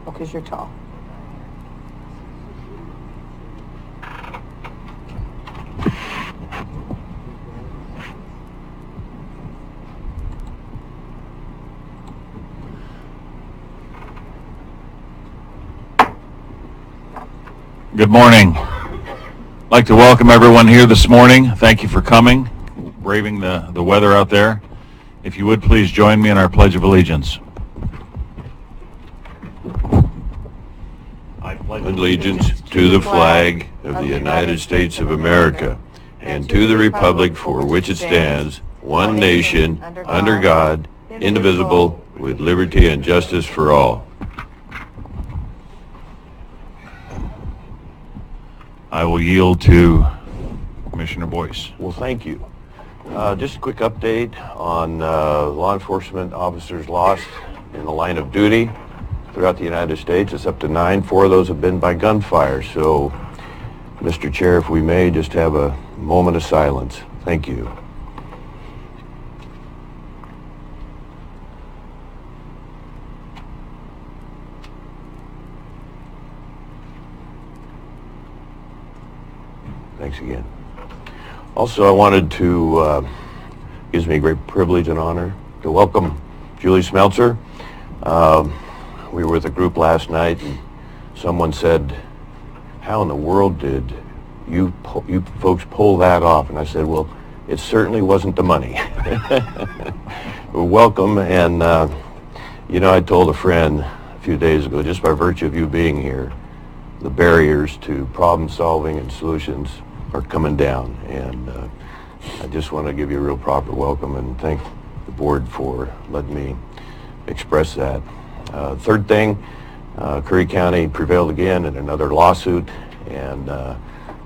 Oh, because you're tall. Good morning. I'd like to welcome everyone here this morning. Thank you for coming, braving the weather out there. If you would please join me in our Pledge of Allegiance. I pledge Allegiance to the flag of the United States of America and to the republic for which it stands, one nation, under God, indivisible, with liberty and justice for all. I will yield to Commissioner Boyce. Well, thank you. Just a quick update on law enforcement officers lost in the line of duty throughout the United States. It's up to 9. 4 of those have been by gunfire. So, Mr. Chair, if we may just have a moment of silence. Thank you. Thanks again. Also, I wanted to, gives me a great privilege and honor to welcome Julie Smeltzer. We were with a group last night and someone said, how in the world did you folks pull that off? And I said, well, it certainly wasn't the money. Welcome, and I told a friend a few days ago, just by virtue of you being here, the barriers to problem solving and solutions are coming down, and I just want to give you a real proper welcome and thank the board for letting me express that. Third thing, Curry County prevailed again in another lawsuit, and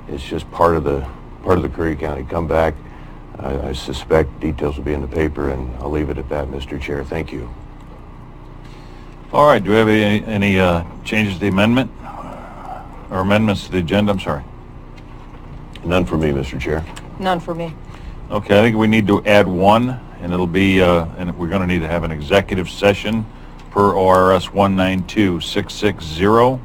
it's just part of the Curry County comeback. I suspect details will be in the paper, and I'll leave it at that, Mr. Chair. Thank you. All right, do we have any changes to the amendment? Or amendments to the agenda, I'm sorry. None for me, Mr. Chair. None for me. Okay, I think we need to add one, and it'll be, and we're going to need to have an executive session per ORS 192660.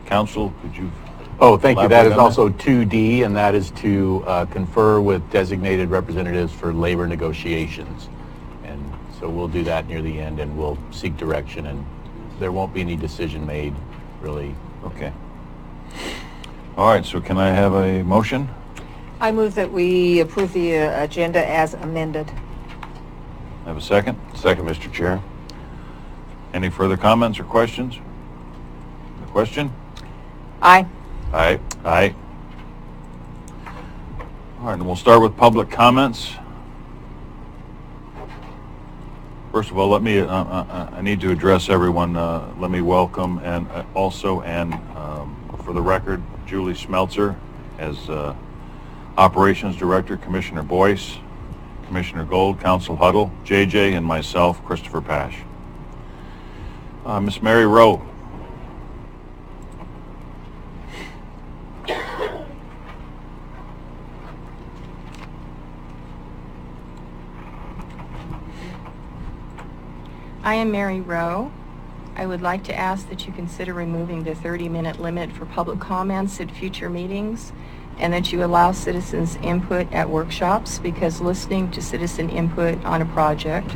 Council, could you? Oh, thank you. That is elaborate on also 2D, and that is to confer with designated representatives for labor negotiations. And so we'll do that near the end, and we'll seek direction, and there won't be any decision made, really. Okay. All right, so can I have a motion? I move that we approve the agenda as amended. Have a second? Second, Mr. Chair. Any further comments or questions? A question? Aye. Aye. Aye. All right, and we'll start with public comments. First of all, let me, I need to address everyone. Let me welcome and for the record, Julie Smeltzer as Operations Director, Commissioner Boyce, Commissioner Gold, Council Huddle, JJ, and myself, Christopher Pash. Miss Mary Rowe. I am Mary Rowe. I would like to ask that you consider removing the 30-minute limit for public comments at future meetings, and that you allow citizens input at workshops, because listening to citizen input on a project,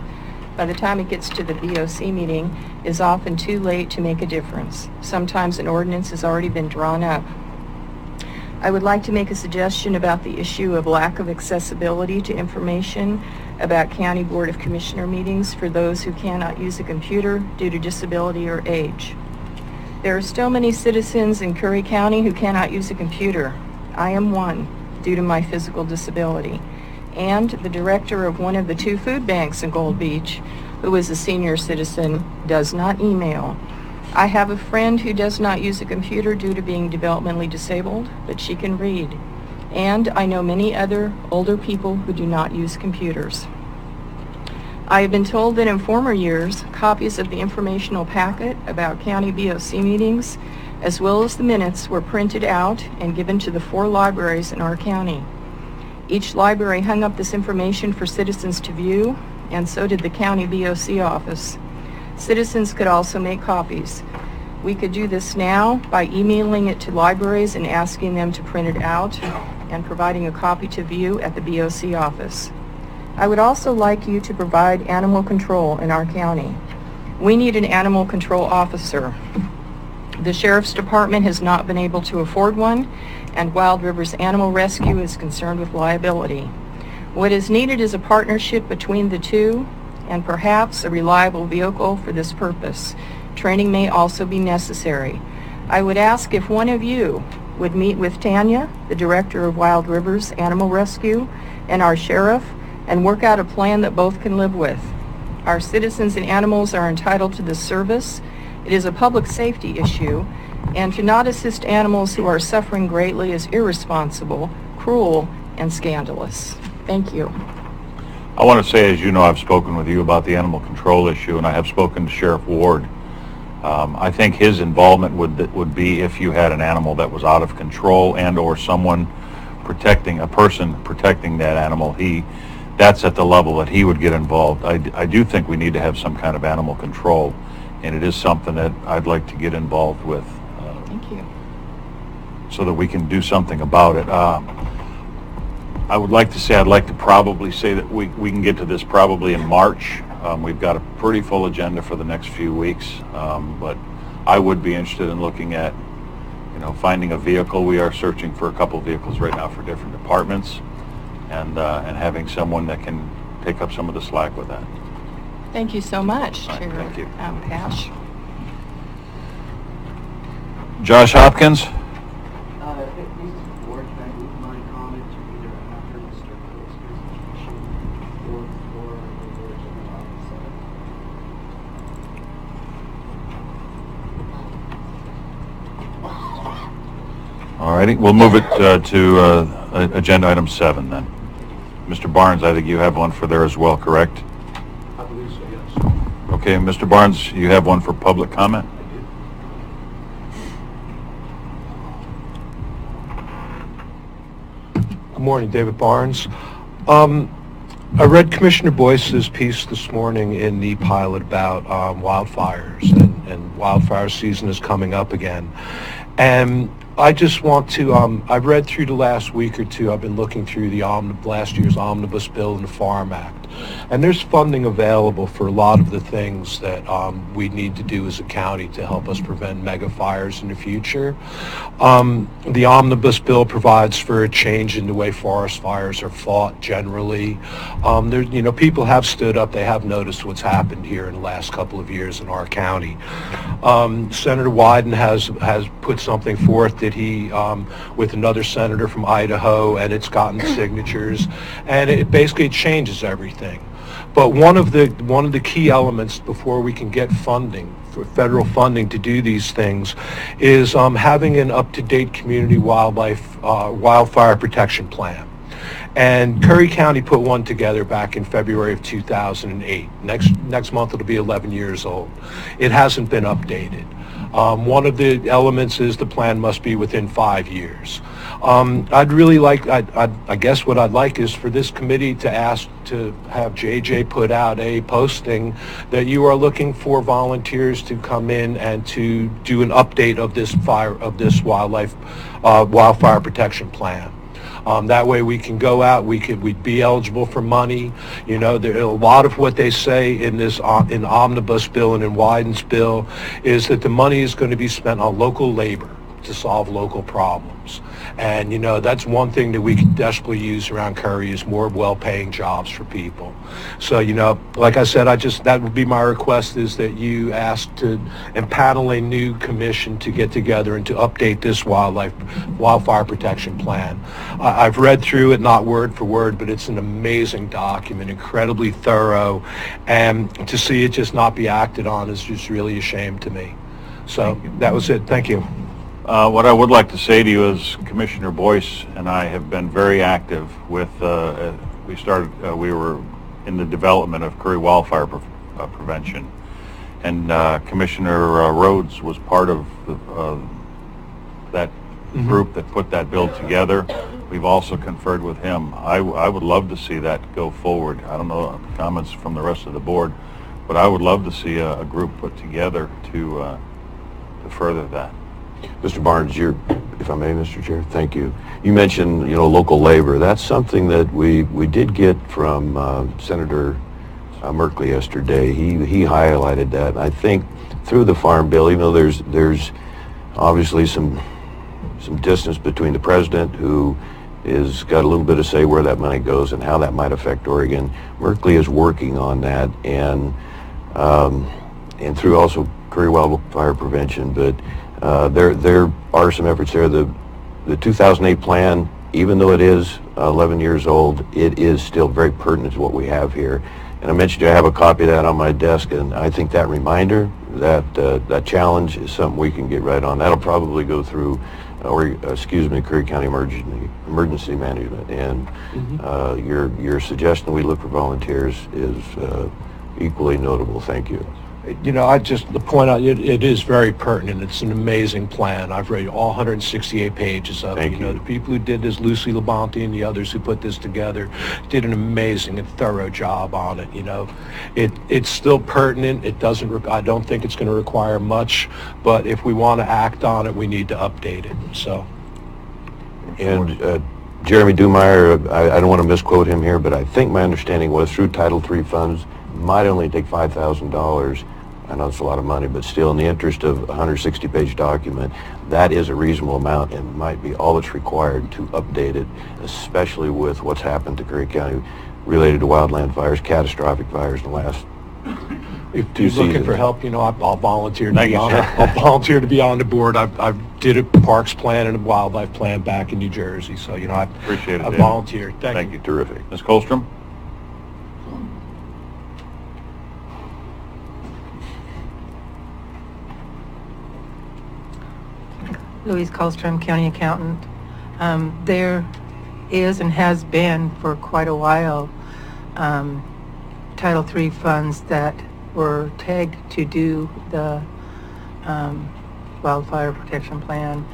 by the time it gets to the BOC meeting, is often too late to make a difference. Sometimes an ordinance has already been drawn up. I would like to make a suggestion about the issue of lack of accessibility to information about County Board of Commissioner meetings for those who cannot use a computer due to disability or age. There are still many citizens in Curry County who cannot use a computer. I am one, due to my physical disability, and the director of one of the 2 food banks in Gold Beach, who is a senior citizen, does not email. I have a friend who does not use a computer due to being developmentally disabled, but she can read. And I know many other older people who do not use computers. I have been told that in former years, copies of the informational packet about county BOC meetings, as well as the minutes, were printed out and given to the 4 libraries in our county. Each library hung up this information for citizens to view, and so did the county BOC office. Citizens could also make copies. We could do this now by emailing it to libraries and asking them to print it out and providing a copy to view at the BOC office. I would also like you to provide animal control in our county. We need an animal control officer. The Sheriff's Department has not been able to afford one, and Wild Rivers Animal Rescue is concerned with liability. What is needed is a partnership between the two and perhaps a reliable vehicle for this purpose. Training may also be necessary. I would ask if one of you would meet with Tanya, the director of Wild Rivers Animal Rescue, and our sheriff, and work out a plan that both can live with. Our citizens and animals are entitled to this service. It is a public safety issue, and to not assist animals who are suffering greatly is irresponsible, cruel, and scandalous. Thank you. I want to say, as you know, I've spoken with you about the animal control issue, and I have spoken to Sheriff Ward. I think his involvement would be if you had an animal that was out of control and or someone protecting, a person protecting that animal. That's at the level that he would get involved. I do think we need to have some kind of animal control, and it is something that I'd like to get involved with. Thank you. So that we can do something about it. I would like to say, I'd like to probably say that we can get to this probably in March. We've got a pretty full agenda for the next few weeks, but I would be interested in looking at, finding a vehicle. We are searching for a couple vehicles right now for different departments, and having someone that can take up some of the slack with that. Thank you so much, All right, Sheriff thank you. Pash. Josh Hopkins? This is the board. Can I move my comment to either after Mr. Cook's presentation or before the agenda item 7? All righty, we'll move it to agenda item 7 then. Mr. Barnes, I think you have one for there as well, correct? I believe so, yes. Okay, Mr. Barnes, you have one for public comment? Good morning, David Barnes. I read Commissioner Boyce's piece this morning in the Pilot about wildfires, and wildfire season is coming up again. And I just want to, I've read through the last week or two, I've been looking through the last year's Omnibus Bill and the Farm Act. And there's funding available for a lot of the things that we need to do as a county to help us prevent mega fires in the future. The Omnibus Bill provides for a change in the way forest fires are fought generally. People have stood up, they have noticed what's happened here in the last couple of years in our county. Senator Wyden has put something forth that he, with another senator from Idaho, and it's gotten signatures, and it basically changes everything. But one of the key elements before we can get funding, for federal funding to do these things, is having an up-to-date community wildfire protection plan. And Curry County put one together back in February of 2008. Next month it'll be 11 years old. It hasn't been updated. One of the elements is the plan must be within 5 years. I'd really like, I guess what I'd like is for this committee to ask to have JJ put out a posting that you are looking for volunteers to come in and to do an update of this wildfire protection plan. That way we can go out, we'd be eligible for money. A lot of what they say in this in Omnibus Bill and in Wyden's bill is that the money is going to be spent on local labor to solve local problems. And that's one thing that we could desperately use around Curry is more well-paying jobs for people. So like I said, that would be my request, is that you ask to empanel a new commission to get together and to update this wildfire protection plan. I've read through it, not word for word, but it's an amazing document, incredibly thorough, and to see it just not be acted on is just really a shame to me. So that was it. Thank you. What I would like to say to you is Commissioner Boyce and I have been very active with, we were in the development of Curry wildfire prevention, and Commissioner Rhodes was part of that group that put that bill together. We've also conferred with him. I would love to see that go forward. I don't know comments from the rest of the board, But I would love to see a group put together to further that. Mr. Barnes, if I may, Mr. Chair, thank you. You mentioned, local labor. That's something that we did get from Senator Merkley yesterday. He highlighted that. I think through the Farm Bill, even though there's obviously some distance between the president, who is got a little bit of say where that money goes and how that might affect Oregon. Merkley is working on that, and through also Curry Wildfire Prevention. But there are some efforts there. The 2008 plan, even though it is 11 years old, it is still very pertinent to what we have here. And I mentioned I have a copy of that on my desk, and I think that reminder, that challenge is something we can get right on. That'll probably go through, Curry County Emergency Management. And your suggestion we look for volunteers is equally notable. Thank you. I just to point out, it is very pertinent. It's an amazing plan. I've read all 168 pages of it. Thank you. The people who did this, Lucy Labonte and the others who put this together, did an amazing and thorough job on it. It's still pertinent. It doesn't. I don't think it's going to require much, but if we want to act on it, we need to update it. So. And Jeremy Dumeyer, I don't want to misquote him here, but I think my understanding was through Title III funds might only take $5,000. I know it's a lot of money, but still, in the interest of a 160-page document, that is a reasonable amount and might be all that's required to update it, especially with what's happened to Curry County related to wildland fires, catastrophic fires in the last If two you're looking seasons. for help, I'll volunteer to Thank be you, on. sir. I'll volunteer to be on the board. I did a parks plan and a wildlife plan back in New Jersey, so I Appreciate it, I Dave. volunteer. Thank you. Terrific. Ms. Colstrom? Louise Colstrom, County Accountant. There is and has been for quite a while Title III funds that were tagged to do the Wildfire Protection Plan,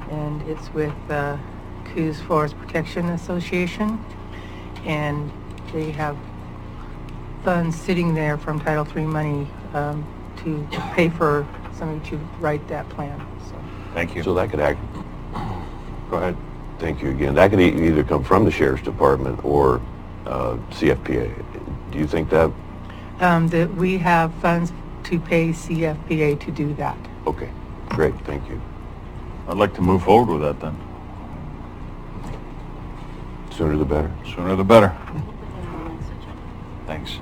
and it's with Coos Forest Protection Association, and they have funds sitting there from Title III money to pay for somebody to write that plan. So. Thank you. So that could act. Go ahead. Thank you again. That could either come from the Sheriff's Department or CFPA. Do you think that? That we have funds to pay CFPA to do that. Okay, great. Thank you. I'd like to move forward with that then. Sooner the better. Sooner the better. Thanks.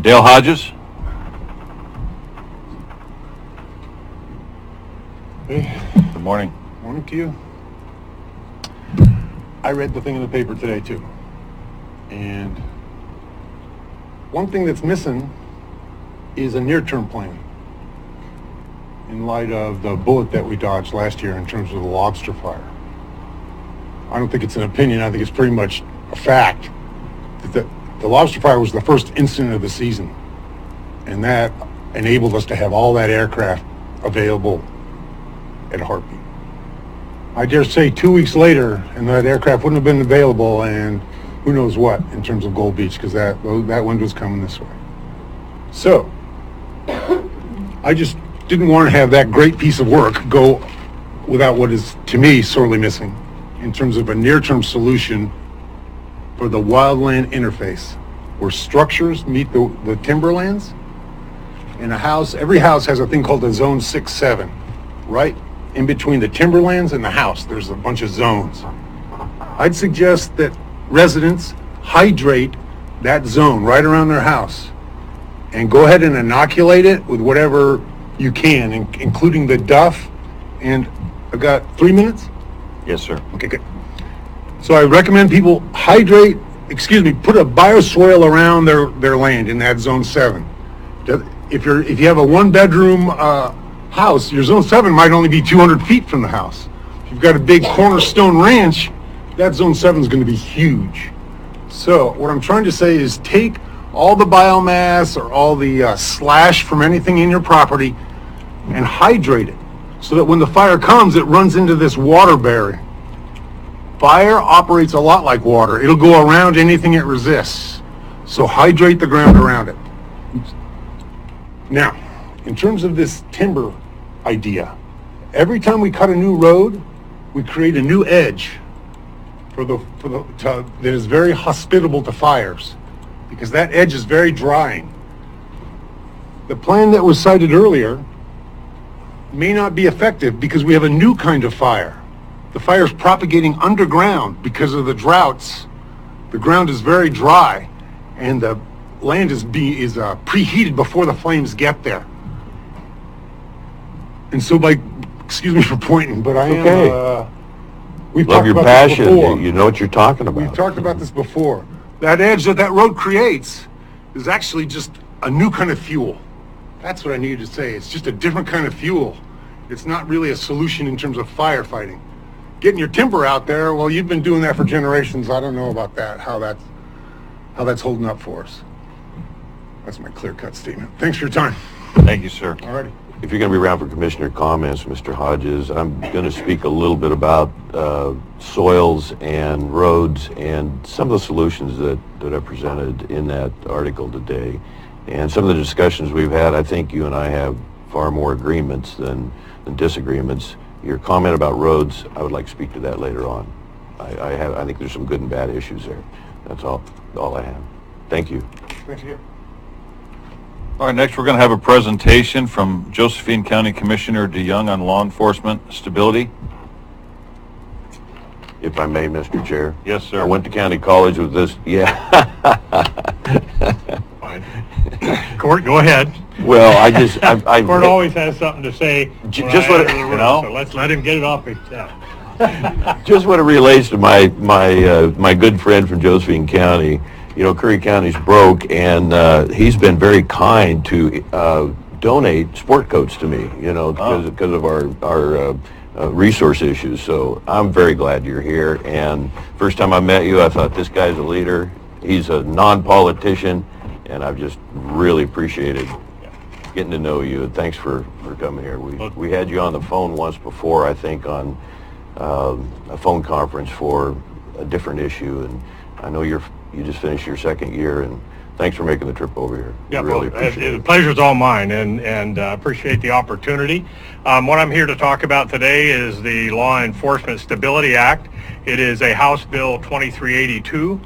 Dale Hodges? Hey, Good morning. morning to you. I read the thing in the paper today too. And one thing that's missing is a near-term plan in light of the bullet that we dodged last year in terms of the lobster fire. I don't think it's an opinion, I think it's pretty much a fact that the lobster fire was the first incident of the season, and that enabled us to have all that aircraft available at a heartbeat. I dare say 2 weeks later, and that aircraft wouldn't have been available, and who knows what in terms of Gold Beach, because that wind was coming this way. So, I just didn't want to have that great piece of work go without what is, to me, sorely missing in terms of a near-term solution for the wildland interface, where structures meet the timberlands, and every house has a thing called a zone 6-7, right? In between the timberlands and the house, there's a bunch of zones. I'd suggest that residents hydrate that zone right around their house and go ahead and inoculate it with whatever you can, including the duff. And I've got 3 minutes? Yes, sir. Okay, good. So I recommend people put a bioswale around their land in that zone 7. If you have a one-bedroom house, your zone 7 might only be 200 feet from the house. If you've got a big cornerstone ranch, that zone 7 is going to be huge. So what I'm trying to say is take all the biomass or all the slash from anything in your property and hydrate it so that when the fire comes, it runs into this water barrier. Fire operates a lot like water. It'll go around anything it resists. So hydrate the ground around it. Now, in terms of this timber idea, every time we cut a new road, we create a new edge that is very hospitable to fires, because that edge is very drying. The plan that was cited earlier may not be effective because we have a new kind of fire. The fire is propagating underground because of the droughts. The ground is very dry, and the land is preheated before the flames get there. And so, excuse me for pointing, but I am. Okay. We've Love talked your about this passion. before. You know what you're talking about. We've talked about this before. That edge that road creates is actually just a new kind of fuel. That's what I needed to say. It's just a different kind of fuel. It's not really a solution in terms of firefighting. Getting your timber out there, well, you've been doing that for generations. I don't know about that, how that's holding up for us. That's my clear-cut statement. Thanks for your time. Thank you, sir. All righty. If you're going to be around for commissioner comments, Mr. Hodges, I'm going to speak a little bit about soils and roads and some of the solutions that I presented in that article today. And some of the discussions we've had, I think you and I have far more agreements than disagreements. Your comment about roads, I would like to speak to that later on. I think there's some good and bad issues there. That's all I have. Thank you. Thank you. All right, next we're going to have a presentation from Josephine County Commissioner DeYoung on law enforcement stability. If I may, Mr. Chair. Yes, sir. I went to county college with this. Yeah. Fine. Court, go ahead. Well, I've Court always has something to say. Just what you know. So let's let him get it off his chest. Just what it relates to my good friend from Josephine County. You know, Curry County's broke, and he's been very kind to donate sport coats to me. You know, because of our resource issues. So I'm very glad you're here. And first time I met you, I thought this guy's a leader. He's a non-politician, and I've just really appreciated getting to know you. And thanks for coming here. We had you on the phone once before, I think, on a phone conference for a different issue, and I know you just finished your second year, and thanks for making the trip over here. Yeah, really appreciate the it. pleasure's all mine, and appreciate the opportunity. What I'm here to talk about today is the Law Enforcement Stability Act. It is a House Bill 2382.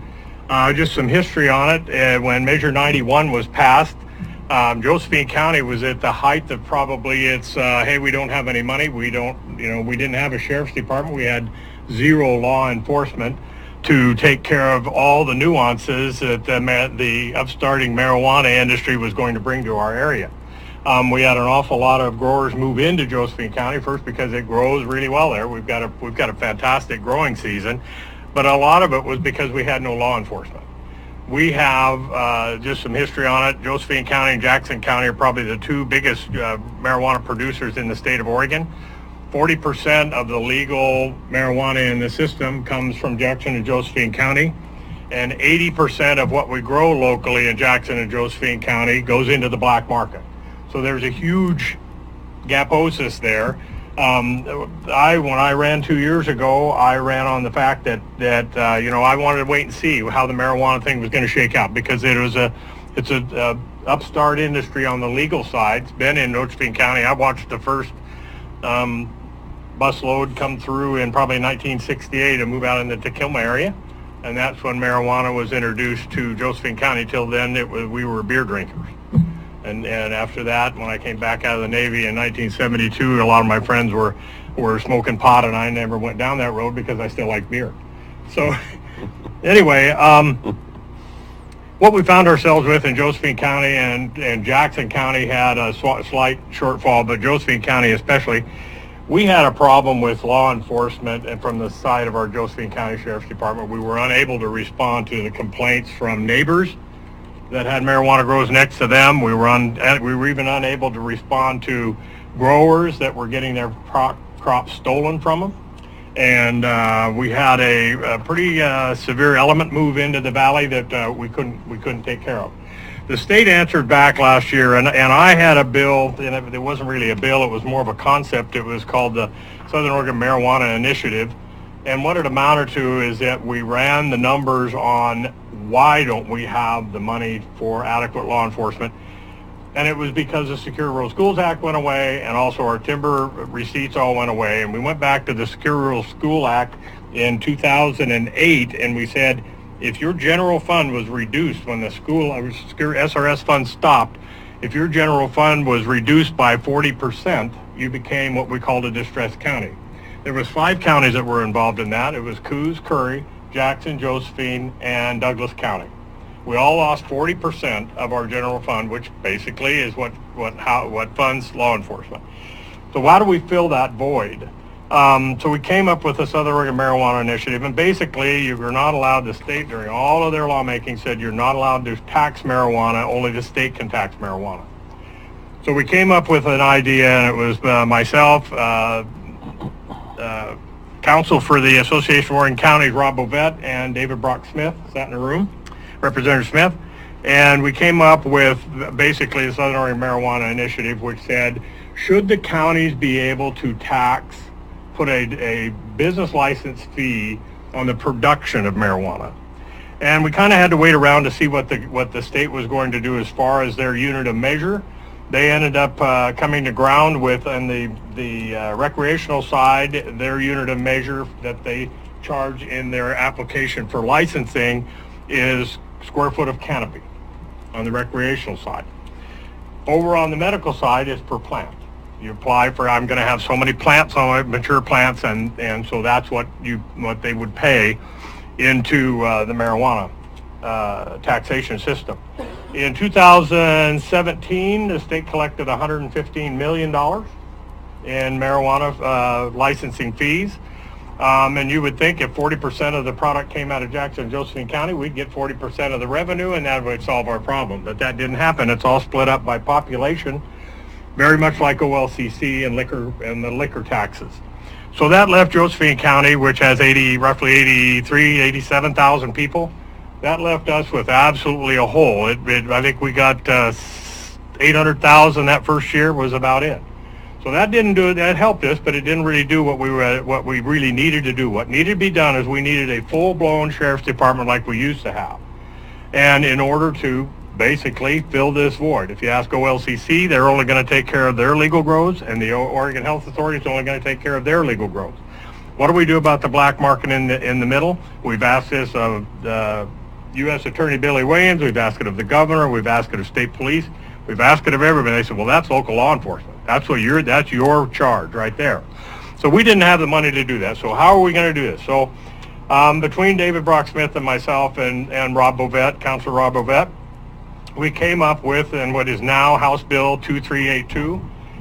Just some history on it. When Measure 91 was passed, Josephine County was at the height of probably hey, we don't have any money. We didn't have a sheriff's department. We had zero law enforcement to take care of all the nuances that the upstarting marijuana industry was going to bring to our area. We had an awful lot of growers move into Josephine County, first because it grows really well there. We've got a fantastic growing season, but a lot of it was because we had no law enforcement. We have just some history on it. Josephine County and Jackson County are probably the two biggest marijuana producers in the state of Oregon. 40% of the legal marijuana in the system comes from Jackson and Josephine County, and 80% of what we grow locally in Jackson and Josephine County goes into the black market. So there's a huge gaposis there. When I ran 2 years ago, I ran on the fact that I wanted to wait and see how the marijuana thing was going to shake out, because it's a upstart industry on the legal side. It's been in Josephine County. I watched the first busload come through in probably 1968 and move out in the Tacoma area, and that's when marijuana was introduced to Josephine County. Till then, we were beer drinkers, and after that, when I came back out of the Navy in 1972, a lot of my friends were smoking pot, and I never went down that road because I still like beer. So anyway, what we found ourselves with in Josephine County and Jackson County had a slight shortfall, but Josephine County especially, we had a problem with law enforcement, and from the side of our Josephine County Sheriff's Department, we were unable to respond to the complaints from neighbors that had marijuana grows next to them. We were even unable to respond to growers that were getting their crops stolen from them. And we had a pretty severe element move into the valley that we couldn't take care of. The state answered back last year, and I had a bill, and it wasn't really a bill, it was more of a concept. It was called the Southern Oregon Marijuana Initiative. And what it amounted to is that we ran the numbers on why don't we have the money for adequate law enforcement. And it was because the Secure Rural Schools Act went away, and also our timber receipts all went away. And we went back to the Secure Rural School Act in 2008, and we said, if your general fund was reduced when the secure SRS fund stopped, if your general fund was reduced by 40%, you became what we called a distressed county. There was 5 counties that were involved in that. It was Coos, Curry, Jackson, Josephine, and Douglas County. We all lost 40% of our general fund, which basically is what funds law enforcement. So why do we fill that void? So we came up with the Southern Oregon Marijuana Initiative, and basically you're not allowed, the state during all of their lawmaking said you're not allowed to tax marijuana, only the state can tax marijuana. So we came up with an idea, and it was myself, counsel for the Association of Oregon Counties, Rob Bovett, and David Brock Smith sat in the room, Representative Smith, and we came up with basically the Southern Oregon Marijuana Initiative, which said, should the counties be able to put a business license fee on the production of marijuana? And we kind of had to wait around to see what the state was going to do as far as their unit of measure. They ended up coming to ground with, on the recreational side, their unit of measure that they charge in their application for licensing is square foot of canopy on the recreational side. Over on the medical side is per plant. You apply for, I'm going to have so many plants, so many mature plants, and so that's what they would pay into the marijuana taxation system. In 2017, the state collected $115 million in marijuana licensing fees. And you would think if 40% of the product came out of Jackson and Josephine County, we'd get 40% of the revenue, and that would solve our problem. But that didn't happen. It's all split up by population, very much like OLCC and the liquor taxes. So that left Josephine County, which has roughly 87,000 people. That left us with absolutely a hole. I think we got 800,000 that first year was about it. So that didn't do it. That helped us, but it didn't really do what we really needed to do. What needed to be done is we needed a full-blown sheriff's department like we used to have, and in order to basically fill this void. If you ask OLCC, they're only going to take care of their legal grows, and the Oregon Health Authority is only going to take care of their legal grows. What do we do about the black market in the middle? We've asked this of the U.S. Attorney Billy Williams. We've asked it of the governor. We've asked it of state police. We've asked it of everybody. They said, well, that's local law enforcement. That's your charge right there. So we didn't have the money to do that. So how are we going to do this? So between David Brock Smith and myself and Rob Bovett, Councilor Rob Bovett, we came up with what is now House Bill 2382.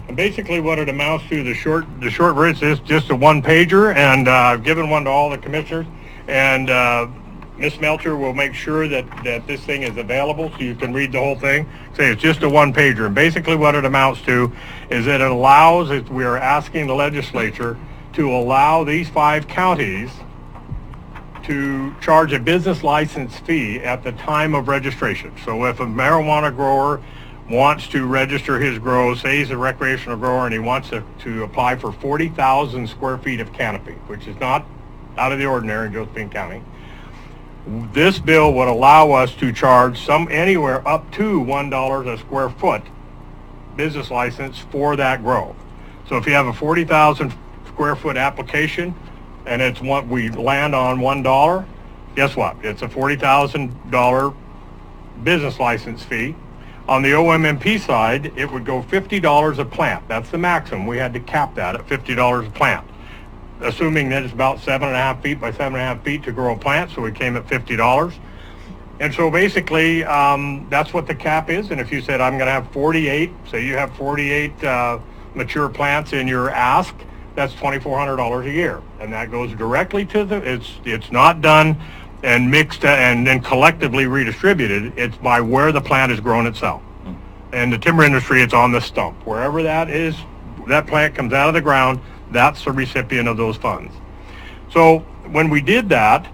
And basically what it amounts to, the short version is just a one-pager, and I've given one to all the commissioners, and Ms. Melcher will make sure that this thing is available so you can read the whole thing. Say it's just a one-pager. And basically what it amounts to is that it allows, we are asking the legislature to allow these 5 counties to charge a business license fee at the time of registration. So if a marijuana grower wants to register his grow, say he's a recreational grower and he wants to apply for 40,000 square feet of canopy, which is not out of the ordinary in Josephine County, this bill would allow us to charge anywhere up to $1 a square foot business license for that grow. So if you have a 40,000 square foot application and we land on $1, guess what? It's a $40,000 business license fee. On the OMMP side, it would go $50 a plant. That's the maximum. We had to cap that at $50 a plant, assuming that it's about 7.5 feet by 7.5 feet to grow a plant, so we came at $50. And so basically, that's what the cap is. And if you said, I'm going to have 48, say you have 48 mature plants in your ask, that's $2,400 a year. And that goes directly to it's not done and mixed and then collectively redistributed. It's by where the plant is grown itself. In the timber industry, it's on the stump. Wherever that is, that plant comes out of the ground, that's the recipient of those funds. So when we did that,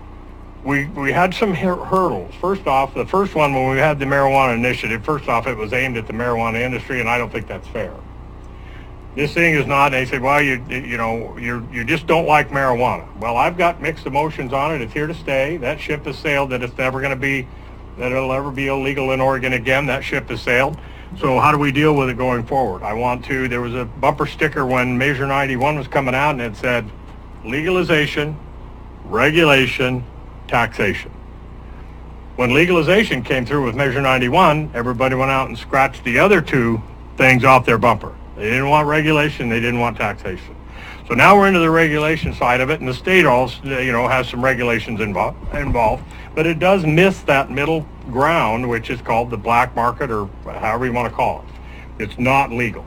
we had some hurdles. First off, the first one, when we had the marijuana initiative, first off, it was aimed at the marijuana industry, and I don't think that's fair. This thing is not, they said, well, you just don't like marijuana. Well, I've got mixed emotions on it. It's here to stay. That ship has sailed, that it's never going to be, that it'll ever be illegal in Oregon again. That ship has sailed. So how do we deal with it going forward? There was a bumper sticker when Measure 91 was coming out, and it said legalization, regulation, taxation. When legalization came through with Measure 91, everybody went out and scratched the other two things off their bumper. They didn't want regulation, they didn't want taxation. So now we're into the regulation side of it, and the state also, has some regulations involved, but it does miss that middle ground, which is called the black market, or however you want to call it. It's not legal.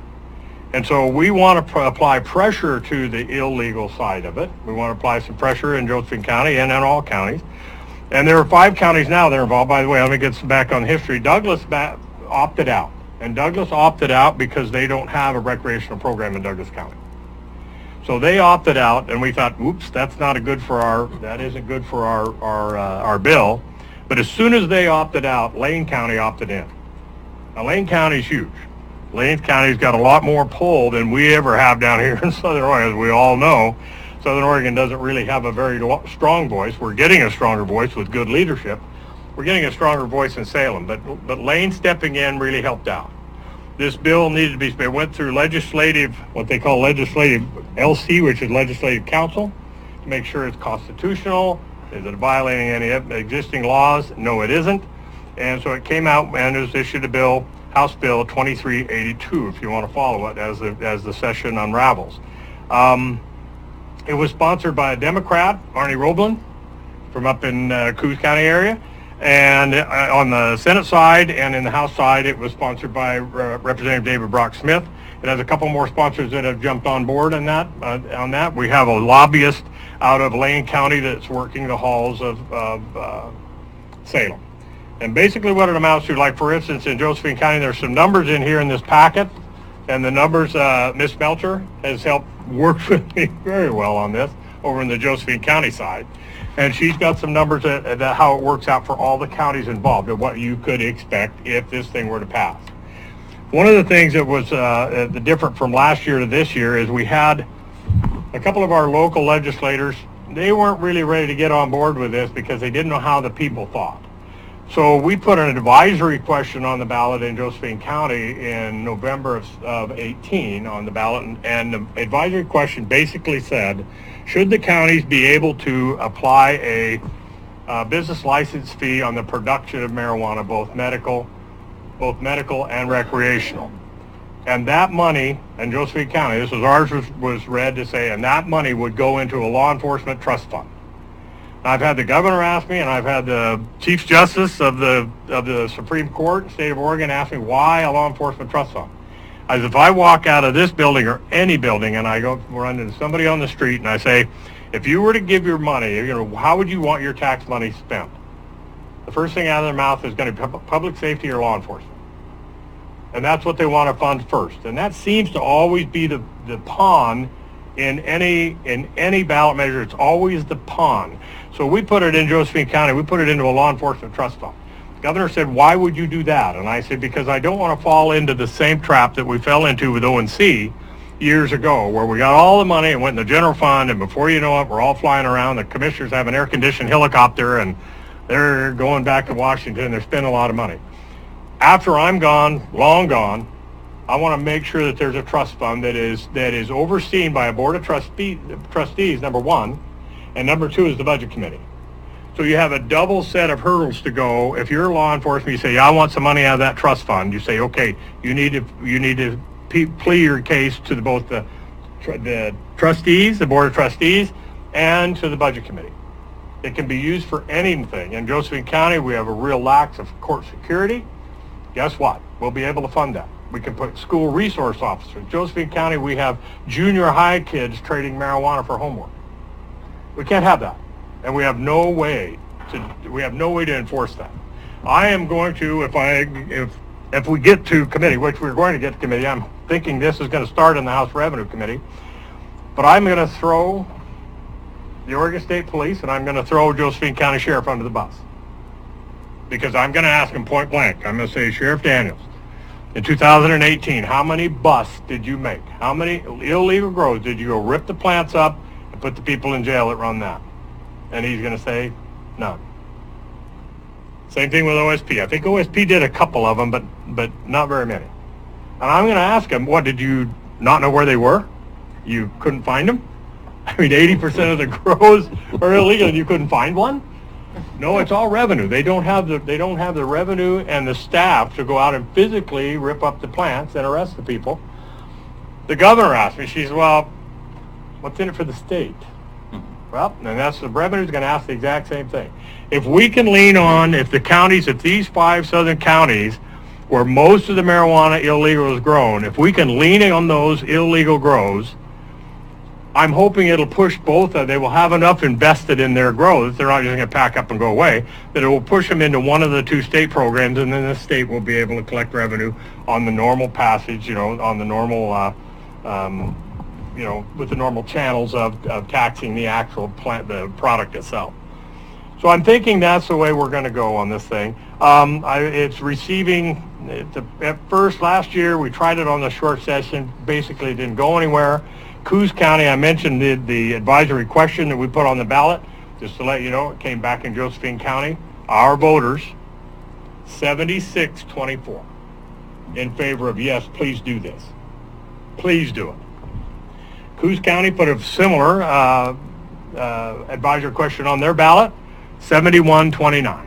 And so we want to apply pressure to the illegal side of it. We want to apply some pressure in Josephine County and in all counties. And there are 5 counties now that are involved. By the way, let me get back on history. Douglas opted out. And Douglas opted out because they don't have a recreational program in Douglas County. So they opted out, and we thought, oops, that isn't good for our bill. But as soon as they opted out, Lane County opted in. Now, Lane County is huge. Lane County's got a lot more pull than we ever have down here in Southern Oregon, as we all know. Southern Oregon doesn't really have a very strong voice. We're getting a stronger voice with good leadership. We're getting a stronger voice in Salem, but Lane stepping in really helped out. This bill needed to be, it went through what they call legislative LC, which is Legislative Council, to make sure it's constitutional. Is it violating any existing laws? No, it isn't. And so it came out and it was issued a bill, House Bill 2382, if you want to follow it as the session unravels. It was sponsored by a Democrat, Arnie Roblin, from up in Coos County area. And on the Senate side and in the House side, it was sponsored by Representative David Brock Smith. It has a couple more sponsors that have jumped on board on that. We have a lobbyist out of Lane County that's working the halls of Salem. And basically what it amounts to, like for instance in Josephine County, there's some numbers in here in this packet, and the numbers, Ms. Melcher has helped work with me very well on this over in the Josephine County side. And she's got some numbers that how it works out for all the counties involved and what you could expect if this thing were to pass. One of the things that was different from last year to this year is we had a couple of our local legislators, they weren't really ready to get on board with this because they didn't know how the people thought. So we put an advisory question on the ballot in Josephine County in November of 18 on the ballot, and the advisory question basically said, should the counties be able to apply a business license fee on the production of marijuana, both medical and recreational? And that money, in Josephine County, this was ours, was read to say, and that money would go into a law enforcement trust fund. I've had the governor ask me, and I've had the Chief Justice of the Supreme Court in the state of Oregon ask me why a law enforcement trust fund. As if I walk out of this building or any building and I go run into somebody on the street and I say, if you were to give your money, how would you want your tax money spent? The first thing out of their mouth is going to be public safety or law enforcement. And that's what they want to fund first. And that seems to always be the pawn in any ballot measure. It's always the pawn. So we put it in Josephine County, we put it into a law enforcement trust fund. The governor said, why would you do that? And I said, because I don't want to fall into the same trap that we fell into with ONC years ago, where we got all the money and went in the general fund, and before you know it, we're all flying around. The commissioners have an air-conditioned helicopter, and they're going back to Washington. They're spending a lot of money. After I'm gone, long gone, I want to make sure that there's a trust fund that is overseen by a board of trustees, number one, and number two is the budget committee. So you have a double set of hurdles to go. If you're law enforcement, you say, yeah, I want some money out of that trust fund. You say, okay, you need to plea your case to both the trustees, the board of trustees, and to the budget committee. It can be used for anything. In Josephine County, we have a real lack of court security. Guess what? We'll be able to fund that. We can put school resource officers. In Josephine County, we have junior high kids trading marijuana for homework. We can't have that. And we have no way to enforce that. I am going to, if we get to committee, which we're going to get to committee, I'm thinking this is going to start in the House Revenue Committee, but I'm going to throw the Oregon State Police and I'm going to throw Josephine County Sheriff under the bus. Because I'm going to ask him point blank. I'm going to say, Sheriff Daniels, in 2018, how many busts did you make? How many illegal grows did you go rip the plants up and put the people in jail that run that? And he's going to say, none. Same thing with OSP. I think OSP did a couple of them, but not very many. And I'm going to ask them, what, did you not know where they were? You couldn't find them? I mean, 80% of the grows are illegal and you couldn't find one? No, it's all revenue. They don't have the revenue and the staff to go out and physically rip up the plants and arrest the people. The governor asked me, she said, well, what's in it for the state? Well, and that's the revenue's going to ask the exact same thing. If we can lean on, if these 5 southern counties where most of the marijuana illegal is grown, if we can lean on those illegal grows, I'm hoping it'll push both. They will have enough invested in their growth. They're not just going to pack up and go away. That it will push them into one of the 2 state programs, and then the state will be able to collect revenue on the normal passage, on the normal, with the normal channels of taxing the actual plant, the product itself. So I'm thinking that's the way we're going to go on this thing. It's receiving. At first, last year, we tried it on the short session. Basically, it didn't go anywhere. Coos County, I mentioned the advisory question that we put on the ballot. Just to let you know, it came back in Josephine County. Our voters, 76-24, in favor of, yes, please do this. Please do it. Coos County put a similar advisory question on their ballot, 71-29.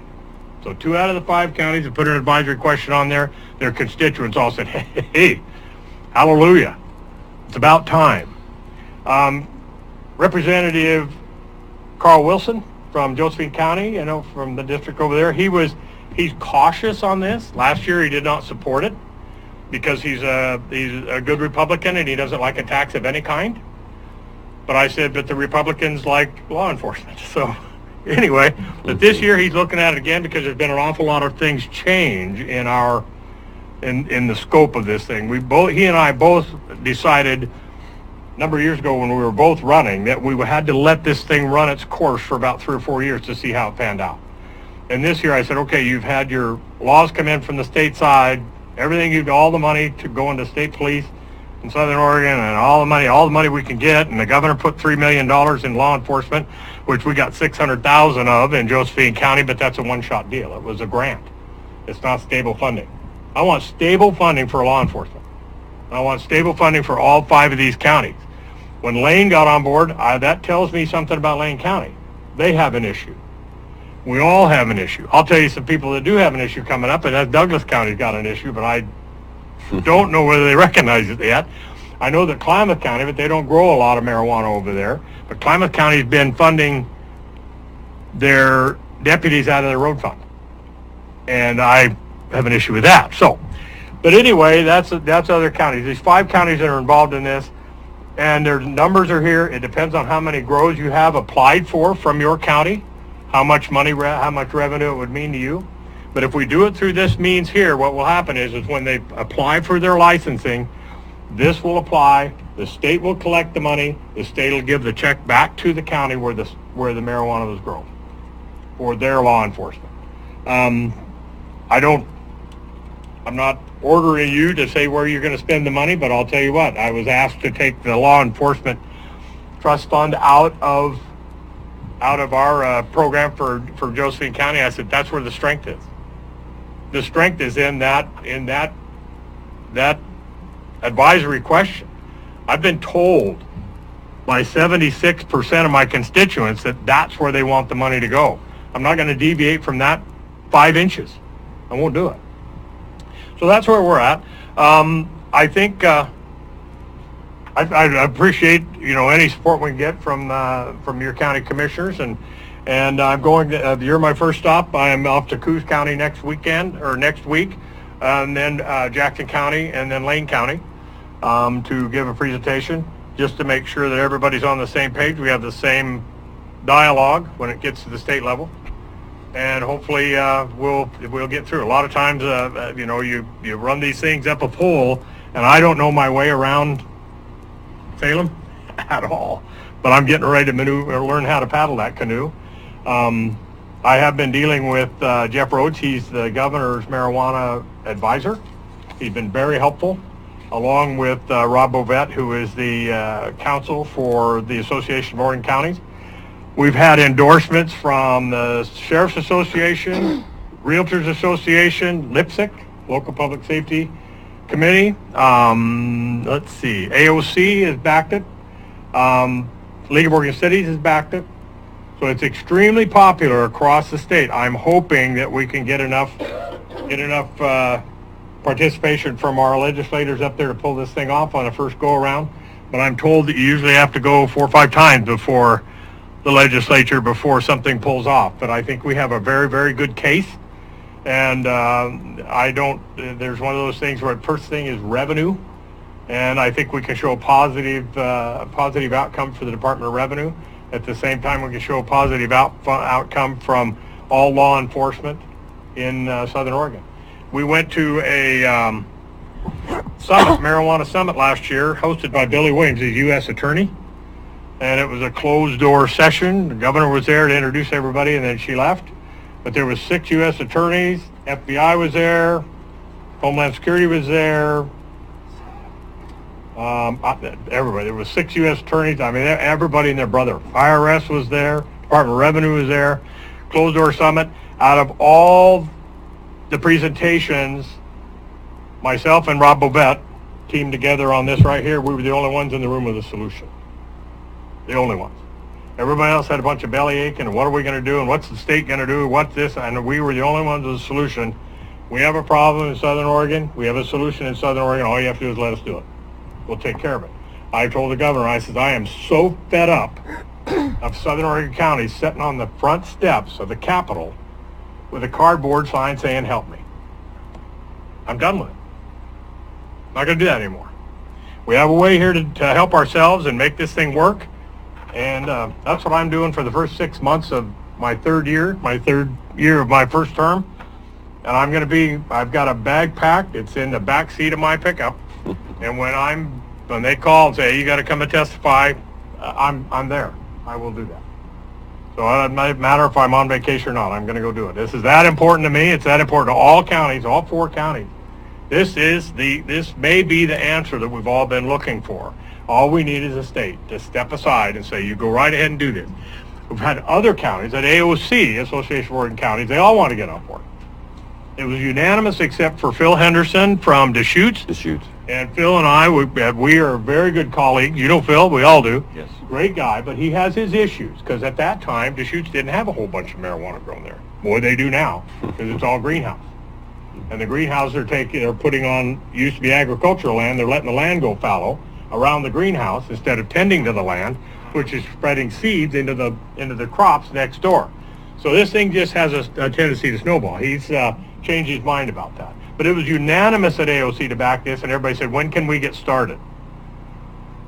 So 2 out of the 5 counties have put an advisory question on there. Their constituents all said, hey, hallelujah, it's about time. Representative Carl Wilson from Josephine County, from the district over there, he's cautious on this. Last year he did not support it because he's a good Republican and he doesn't like a tax of any kind. But I said, but the Republicans like law enforcement. So anyway, but this year he's looking at it again because there's been an awful lot of things change in the scope of this thing. He and I both decided a number of years ago when we were both running that we had to let this thing run its course for about 3 or 4 years to see how it panned out. And this year I said, okay, you've had your laws come in from the state side, all the money to go into state police in Southern Oregon, and all the money we can get, and the governor put $3 million in law enforcement, which we got $600,000 of in Josephine County, but that's a one-shot deal. It was a grant. It's not stable funding. I want stable funding for law enforcement. I want stable funding for all 5 of these counties. When Lane got on board, that tells me something about Lane County. They have an issue. We all have an issue. I'll tell you some people that do have an issue coming up, and that Douglas County's got an issue, but I don't know whether they recognize it yet. I know that Klamath County, but they don't grow a lot of marijuana over there. But Klamath County's been funding their deputies out of their road fund. And I have an issue with that. So, but anyway, that's other counties. These 5 counties that are involved in this, and their numbers are here. It depends on how many grows you have applied for from your county, how much revenue it would mean to you. But if we do it through this means here, what will happen is when they apply for their licensing, this will apply, the state will collect the money, the state will give the check back to the county where the marijuana was grown for their law enforcement. I'm not ordering you to say where you're going to spend the money, but I'll tell you what, I was asked to take the law enforcement trust fund out of our program for Josephine County. I said, that's where the strength is. The strength is in that advisory question. I've been told by 76% of my constituents that that's where they want the money to go. I'm not going to deviate from that 5 inches. I won't do it. So that's where we're at. I think I appreciate any support we can get from your county commissioners, and I'm going to, you're my first stop. I am off to Coos County next week, and then Jackson County, and then Lane County to give a presentation just to make sure that everybody's on the same page. We have the same dialogue when it gets to the state level, and hopefully we'll get through. A lot of times, you run these things up a pole, and I don't know my way around Salem at all, but I'm getting ready to learn how to paddle that canoe. I have been dealing with Jeff Rhodes. He's the governor's marijuana advisor. He's been very helpful, along with Rob Bovet, who is the counsel for the Association of Oregon Counties. We've had endorsements from the Sheriff's Association, Realtors Association, LIPSIC, Local Public Safety committee. Let's see, AOC has backed it. League of Oregon Cities has backed it. So it's extremely popular across the state. I'm hoping that we can get enough participation from our legislators up there to pull this thing off on a first go around. But I'm told that you usually have to go 4 or 5 times before the legislature before something pulls off. But I think we have a very, very good case. And there's one of those things where the first thing is revenue. And I think we can show a positive outcome for the Department of Revenue. At the same time, we can show a positive outcome from all law enforcement in Southern Oregon. We went to a marijuana summit last year, hosted by Billy Williams, the U.S. Attorney. And it was a closed-door session. The governor was there to introduce everybody, and then she left. But there was 6 U.S. attorneys. FBI was there. Homeland Security was there. Everybody. There was 6 U.S. attorneys. I mean, everybody and their brother. IRS was there. Department of Revenue was there. Closed door summit. Out of all the presentations, myself and Rob Bobette teamed together on this right here. We were the only ones in the room with a solution. The only ones. Everybody else had a bunch of bellyache and what are we going to do and what's the state going to do, what's this, and we were the only ones with a solution. We have a problem in Southern Oregon. We have a solution in Southern Oregon. All you have to do is let us do it. We'll take care of it. I told the governor, I said, I am so fed up of Southern Oregon County sitting on the front steps of the Capitol with a cardboard sign saying, help me. I'm done with it. I'm not going to do that anymore. We have a way here to help ourselves and make this thing work. And that's what I'm doing for the first 6 months of my third year of my first term. And I've got a bag packed. It's in the back seat of my pickup. And when they call and say, hey, you got to come and testify, I'm there. I will do that. So it doesn't matter if I'm on vacation or not. I'm going to go do it. This is that important to me. It's that important to all counties, all 4 counties. This may be the answer that we've all been looking for. All we need is a state to step aside and say, you go right ahead and do this. We've had other counties at AOC, Association of Oregon Counties, they all want to get on board. It was unanimous except for Phil Henderson from Deschutes. And Phil and I, we are very good colleagues. You know Phil, we all do. Yes. Great guy, but he has his issues because at that time, Deschutes didn't have a whole bunch of marijuana grown there. Boy, they do now because it's all greenhouse. And the greenhouse they're putting on, used to be agricultural land, they're letting the land go fallow around the greenhouse instead of tending to the land, which is spreading seeds into the crops next door. So this thing just has a tendency to snowball. He's changed his mind about that. But it was unanimous at AOC to back this, and everybody said, when can we get started?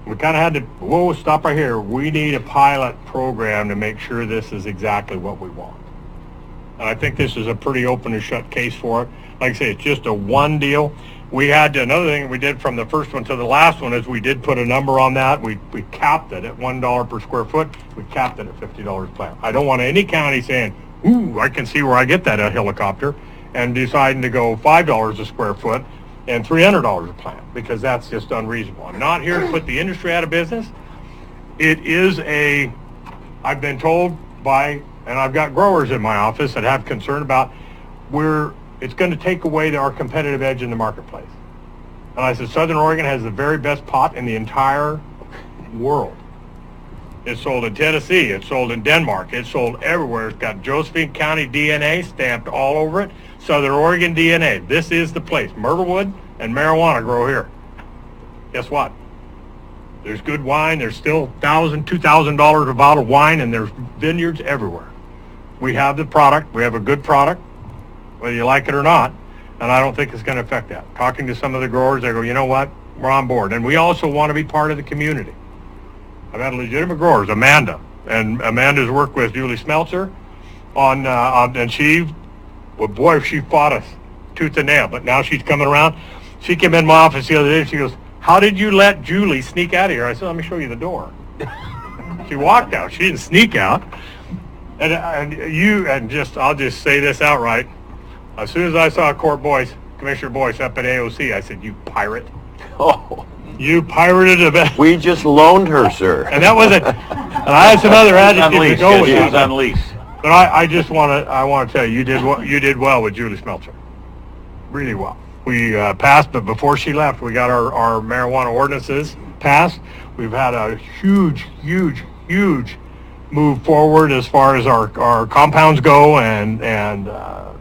We kind of had to, stop right here. We need a pilot program to make sure this is exactly what we want. And I think this is a pretty open and shut case for it. Like I say, it's just a one deal. Another thing we did from the first one to the last one is we did put a number on that. We capped it at $1 per square foot. We capped it at $50 a plant. I don't want any county saying, ooh, I can see where I get that helicopter, and deciding to go $5 a square foot and $300 a plant, because that's just unreasonable. I'm not here to put the industry out of business. It is I've been told and I've got growers in my office that have concern about it's going to take away our competitive edge in the marketplace. And I said, Southern Oregon has the very best pot in the entire world. It's sold in Tennessee. It's sold in Denmark. It's sold everywhere. It's got Josephine County DNA stamped all over it. Southern Oregon DNA. This is the place. Myrtlewood and marijuana grow here. Guess what? There's good wine. There's still $1,000, $2,000 a bottle of wine, and there's vineyards everywhere. We have the product. We have a good product, whether you like it or not, and I don't think it's going to affect that. Talking to some of the growers, they go, you know what? We're on board. And we also want to be part of the community. I've had legitimate growers, Amanda, and Amanda's worked with Julie Smeltzer and she fought us tooth and nail, but now she's coming around. She came in my office the other day and she goes, how did you let Julie sneak out of here? I said, let me show you the door. She walked out. She didn't sneak out. I'll just say this outright. As soon as I saw Commissioner Boyce up at AOC, I said, you pirate. Oh, You pirated a bit. we just loaned her, sir. And that was it. And I had some other adjectives to go with She was that. on lease. But I want to tell you, you did well with Julie Smeltzer. Really well. We passed, but before she left, we got our marijuana ordinances passed. We've had a huge move forward as far as our compounds go and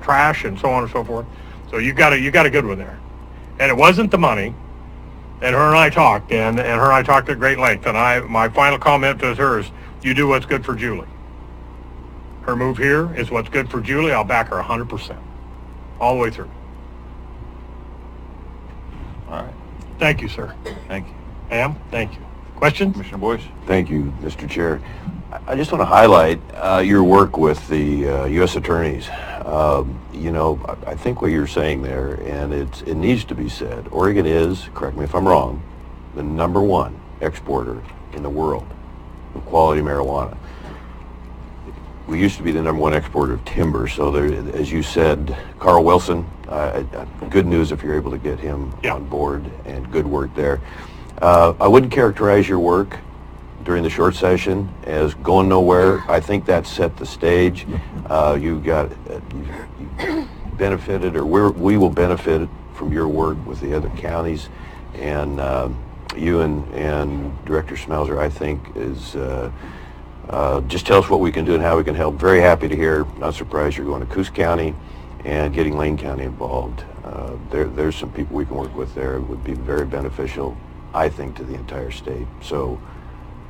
trash and so on and so forth. So you got a good one there. And it wasn't the money. And her and I talked, and her and I talked at great length. And my final comment to her is, you do what's good for Julie. Her move here is what's good for Julie. I'll back her 100%, all the way through. All right. Thank you, sir. Thank you. Ma'am, thank you. Questions? Commissioner Boyce? Thank you, Mr. Chair. I just want to highlight your work with the U.S. attorneys. You know, I think what you're saying there, and it needs to be said, Oregon is, correct me if I'm wrong, the #1 exporter in the world of quality marijuana. We used to be the #1 exporter of timber, so there, as you said, Carl Wilson, good news if you're able to get him on board, and good work there. I wouldn't characterize your work during the short session as going nowhere. I think that set the stage. You benefited, or we will benefit from your work with the other counties, and you and Director Smelzer, I think, is just tell us what we can do and how we can help. Very happy to hear. Not surprised you're going to Coos County and getting Lane County involved. There's some people we can work with there. It would be very beneficial, I think, to the entire state. So,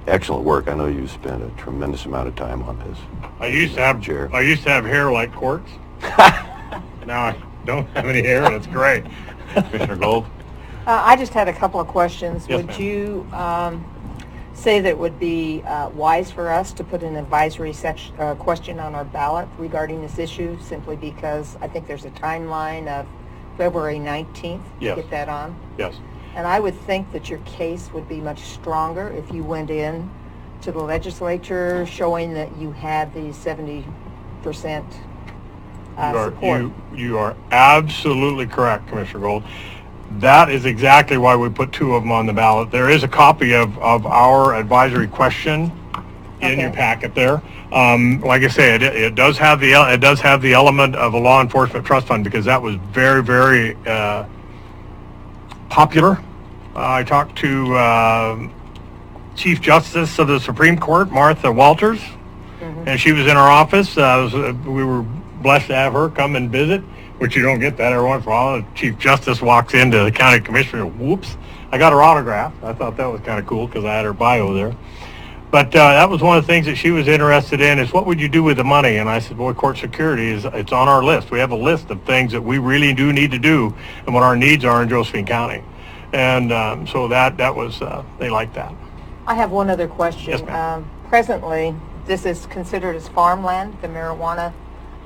excellent work. I know you spent a tremendous amount of time on this. I used to have hair like Quartz. Now I don't have any hair, and it's great. Commissioner Gold? I just had a couple of questions. Yes, Would ma'am. you say that it would be wise for us to put an advisory question on our ballot regarding this issue, simply because I think there's a timeline of February 19th Yes. to get that on? Yes. And I would think that your case would be much stronger if you went in to the legislature showing that you had the 70% support. You are absolutely correct, Commissioner Gold. That is exactly why we put 2 of them on the ballot. There is a copy of our advisory question in your packet there. Like I say, it does have the element of a law enforcement trust fund, because that was very popular. I talked to Chief Justice of the Supreme Court, Martha Walters, and she was in our office. We were blessed to have her come and visit, which you don't get that every once in a while. The Chief Justice walks into the county commissioner, whoops. I got her autograph. I thought that was kind of cool because I had her bio there. But that was one of the things that she was interested in, is what would you do with the money? And I said, boy, court security it's on our list. We have a list of things that we really do need to do and what our needs are in Josephine County. And so that was, they liked that. I have one other question. Yes, ma'am. Presently, this is considered as farmland, the marijuana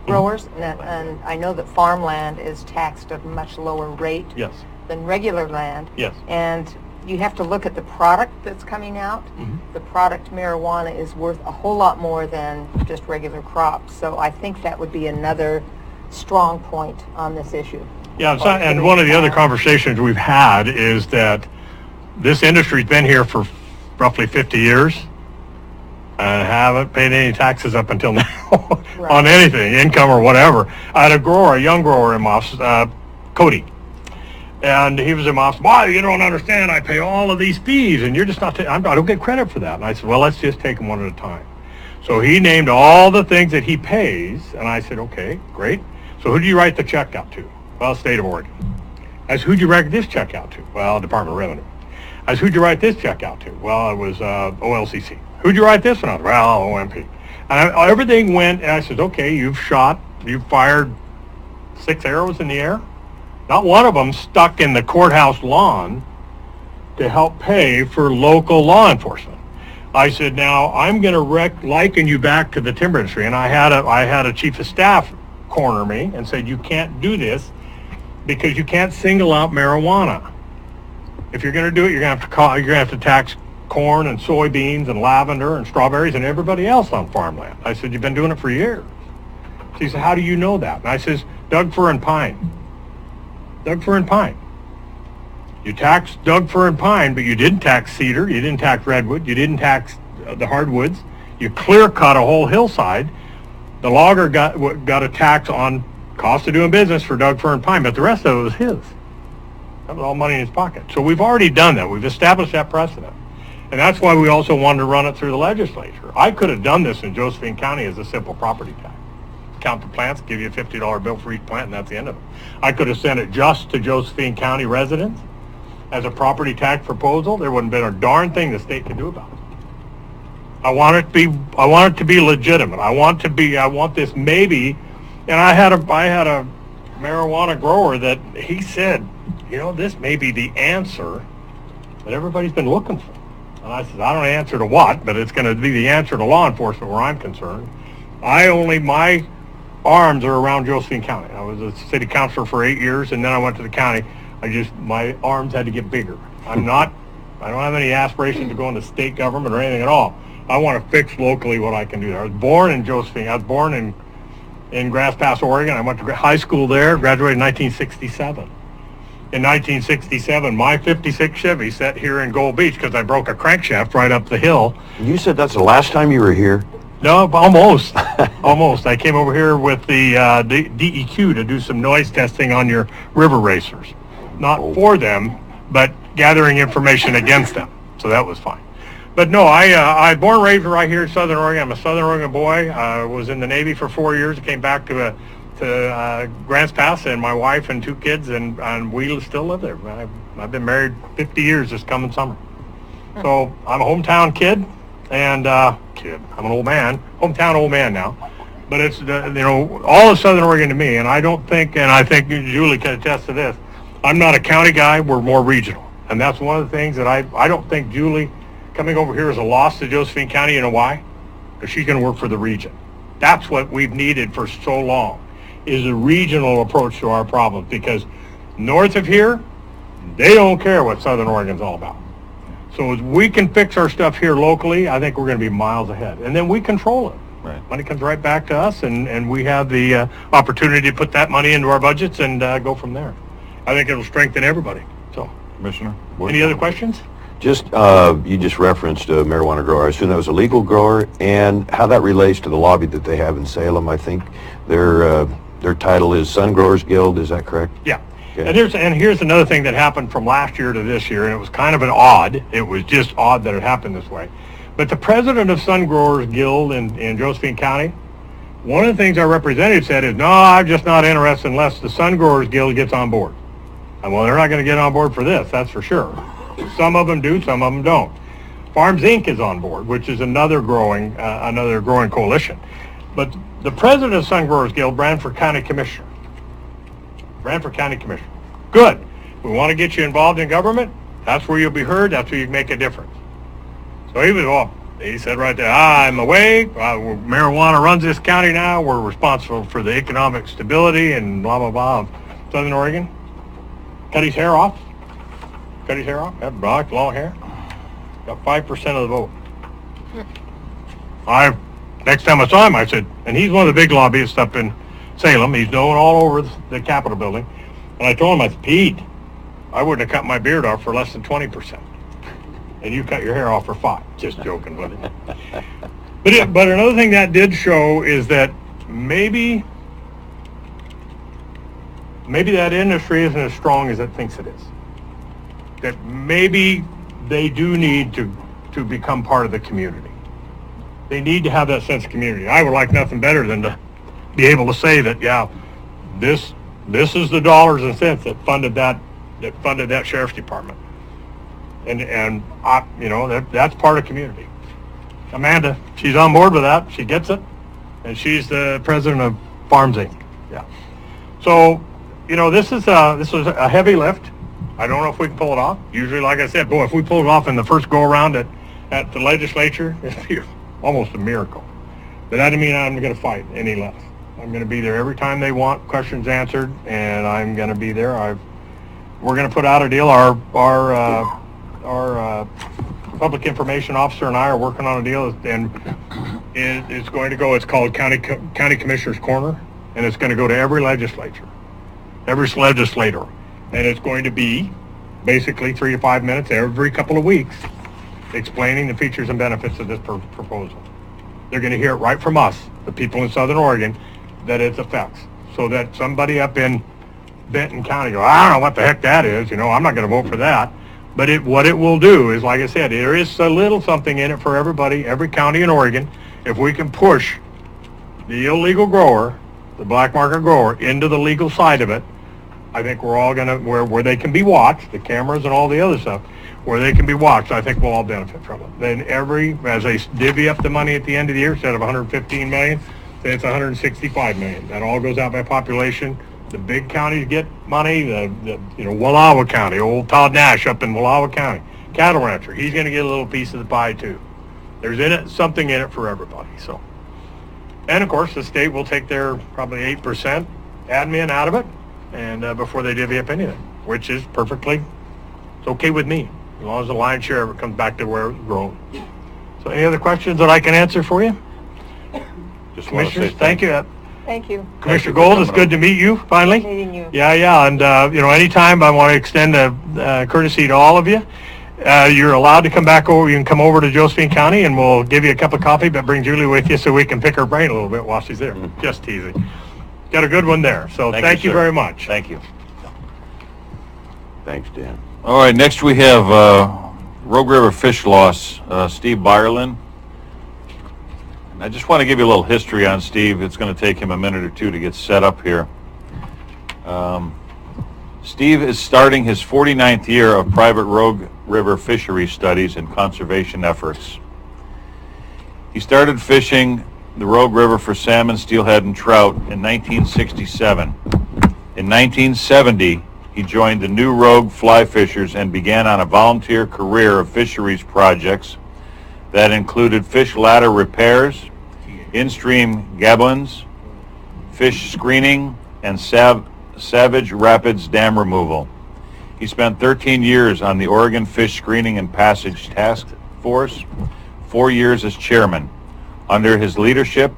growers, and I know that farmland is taxed at a much lower rate Yes. than regular land. Yes. And you have to look at the product that's coming out. The product marijuana is worth a whole lot more than just regular crops. So I think that would be another strong point on this issue. Yeah, and one of the other conversations we've had is that this industry's been here for roughly 50 years and haven't paid any taxes up until now on anything, income or whatever. I had a young grower in my office, Cody, and he was in my office. Why, you don't understand, I pay all of these fees and you're just not, I don't get credit for that. And I said, well, let's just take them one at a time. So he named all the things that he pays, and I said, okay, great. So who do you write the check out to? Well, State of Oregon. I said, who'd you write this check out to? Well, Department of Revenue. I said, who'd you write this check out to? Well, it was OLCC. Who'd you write this one out to? Well, OMP. And everything went, and I said, okay, you've fired 6 arrows in the air. Not one of them stuck in the courthouse lawn to help pay for local law enforcement. I said, now I'm going to liken you back to the timber industry. And I had a chief of staff corner me and said, you can't do this because you can't single out marijuana. If you're going to do it, you're going to have to tax corn and soybeans and lavender and strawberries and everybody else on farmland. I said, you've been doing it for years. So he said, how do you know that? And I says, Doug fir and pine. Doug fir and pine. You taxed Doug fir and pine, but you didn't tax cedar, you didn't tax redwood, you didn't tax the hardwoods. You clear cut a whole hillside. The logger got a tax on cost of doing business for Doug fir and pine, but the rest of it was his. That was all money in his pocket. So we've already done that. We've established that precedent. And that's why we also wanted to run it through the legislature. I could have done this in Josephine County as a simple property tax. Count the plants, give you a $50 bill for each plant, and that's the end of it. I could have sent it just to Josephine County residents as a property tax proposal. There wouldn't have been a darn thing the state could do about it. I want it to be legitimate. I want this maybe, and I had a marijuana grower that he said, you know, this may be the answer that everybody's been looking for. And I said, I don't know the answer to what, but it's going to be the answer to law enforcement where I'm concerned. My arms are around Josephine County. I was a city councilor for 8 years, and then I went to the county. My arms had to get bigger. I don't have any aspiration to go into state government or anything at all. I want to fix locally what I can do there. I was born in Josephine. I was born in Grass Pass, Oregon. I went to high school there, graduated in 1967. In 1967, my 56 Chevy sat here in Gold Beach because I broke a crankshaft right up the hill. You said that's the last time you were here? No, almost. Almost. I came over here with the DEQ to do some noise testing on your river racers. Not for them, but gathering information against them. So that was fine. But no, I born and raised right here in Southern Oregon. I'm a Southern Oregon boy. I was in the Navy for 4 years. I came back to Grants Pass, and my wife and 2 kids, and we still live there. I've been married 50 years this coming summer. So I'm a hometown kid, and I'm an old man, hometown old man now. But it's all of Southern Oregon to me, and I think Julie can attest to this. I'm not a county guy. We're more regional, and that's one of the things that I don't think Julie coming over here is a loss to Josephine County. You know why? Because she's going to work for the region. That's what we've needed for so long, is a regional approach to our problems, because north of here, they don't care what Southern Oregon's all about. So as we can fix our stuff here locally, I think we're going to be miles ahead. And then we control it. Right. Money comes right back to us, and we have the opportunity to put that money into our budgets and go from there. I think it'll strengthen everybody. So, Commissioner? Any other questions? Just, you just referenced a marijuana grower. I assume that was a legal grower, and how that relates to the lobby that they have in Salem. I think their title is Sun Growers Guild. Is that correct? Yeah. Okay. And here's another thing that happened from last year to this year, and it was kind of it was just odd that it happened this way. But the president of Sun Growers Guild in Josephine County, one of the things our representative said is, no, I'm just not interested unless the Sun Growers Guild gets on board. And well, they're not going to get on board for this, that's for sure. Some of them do, some of them don't. Farms Inc. is on board, which is another growing coalition. But the president of Sun Growers Guild ran for county commissioner. Good. We want to get you involved in government. That's where you'll be heard. That's where you can make a difference. So he said right there, I'm awake. Marijuana runs this county now. We're responsible for the economic stability and blah, blah, blah of Southern Oregon. Cut his hair off. Had black, long hair. Got 5% of the vote. Next time I saw him, I said, and he's one of the big lobbyists up in Salem. He's known all over the Capitol building. And I told him, I said, Pete, I wouldn't have cut my beard off for less than 20%. And you cut your hair off for 5%. Just joking with it. But another thing that did show is that maybe that industry isn't as strong as it thinks it is. That maybe they do need to become part of the community. They need to have that sense of community. I would like nothing better than to be able to say that, yeah, this is the dollars and cents that funded that sheriff's department, and that's part of community. Amanda, she's on board with that. She gets it, and she's the president of Farms Inc. Yeah. So, this is a heavy lift. I don't know if we can pull it off. Usually, like I said, if we pull it off in the first go around at the legislature, it'd be almost a miracle. But that doesn't mean I'm going to fight any less. I'm going to be there every time they want questions answered, and I'm going to be there. We're going to put out a deal. Our public information officer and I are working on a deal, and it's going to go. It's called County Commissioner's Corner, and it's going to go to every legislator, and it's going to be basically 3 to 5 minutes every couple of weeks, explaining the features and benefits of this proposal. They're going to hear it right from us, the people in Southern Oregon, that it affects, so that somebody up in Benton County go, I don't know what the heck that is, you know, I'm not going to vote for that. But what it will do is, like I said, there is a little something in it for everybody, every county in Oregon. If we can push the illegal grower, the black market grower, into the legal side of it, I think we're all going to, where they can be watched, the cameras and all the other stuff, where they can be watched, I think we'll all benefit from it. Then as they divvy up the money at the end of the year, instead of 115 million, then it's 165 million. That all goes out by population. The big counties get money, the Wallowa County, old Todd Nash up in Wallowa County, cattle rancher, he's going to get a little piece of the pie too. There's something in it for everybody. So, and of course the state will take their probably 8% admin out of it, and before they divvy up anything, which is perfectly, it's okay with me, as long as the lion's share of it comes back to where it's grown. So any other questions that I can answer for you? Just want to say Commissioners, thank you. Thank you. Commissioner Gold, it's good to meet you, finally. Meeting you. Yeah, and anytime I want to extend a courtesy to all of you. You're allowed to come back over. You can come over to Josephine County, and we'll give you a cup of coffee, but bring Julie with you so we can pick her brain a little bit while she's there. Just teasing. Got a good one there. So thank you sir. very much. Thank you. Thanks, Dan. All right, next we have Rogue River Fish Loss, Steve Byerlin. And I just want to give you a little history on Steve. It's going to take him a minute or two to get set up here. Steve is starting his 49th year of private Rogue River fishery studies and conservation efforts. He started fishing the Rogue River for salmon, steelhead, and trout in 1967. In 1970, he joined the New Rogue Fly Fishers and began on a volunteer career of fisheries projects that included fish ladder repairs, in-stream gablins, fish screening, and Savage Rapids dam removal. He spent 13 years on the Oregon Fish Screening and Passage Task Force, 4 years as chairman. Under his leadership,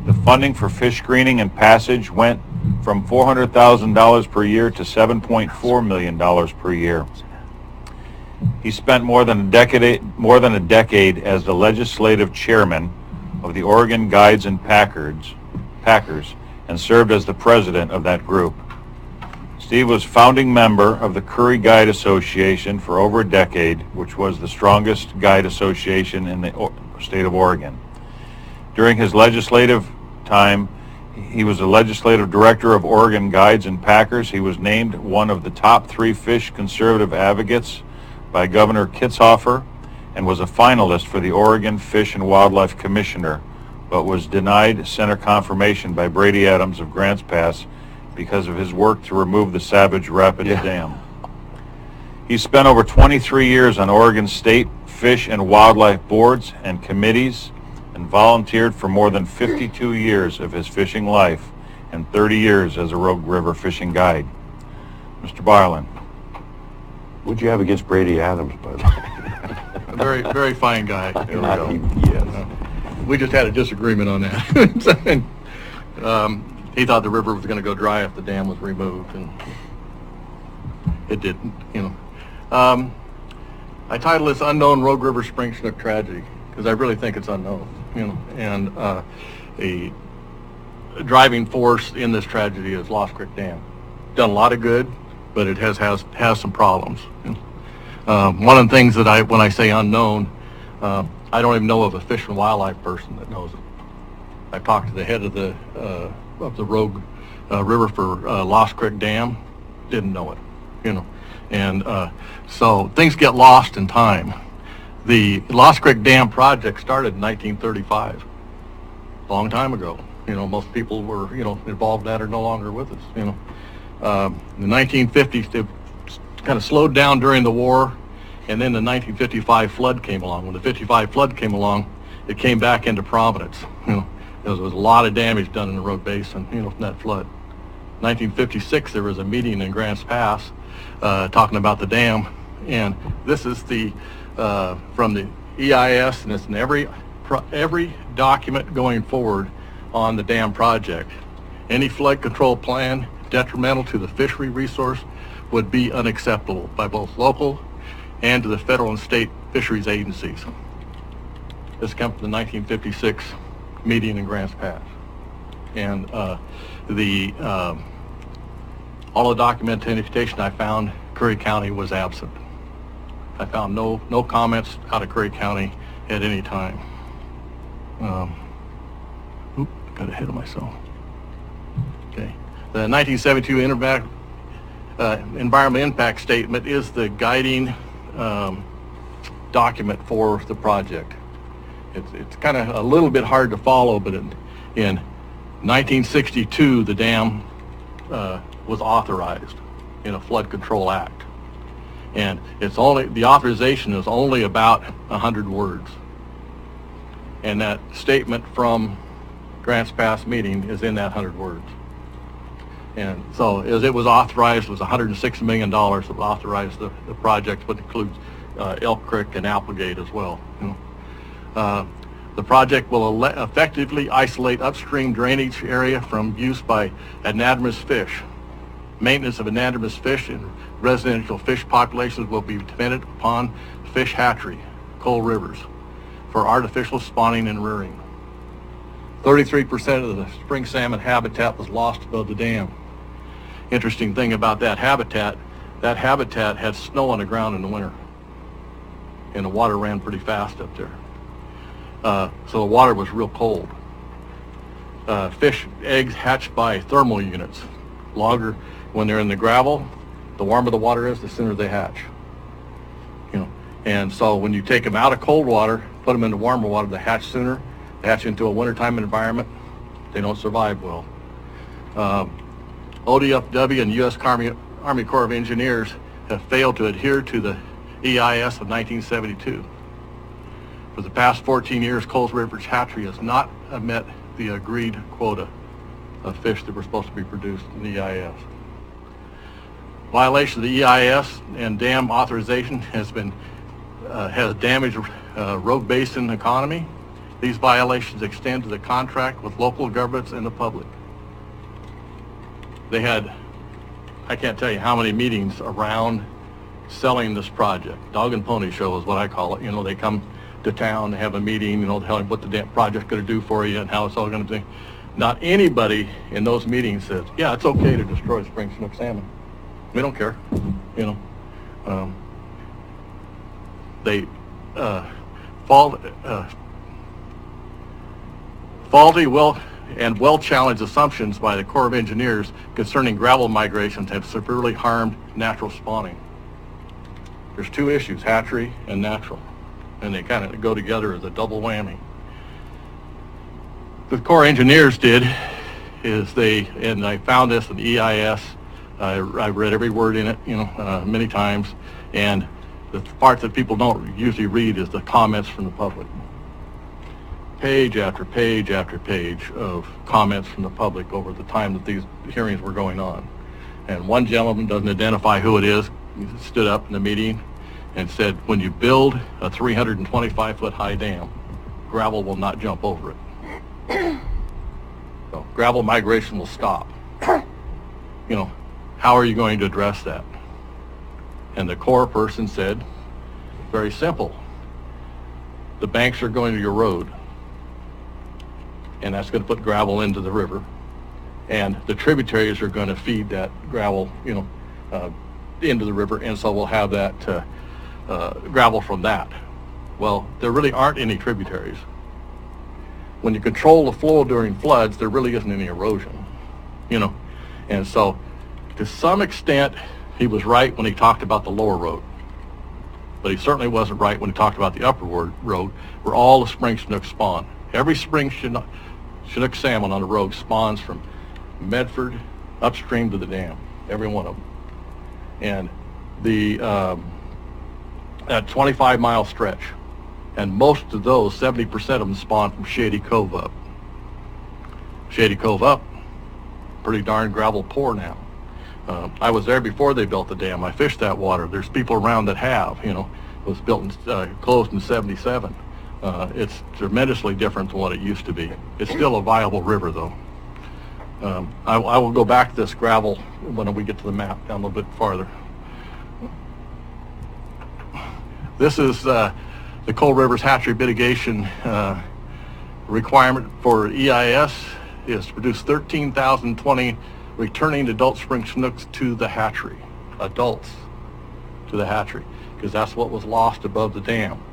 the funding for fish screening and passage went from $400,000 per year to $7.4 million per year. He spent more than a decade as the legislative chairman of the Oregon Guides and Packers, and served as the president of that group. Steve was founding member of the Curry Guide Association for over a decade, which was the strongest guide association in the state of Oregon. During his legislative time, he was the legislative director of Oregon Guides and Packers. He was named one of the top 3 fish conservative advocates by Governor Kitzhofer and was a finalist for the Oregon Fish and Wildlife Commissioner, but was denied Senate confirmation by Brady Adams of Grants Pass because of his work to remove the Savage Rapids Dam. He spent over 23 years on Oregon State Fish and Wildlife boards and committees and volunteered for more than 52 years of his fishing life and 30 years as a Rogue River fishing guide. Mr. Byerlin. What'd you have against Brady Adams, by the way? A very, very fine guy. There we go. Yes. We just had a disagreement on that. He thought the river was going to go dry if the dam was removed, and it didn't. I title this "Unknown Rogue River Spring Chinook Tragedy" because I really think it's unknown. And a driving force in this tragedy is Lost Creek Dam. Done a lot of good, but it has some problems. One of the things that when I say unknown, I don't even know of a fish and wildlife person that knows it. I talked to the head of the Rogue River for Lost Creek Dam, didn't know it, and so things get lost in time. The Lost Creek Dam project started in 1935, a long time ago. Most people were involved in that are no longer with us. In the 1950s, it kind of slowed down during the war. And then the 1955 flood came along. When the 55 flood came along, it came back into prominence. There was a lot of damage done in the Rogue Basin, from that flood. 1956, there was a meeting in Grants Pass talking about the dam, and this is the from the EIS, and it's in every document going forward on the dam project. Any flood control plan detrimental to the fishery resource would be unacceptable by both local and to the federal and state fisheries agencies. This comes from the 1956 meeting in Grants Pass. And the all the documentation I found, Curry County was absent. I found no comments out of Curry County at any time. Got ahead of myself. Okay. The 1972 Environmental Impact Statement is the guiding document for the project. It's kind of a little bit hard to follow, but in 1962, the dam was authorized in a Flood Control Act. And the authorization is only about 100 words. And that statement from Grants Pass meeting is in that 100 words. And so as it was authorized, it was $106 million that authorized the project, which includes Elk Creek and Applegate as well. The project will effectively isolate upstream drainage area from use by anadromous fish. Maintenance of anadromous fish and residential fish populations will be dependent upon fish hatchery, coal rivers, for artificial spawning and rearing. 33% of the spring salmon habitat was lost above the dam. Interesting thing about that habitat had snow on the ground in the winter, and the water ran pretty fast up there. So the water was real cold. Fish eggs hatch by thermal units. Longer when they're in the gravel, the warmer the water is, the sooner they hatch. And so when you take them out of cold water, put them into warmer water, they hatch sooner. They hatch into a wintertime environment. They don't survive well. ODFW and U.S. Army Corps of Engineers have failed to adhere to the EIS of 1972. For the past 14 years, Coles River's hatchery has not met the agreed quota of fish that were supposed to be produced in the EIS. Violation of the EIS and dam authorization has damaged road basin economy. These violations extend to the contract with local governments and the public. They had, I can't tell you how many meetings around selling this project. Dog and pony show is what I call it. They come to town, they have a meeting, tell them what the project's going to do for you and how it's all going to be. Not anybody in those meetings says, yeah, it's okay to destroy spring Chinook salmon. We don't care. They faulty, well-challenged assumptions by the Corps of Engineers concerning gravel migrations have severely harmed natural spawning. There's two issues, hatchery and natural, and they kind of go together as a double whammy. The Corps of Engineers did is and I found this in the EIS. I read every word in it, many times, and the part that people don't usually read is the comments from the public. Page after page after page of comments from the public over the time that these hearings were going on. And one gentleman, doesn't identify who it is, he stood up in the meeting and said, when you build a 325-foot high dam, gravel will not jump over it. So gravel migration will stop. How are you going to address that? And the Corps person said, very simple. The banks are going to erode, and that's going to put gravel into the river, and the tributaries are going to feed that gravel, into the river, and so we'll have that gravel from that. Well, there really aren't any tributaries. When you control the flow during floods, there really isn't any erosion, and so to some extent he was right when he talked about the lower road, but he certainly wasn't right when he talked about the upper road where all the spring Chinook spawn. Every spring Chinook salmon on the road spawns from Medford upstream to the dam, every one of them. And that 25-mile stretch, and most of those, 70% of them spawn from Shady Cove up. Shady Cove up, pretty darn gravel poor now. I was there before they built the dam. I fished that water. There's people around that have, it was built closed in 77. It's tremendously different than what it used to be. It's still a viable river, though. I will go back to this gravel when we get to the map down a little bit farther. This is the Coal River's hatchery mitigation requirement for EIS is to produce 13,020 returning adult spring snooks to the hatchery, adults to the hatchery, because that's what was lost above the dam.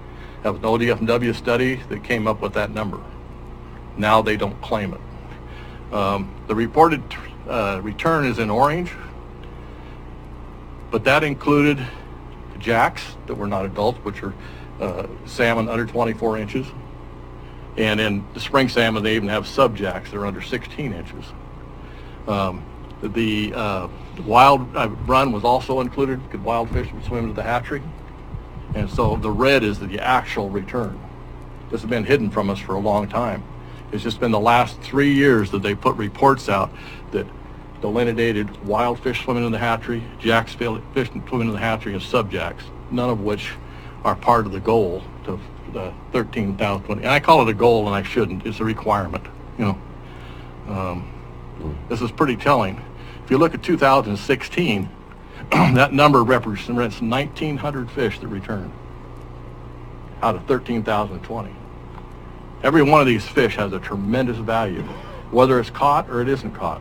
That was an ODFW study that came up with that number. Now they don't claim it. The reported return is in orange, but that included jacks that were not adults, which are salmon under 24 inches. And in the spring salmon, they even have subjacks that are under 16 inches. The wild run was also included, because wild fish would swim to the hatchery. And so the red is the actual return. This has been hidden from us for a long time. It's just been the last 3 years that they put reports out that delineated wild fish swimming in the hatchery, jacks fish swimming in the hatchery, and subjacks, none of which are part of the goal to 13,020. And I call it a goal, and I shouldn't. It's a requirement, you know. This is pretty telling. If you look at 2016, that number represents 1,900 fish that returned out of 13,020. Every one of these fish has a tremendous value, whether it's caught or it isn't caught.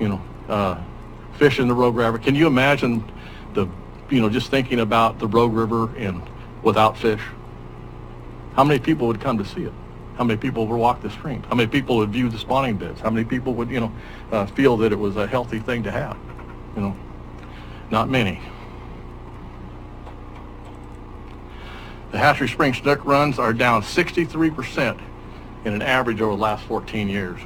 You know, fish in the Rogue River. Can you imagine just thinking about the Rogue River and without fish? How many people would come to see it? How many people would walk the streams? How many people would view the spawning beds? How many people would, feel that it was a healthy thing to have? Not many. The hatchery spring snook runs are down 63% in an average over the last 14 years.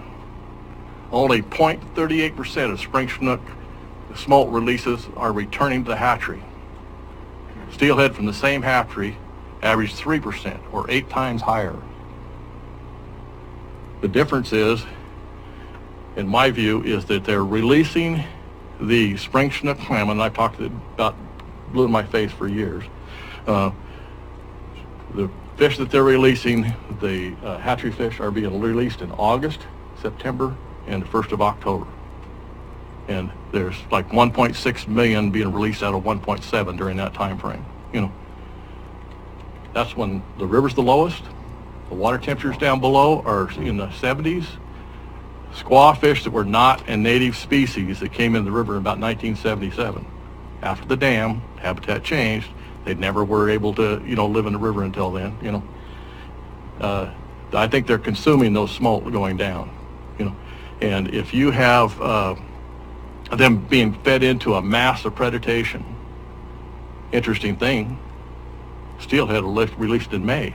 Only 0.38% of spring snook smolt releases are returning to the hatchery. Steelhead from the same hatchery averaged 3%, or 8 times higher. The difference is, in my view, is that they're releasing the spring snook salmon I've talked about, blew in my face for years. The fish that they're releasing, the hatchery fish, are being released in August, September, and the 1st of October. And there's like 1.6 million being released out of 1.7 during that time frame. That's when the river's the lowest. The water temperatures down below are in the 70s. Squaw fish that were not a native species that came in the river in about 1977. After the dam, habitat changed. They never were able to, live in the river until then, I think they're consuming those smolt going down, And if you have them being fed into a mass of predation, interesting thing, steelhead are released in May.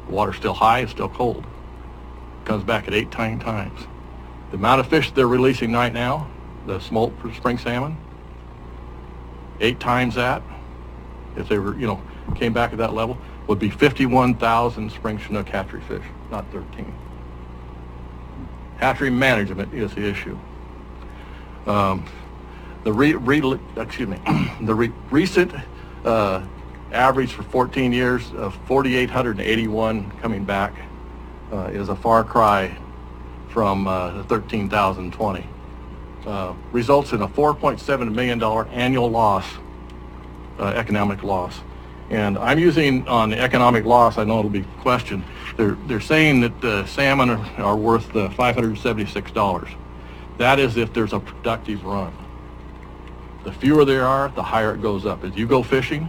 The water's still high, it's still cold. Comes back at 8 times. The amount of fish they're releasing right now, the smolt for spring salmon, 8 times that, if they were, came back at that level, would be 51,000 spring chinook hatchery fish, not 13. Hatchery management is the issue. The recent average for 14 years of 4,881 coming back is a far cry from the 13,020. Results in a $4.7 million annual loss, economic loss. And I'm using on the economic loss, I know it'll be questioned, they're saying that the salmon are worth $576. That is if there's a productive run. The fewer there are, the higher it goes up. As you go fishing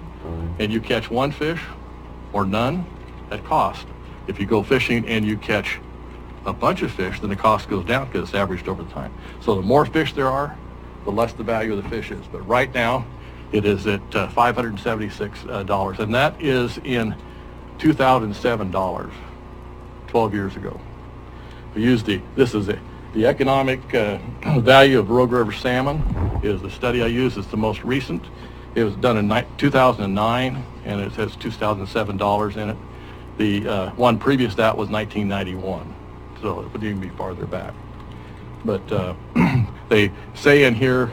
and you catch one fish or none, at cost. If you go fishing and you catch a bunch of fish, then the cost goes down because it's averaged over time. So the more fish there are, the less the value of the fish is. But right now, it is at $576, and that is in 2007 dollars, 12 years ago. We use the economic value of Rogue River salmon is the study I use. It's the most recent. It was done in 2009, and it says $2,007 in it. The one previous to that was 1991, so it would even be farther back. But they say in here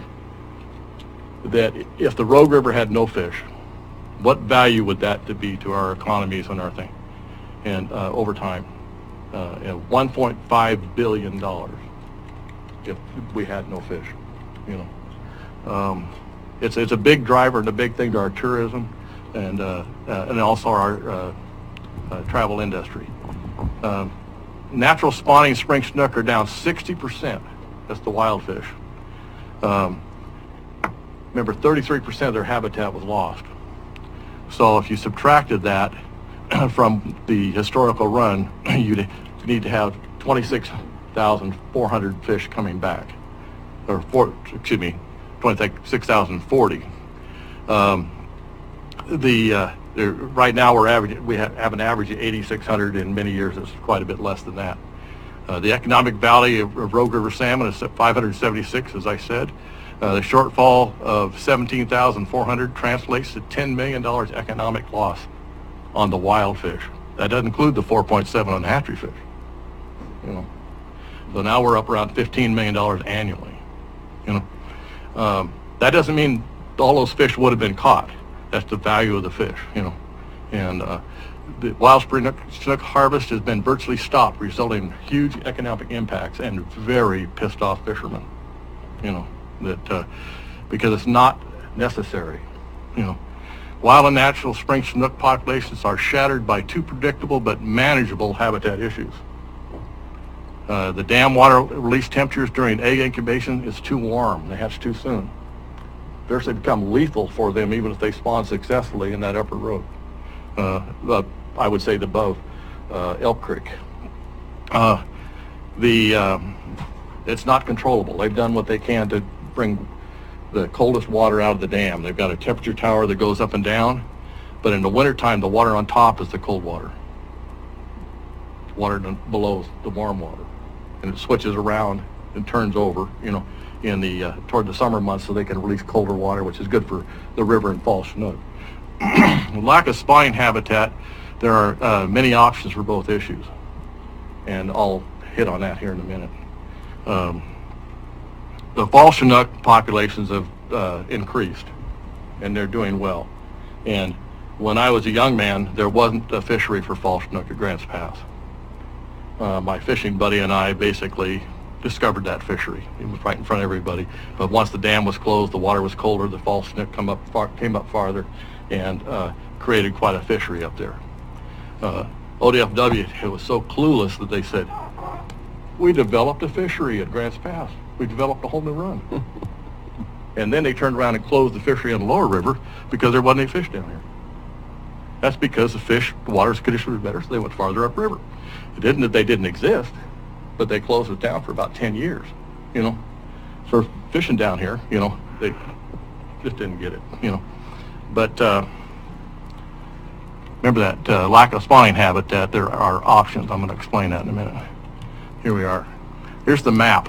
that if the Rogue River had no fish, what value would that be to our economies and our thing? And over time, $1.5 billion if we had no fish. It's a big driver and a big thing to our tourism and also our travel industry. Natural spawning spring snook are down 60%. That's the wild fish. Remember, 33% of their habitat was lost. So if you subtracted that from the historical run, you'd need to have 26,400 fish coming back, or 26,040. Right now we have an average of 8,600. In many years it's quite a bit less than that. The economic value of Rogue River salmon is at 576, as I said. The shortfall of 17,400 translates to $10 million economic loss on the wild fish. That doesn't include the 4.7 on the hatchery fish. You know, so now we're up around $15 million annually. You know, that doesn't mean all those fish would have been caught. That's the value of the fish. You know, and the wild spring snook harvest has been virtually stopped, resulting in huge economic impacts and very pissed off fishermen. You know, that because it's not necessary. You know, wild and natural spring snook populations are shattered by two predictable but manageable habitat issues. The dam water release temperatures during egg incubation is too warm. They hatch too soon. They actually become lethal for them even if they spawn successfully in that upper road. I would say above Elk Creek. It's not controllable. They've done what they can to bring the coldest water out of the dam. They've got a temperature tower that goes up and down, but in the wintertime the water on top is the cold water. Water below is the warm water. And it switches around and turns over, you know, in the toward the summer months so they can release colder water, which is good for the river and fall snook. Lack of spawning habitat, there are many options for both issues, and I'll hit on that here in a minute. The fall chinook populations have increased, and they're doing well. And when I was a young man, there wasn't a fishery for fall chinook at Grants Pass. My fishing buddy and I basically discovered that fishery. It was right in front of everybody. But once the dam was closed, the water was colder, the fall chinook came up farther, and created quite a fishery up there. ODFW was so clueless that they said, we developed a fishery at Grants Pass. We developed a whole new run. And then they turned around and closed the fishery on the lower river because there wasn't any fish down here. That's because the water's conditions were better, so they went farther upriver. It didn't that they didn't exist, but they closed it down for about 10 years, you know. So fishing down here, you know, they just didn't get it, you know. But remember that lack of spawning habitat, there are options. I'm going to explain that in a minute. Here we are. Here's the map.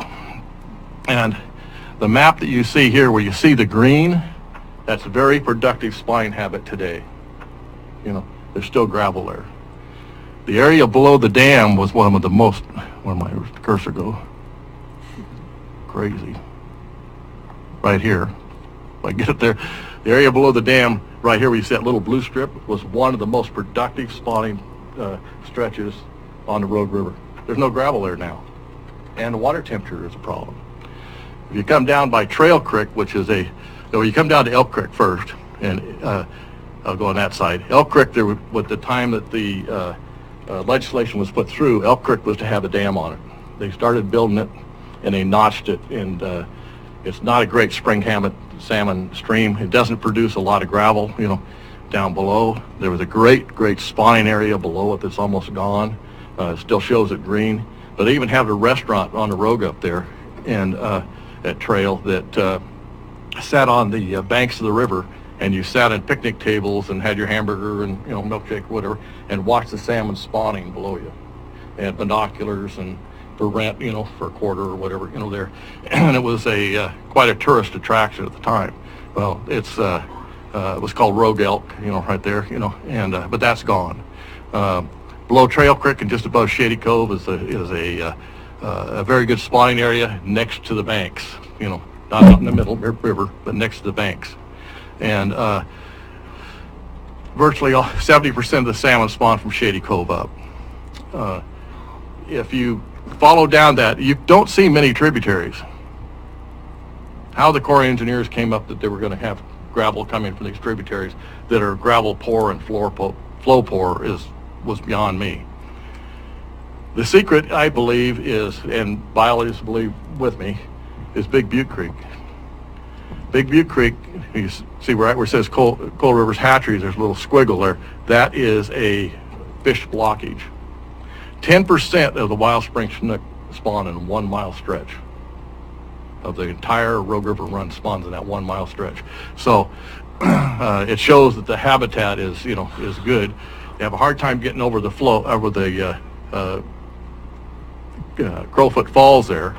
And the map that you see here, where you see the green, that's a very productive spawning habit today. You know, there's still gravel there. The area below the dam was one of the most, where my cursor go? Crazy. Right here. If I get it there. The area below the dam, right here where you see that little blue strip, was one of the most productive spawning stretches on the Rogue River. There's no gravel there now. And the water temperature is a problem. If you come down by Trail Creek, which is you come down to Elk Creek first, and I'll go on that side. Elk Creek, with the time that the legislation was put through, Elk Creek was to have a dam on it. They started building it, and they notched it, and it's not a great spring salmon stream. It doesn't produce a lot of gravel, you know, down below. There was a great spawning area below it that's almost gone. It still shows it green, but they even have a restaurant on the Rogue up there, and at Trail that sat on the banks of the river, and you sat at picnic tables and had your hamburger and, you know, milkshake, whatever, and watched the salmon spawning below you. They had binoculars and for rent, you know, for a quarter or whatever, you know, there. And it was quite a tourist attraction at the time. Well, it was called Rogue Elk, you know, right there, you know, and but that's gone. Below Trail Creek and just above Shady Cove is a very good spawning area next to the banks, you know, not out in the middle river, but next to the banks. And virtually 70% of the salmon spawn from Shady Cove up. If you follow down that, you don't see many tributaries. How the Corps of Engineers came up that they were going to have gravel coming from these tributaries that are gravel poor and flow poor was beyond me. The secret, I believe, is, and biologists believe with me, is Big Butte Creek. Big Butte Creek, you see right where it says Coal River's hatcheries, there's a little squiggle there. That is a fish blockage. 10% of the wild spring snook spawn in a 1 mile stretch. Of the entire Rogue River run spawns in that 1 mile stretch. So it shows that the habitat is, is good. They have a hard time getting over the flow, over the Crowfoot Falls there,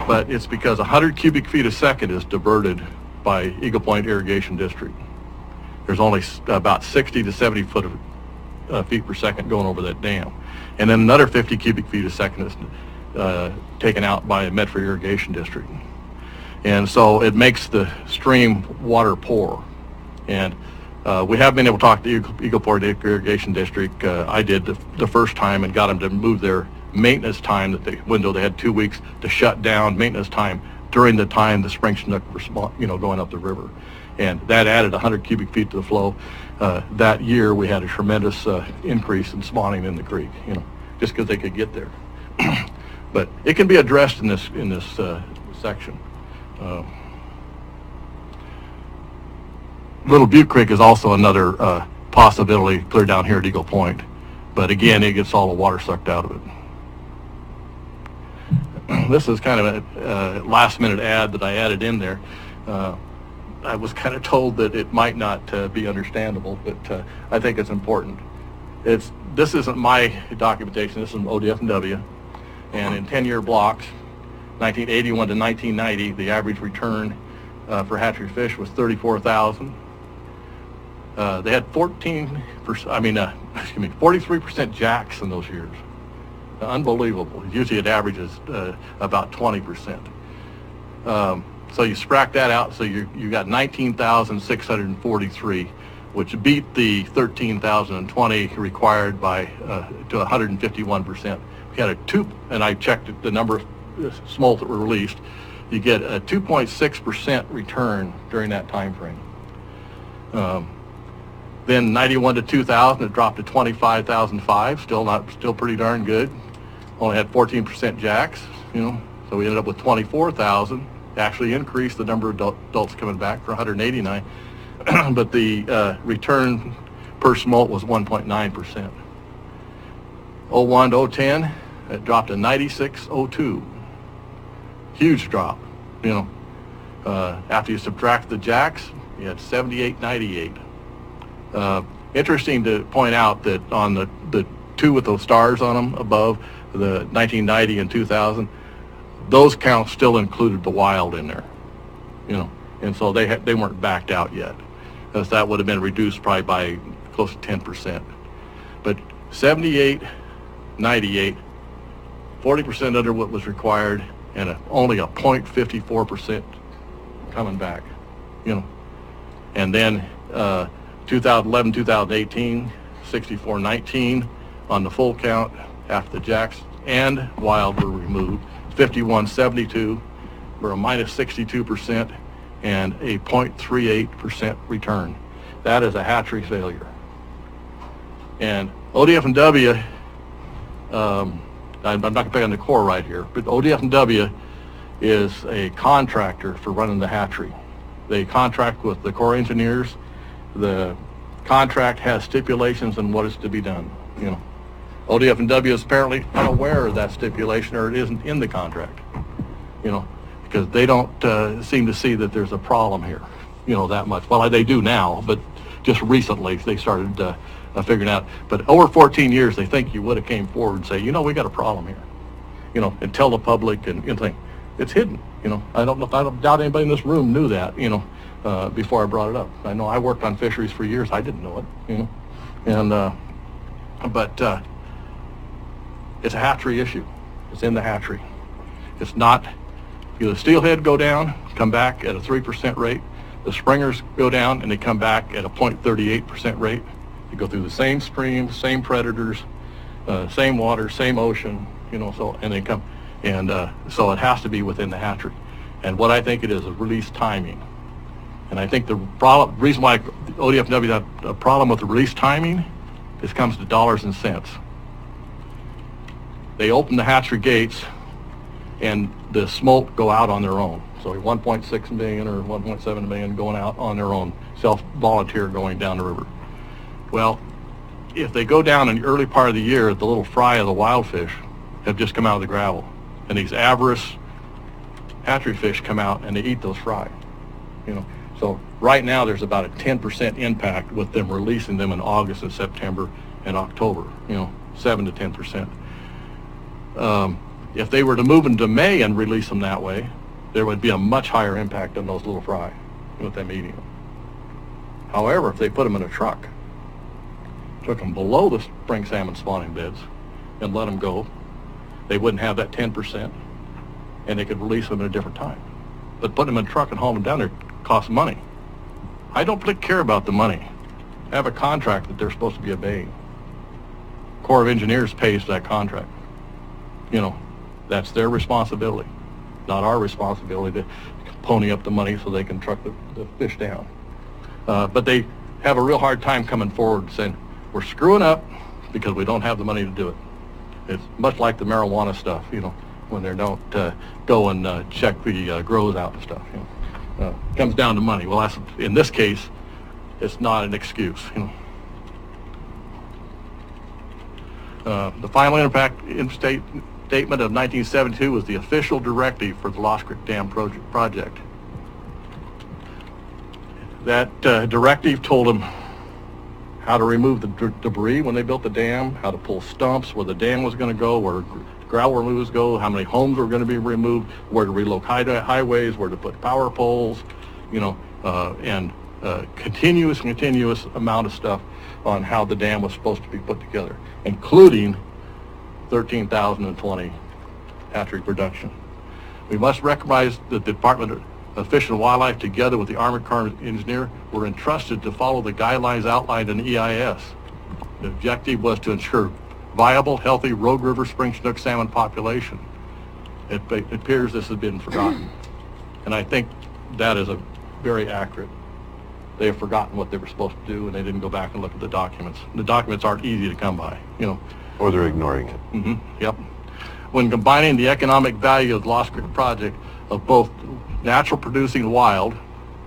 but it's because 100 cubic feet a second is diverted by Eagle Point Irrigation District. There's only about 60 to 70 feet per second going over that dam. And then another 50 cubic feet a second is taken out by Medford Irrigation District. And so it makes the stream water poor. And we have been able to talk to Eagle Point Irrigation District. I did the first time and got them to move their maintenance time, that the window they had 2 weeks to shut down maintenance time during the time the spring snook were going up the river. And that added 100 cubic feet to the flow. That year we had a tremendous increase in spawning in the creek, just because they could get there. But it can be addressed in this section. Little Butte Creek is also another possibility clear down here at Eagle Point, but again, it gets all the water sucked out of it. This is kind of a last-minute ad that I added in there. I was kind of told that it might not be understandable, but I think it's important. This isn't my documentation. This is from ODF&W, and in 10-year blocks, 1981 to 1990, the average return for hatchery fish was 34,000. They had 43% jacks in those years. Unbelievable. Usually it averages about 20%. So you sprack that out, so you got 19,643, which beat the 13,020 required by to 151%. We had and I checked the number of smolts that were released. You get a 2.6% return during that time frame. Then 91 to 2000, it dropped to 25,005. Still pretty darn good. Only had 14% jacks, so we ended up with 24,000. Actually increased the number of adults coming back for 189, but the return per smolt was 1.9%. 01 to 010, it dropped to 96.02. Huge drop, After you subtract the jacks, you had 78.98. Interesting to point out that on the two with those stars on them above, the 1990 and 2000, those counts still included the wild in there, and so they weren't backed out yet, as that would have been reduced probably by close to 10%. But 78, 98, 40% under what was required, and only a 0.54% coming back, And then 2011, 2018, 64.19 on the full count after the jacks and wild were removed. 51.72 for a minus 62% and a 0.38% return. That is a hatchery failure. And ODF&W, I'm not going to pick on the Corps right here, but ODF&W is a contractor for running the hatchery. They contract with the Corps engineers. The contract has stipulations on what is to be done, ODF&W is apparently unaware of that stipulation, or it isn't in the contract, because they don't seem to see that there's a problem here, that much. Well, they do now, but just recently they started figuring out. But over 14 years, they think you would have came forward and say, we got a problem here, and tell the public and think it's hidden. I don't doubt anybody in this room knew that, before I brought it up. I know I worked on fisheries for years. I didn't know it, but it's a hatchery issue. It's in the hatchery. It's not, the steelhead go down, come back at a 3% rate. The springers go down and they come back at a 0.38% rate. They go through the same stream, same predators, same water, same ocean, so, and they come, and so it has to be within the hatchery. And what I think it is release timing. And I think the reason why ODF&W has a problem with the release timing, this comes to dollars and cents. They open the hatchery gates and the smolt go out on their own. So 1.6 million or 1.7 million going out on their own, self-volunteer going down the river. Well, if they go down in the early part of the year, the little fry of the wild fish have just come out of the gravel. And these average hatchery fish come out and they eat those fry. You know, so right now there's about a 10% impact with them releasing them in August and September and October, you know, 7 to 10%. If they were to move into May and release them that way, there would be a much higher impact on those little fry with them eating them. However, if they put them in a truck, took them below the spring salmon spawning beds and let them go, they wouldn't have that 10%, and they could release them at a different time. But putting them in a truck and hauling them down there costs money. I don't particularly care about the money. I have a contract that they're supposed to be obeying. Corps of Engineers pays that contract. You know, that's their responsibility, not our responsibility to pony up the money so they can truck the fish down. But they have a real hard time coming forward saying, we're screwing up because we don't have the money to do it. It's much like the marijuana stuff, you know, when they don't go and check the grows out and stuff. You know, comes down to money. Well, that's, in this case, it's not an excuse. You know, the final impact statement of 1972 was the official directive for the Lost Creek Dam project. That directive told them how to remove the debris when they built the dam, how to pull stumps, where the dam was going to go, where gravel removals go, how many homes were going to be removed, where to relocate highways, where to put power poles, you know, and continuous amount of stuff on how the dam was supposed to be put together, including 13,020 hatchery production. We must recognize that the Department of Fish and Wildlife, together with the Army Corps Engineer, were entrusted to follow the guidelines outlined in the EIS. The objective was to ensure viable, healthy Rogue River spring Chinook salmon population. It appears this has been forgotten, and I think that is very accurate. They have forgotten what they were supposed to do, and they didn't go back and look at the documents. The documents aren't easy to come by, you know. Or they're ignoring it. Mm-hmm. Yep. When combining the economic value of the Lost Creek project of both natural producing wild,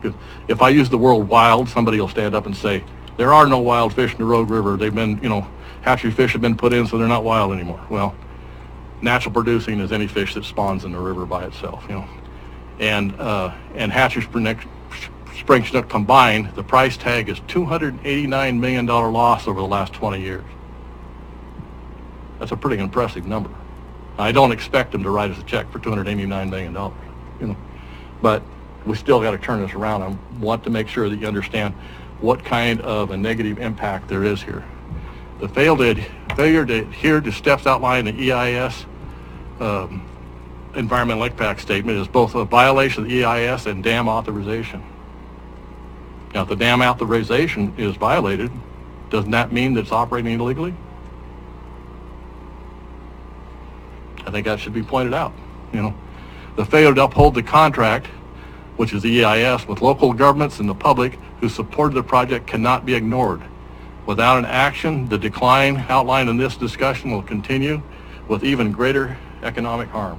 because if I use the word wild, somebody will stand up and say, there are no wild fish in the Rogue River. They've been, you know, hatchery fish have been put in, so they're not wild anymore. Well, natural producing is any fish that spawns in the river by itself, you know. And hatchery spring Chinook combined, the price tag is $289 million loss over the last 20 years. That's a pretty impressive number. I don't expect them to write us a check for $289 million, you know. But we still got to turn this around. I want to make sure that you understand what kind of a negative impact there is here. The failure to adhere to steps outlined in the EIS environmental impact statement is both a violation of the EIS and dam authorization. Now, if the dam authorization is violated, doesn't that mean that it's operating illegally? I think that should be pointed out, you know. The failure to uphold the contract, which is the EIS, with local governments and the public who supported the project cannot be ignored. Without an action, the decline outlined in this discussion will continue with even greater economic harm.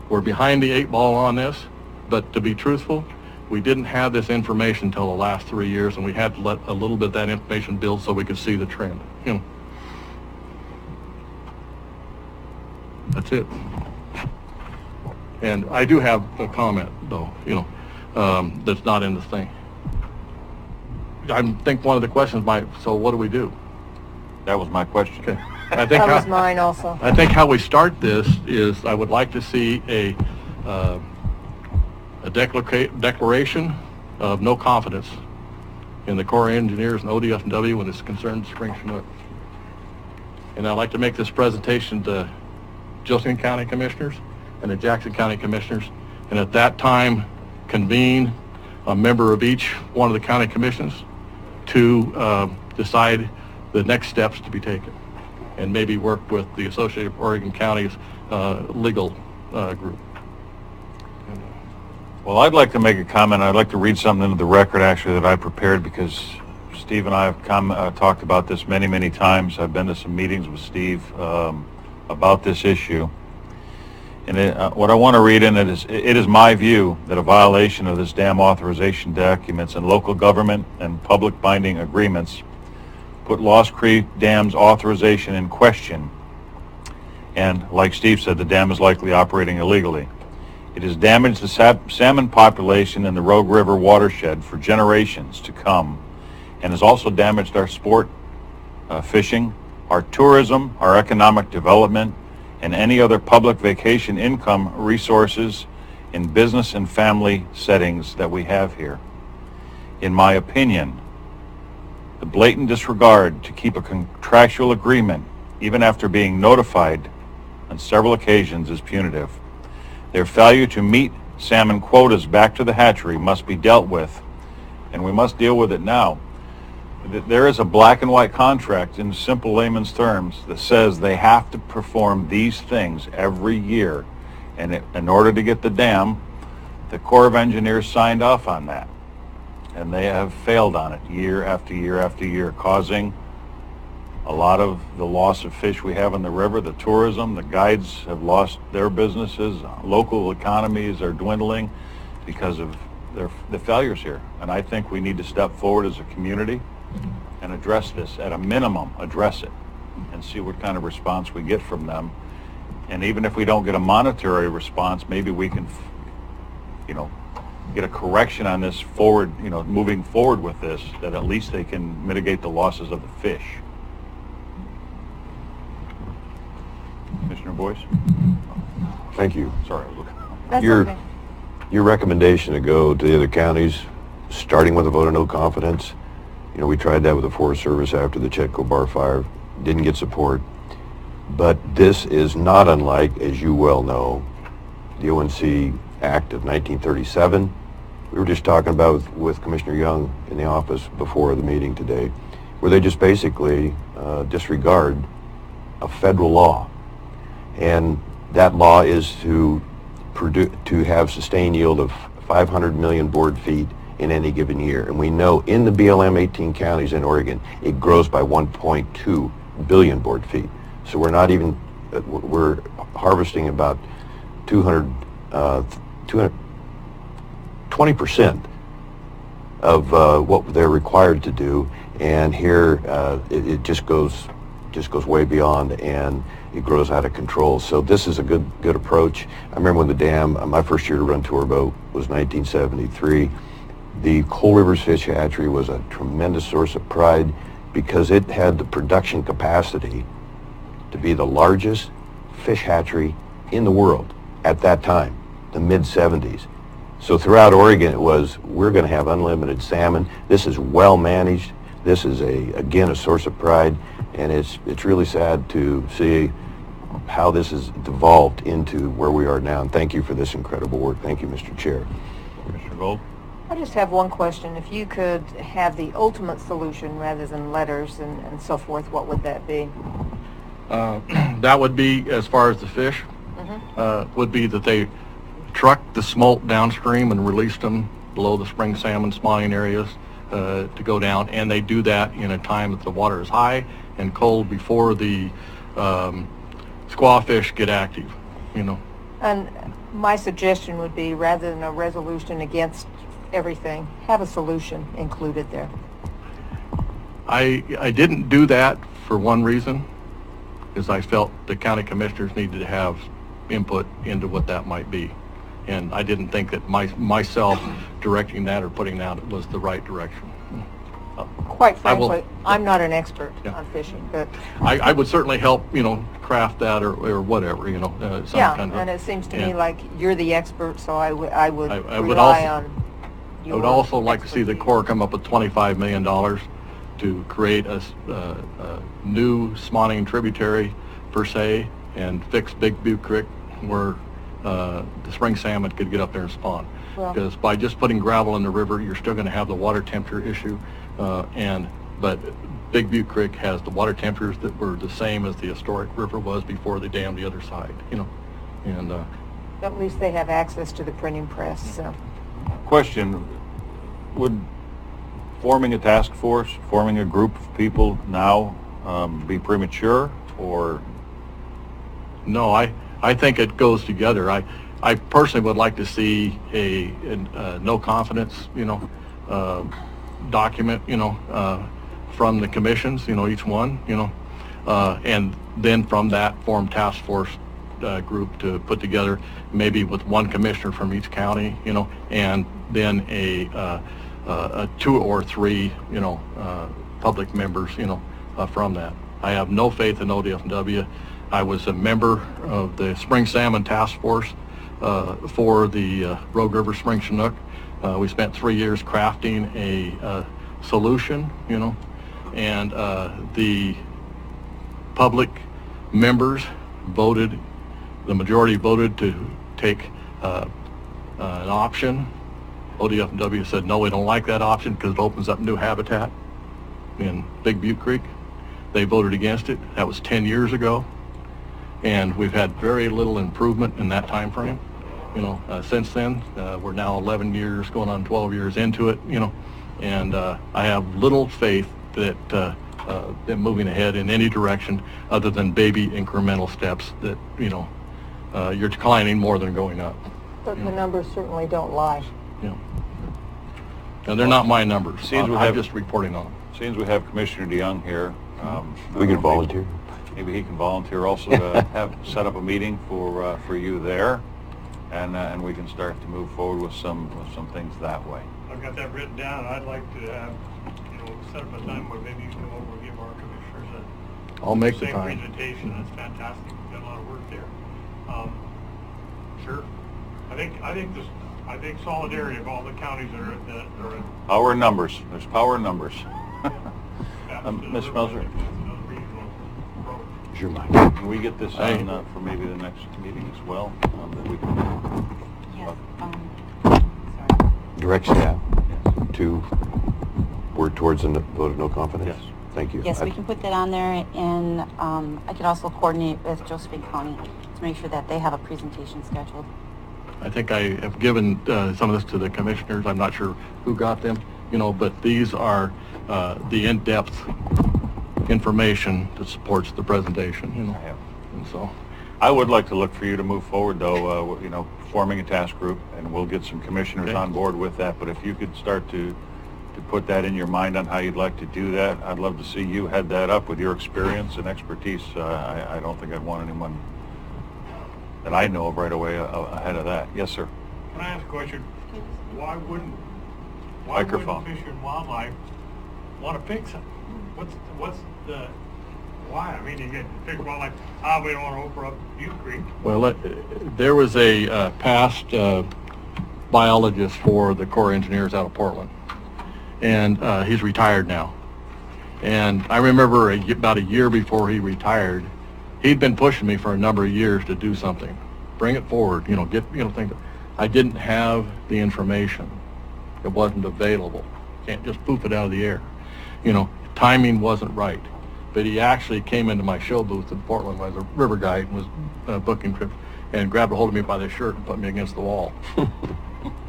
We're behind the 8 ball on this, but to be truthful, we didn't have this information until the last 3 years, and we had to let a little bit of that information build so we could see the trend. You know. That's it. And I do have a comment, though, you know, that's not in the thing. I think one of the questions might, so what do we do? That was my question. Okay. I think That was mine also. I think how we start this is I would like to see a declaration of no confidence in the Corps of Engineers and ODF&W when it's concerned spring Chinook. And I'd like to make this presentation to Joseph County Commissioners and the Jackson County Commissioners, and at that time convene a member of each one of the county commissions to decide the next steps to be taken, and maybe work with the Associated Oregon Counties legal group. Well, I'd like to make a comment. I'd like to read something into the record, actually, that I prepared, because Steve and I have talked about this many, many times. I've been to some meetings with Steve about this issue. And what I want to read in it is, it is my view that a violation of this dam authorization documents and local government and public binding agreements put Lost Creek Dam's authorization in question. And like Steve said, the dam is likely operating illegally. It has damaged the salmon population in the Rogue River watershed for generations to come, and has also damaged our sport fishing, our tourism, our economic development, and any other public vacation income resources in business and family settings that we have here. In my opinion, the blatant disregard to keep a contractual agreement, even after being notified on several occasions, is punitive. Their failure to meet salmon quotas back to the hatchery must be dealt with, and we must deal with it now. There is a black and white contract in simple layman's terms that says they have to perform these things every year, and in order to get the dam, the Corps of Engineers signed off on that, and they have failed on it year after year after year, causing a lot of the loss of fish we have in the river, the tourism, the guides have lost their businesses, local economies are dwindling because of the failures here. And I think we need to step forward as a community and address this, at a minimum, address it, and see what kind of response we get from them. And even if we don't get a monetary response, maybe we can, get a correction on this forward, moving forward with this, that at least they can mitigate the losses of the fish. Commissioner Boyce? Thank you. Sorry, I was looking. That's Your- okay. Your recommendation to go to the other counties, starting with a vote of no confidence, we tried that with the Forest Service after the Chetco Bar fire, didn't get support. But this is not unlike, as you well know, the ONC Act of 1937. We were just talking about with Commissioner Young in the office before the meeting today, where they just basically disregard a federal law. And that law is to have sustained yield of 500 million board feet in any given year. And we know in the BLM 18 counties in Oregon, it grows by 1.2 billion board feet. So we're not even, we're harvesting about 20% of what they're required to do. And here it just goes way beyond, and it grows out of control. So this is a good approach. I remember when the dam, my first year to run tour boat was 1973. The Coal Rivers Fish Hatchery was a tremendous source of pride because it had the production capacity to be the largest fish hatchery in the world at that time, the mid-70s. So throughout Oregon it was, we're going to have unlimited salmon. This is well managed. This is again a source of pride, and it's really sad to see how this has devolved into where we are now. And thank you for this incredible work. Thank you, Mr. Chair. Commissioner Gold? I just have one question. If you could have the ultimate solution rather than letters and so forth, what would that be? That would be, as far as the fish, would be that they truck the smolt downstream and released them below the spring salmon spawning areas to go down, and they do that in a time that the water is high and cold before the squawfish get active, And my suggestion would be, rather than a resolution against everything, have a solution included there. I didn't do that for one reason, is I felt the county commissioners needed to have input into what that might be. And I didn't think that myself directing that or putting that was the right direction. Quite I will- frankly, I'm not an expert Yeah. on fishing, but I would certainly help, craft that or whatever, some yeah, kind of. and it seems to me and like you're the expert, so I would I would rely also- on I your would also like to see the expertise. Corps come up with $25 million to create a new spawning tributary per se and fix Big Butte Creek where the spring salmon could get up there and spawn. Well- Because by just putting gravel in the river, you're still going to have the water temperature issue. But Big Butte Creek has the water temperatures that were the same as the historic river was before they dammed the other side, And At least they have access to the printing press, so. Question, would forming a task force, forming a group of people now be premature, or? no, I I think it goes together. I personally would like to see a no confidence, document, from the commissions, each one, and then from that form task force group to put together, maybe with one commissioner from each county, and then a 2 or 3, public members, from that. I have no faith in ODFW. I was a member of the Spring Salmon Task Force for the Rogue River Spring Chinook. We spent 3 years crafting a solution, and the public members voted, the majority voted to take an option. ODFW said, no, we don't like that option because it opens up new habitat in Big Butte Creek. They voted against it. That was 10 years ago. And we've had very little improvement in that time frame. Since then, we're now 11 years, going on 12 years into it, and I have little faith that them moving ahead in any direction other than baby incremental steps that, you're declining more than going up. But the numbers certainly don't lie. And they're not my numbers. Seems we I'm have- just reporting on them. Seems we have Commissioner DeYoung here. We could volunteer. Maybe he can volunteer also to set up a meeting for you there, and we can start to move forward with some things that way. I've got that written down. I'd like to have, set up a time where maybe you can come over and give our commissioners I'll make the same time. presentation. That's fantastic. We've got a lot of work there. Sure. I think solidarity of all the counties that are in. Power in numbers. There's power in numbers. Ms. Melzer, Is your mic? can we get this on for maybe the next meeting as well? That we can, Yes, Direct staff to work towards a vote of no confidence? Yes. Thank you. Yes, we can put that on there, and I could also coordinate with Josephine County to make sure that they have a presentation scheduled. I think I have given some of this to the commissioners. I'm not sure who got them, but these are the in-depth information that supports the presentation, I have. And so, I would like to look for you to move forward, though, forming a task group, and we'll get some commissioners Okay. on board with that. But if you could start to put that in your mind on how you'd like to do that, I'd love to see you head that up with your experience and expertise. I don't think I'd want anyone that I know of right away ahead of that. Yes, sir. Can I ask a question? Why wouldn't Microphone. Fish and Wildlife want to fix it? What's the why? I mean, you get Fish and Wildlife. We don't want to open up Butte Creek. well, there was a past biologist for the Corps of Engineers out of Portland, and he's retired now. And I remember about a year before he retired, he'd been pushing me for a number of years to do something, bring it forward, get things. I didn't have the information. It wasn't available. Can't just poof it out of the air. Timing wasn't right. But he actually came into my show booth in Portland as a river guide and was booking trips, and grabbed a hold of me by the shirt and put me against the wall.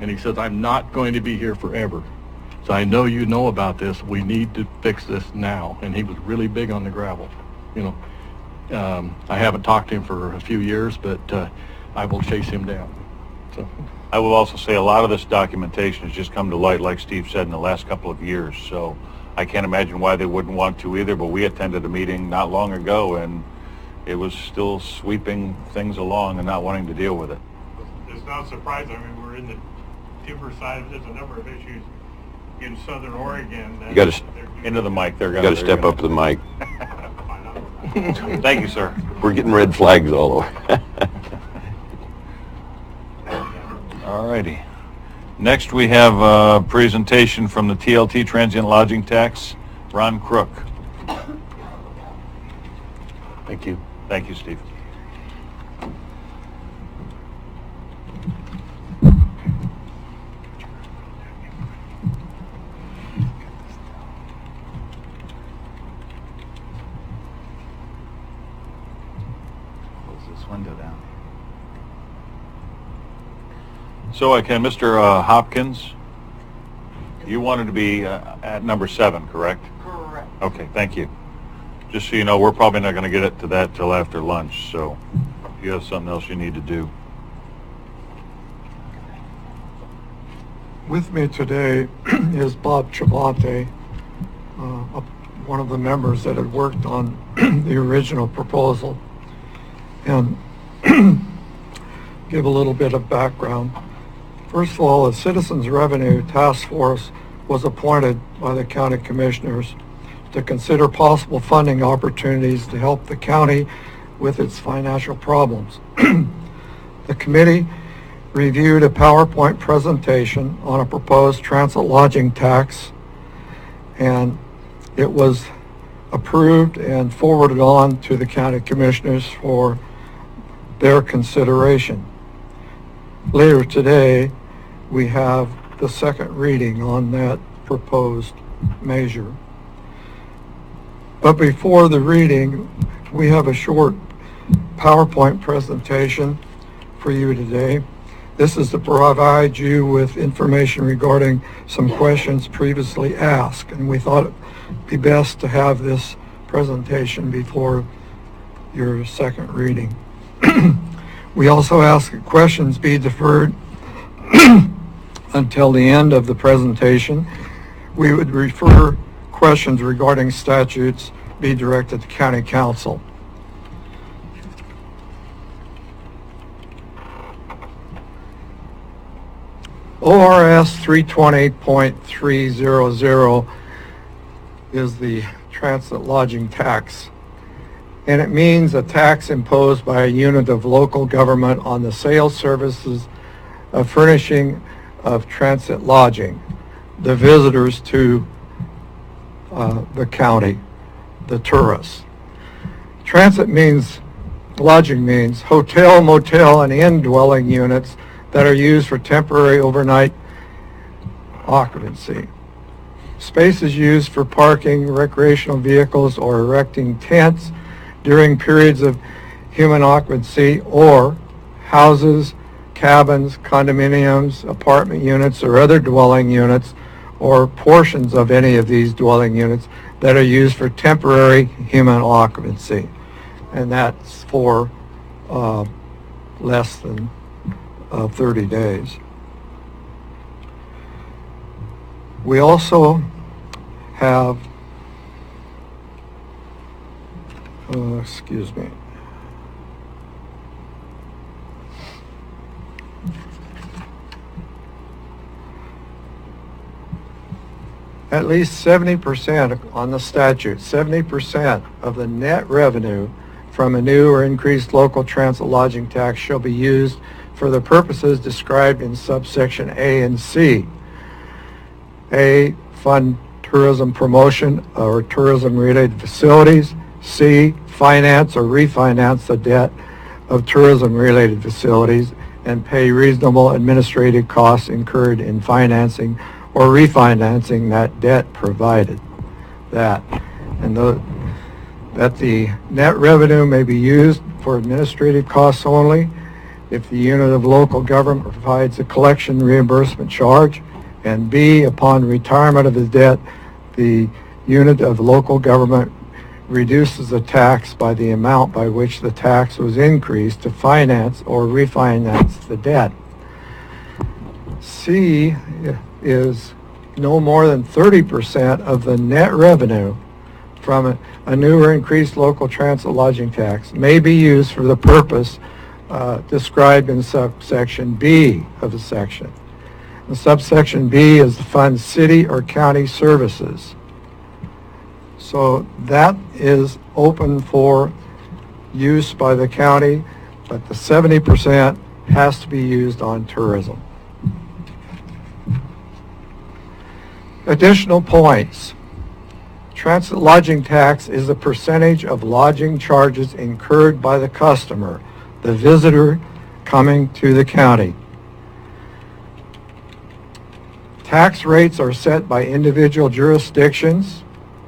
And he says, I'm not going to be here forever. So I know you know about this. We need to fix this now. And he was really big on the gravel. I haven't talked to him for a few years, but I will chase him down. So I will also say a lot of this documentation has just come to light, like Steve said, in the last couple of years. So I can't imagine why they wouldn't want to either, but we attended a meeting not long ago, and it was still sweeping things along and not wanting to deal with it. It's not surprising. I mean, we're in the timber side. There's a number of issues in Southern Oregon. You got to Into the mic. you got to step up to the mic. Thank you, sir. We're getting red flags all over. All righty. Next, we have a presentation from the TLT Transient Lodging Tax, Ron Crook. Thank you. Thank you, Steve. Close this window down. So, Mr. Hopkins, you wanted to be at number 7, correct? Correct. Okay, thank you. Just so you know, we're probably not going to get it to that till after lunch, so if you have something else you need to do. With me today is Bob Chabante, one of the members that had worked on the original proposal. And give a little bit of background. First of all, a Citizens Revenue Task Force was appointed by the county commissioners to consider possible funding opportunities to help the county with its financial problems. The committee reviewed a PowerPoint presentation on a proposed transit lodging tax, and it was approved and forwarded on to the county commissioners for their consideration. Later today, we have the second reading on that proposed measure. But before the reading, we have a short PowerPoint presentation for you today. This is to provide you with information regarding some questions previously asked, and we thought it'd be best to have this presentation before your second reading. We also ask that questions be deferred until the end of the presentation. We would refer questions regarding statutes be directed to County Council. ORS 320.300 is the transit lodging tax, and it means a tax imposed by a unit of local government on the sales services of furnishing of transit lodging, the visitors to the county, the tourists. Transit means, lodging means hotel, motel, and inn-dwelling units that are used for temporary overnight occupancy. Spaces used for parking recreational vehicles or erecting tents during periods of human occupancy, or houses, cabins, condominiums, apartment units, or other dwelling units, or portions of any of these dwelling units that are used for temporary human occupancy. And that's for less than 30 days. We also have, excuse me, at least 70% on the statute, 70% of the net revenue from a new or increased local transit lodging tax shall be used for the purposes described in subsection A and C. A, fund tourism promotion or tourism-related facilities. C, finance or refinance the debt of tourism-related facilities and pay reasonable administrative costs incurred in financing or refinancing that debt, provided that. And that the net revenue may be used for administrative costs only if the unit of local government provides a collection reimbursement charge, and B, upon retirement of the debt, the unit of local government reduces the tax by the amount by which the tax was increased to finance or refinance the debt. C is no more than 30% of the net revenue from a new or increased local transit lodging tax may be used for the purpose described in subsection B of the section. And subsection B is to fund city or county services. So that is open for use by the county, but the 70% has to be used on tourism. Additional points. Transit lodging tax is a percentage of lodging charges incurred by the customer, the visitor coming to the county. Tax rates are set by individual jurisdictions.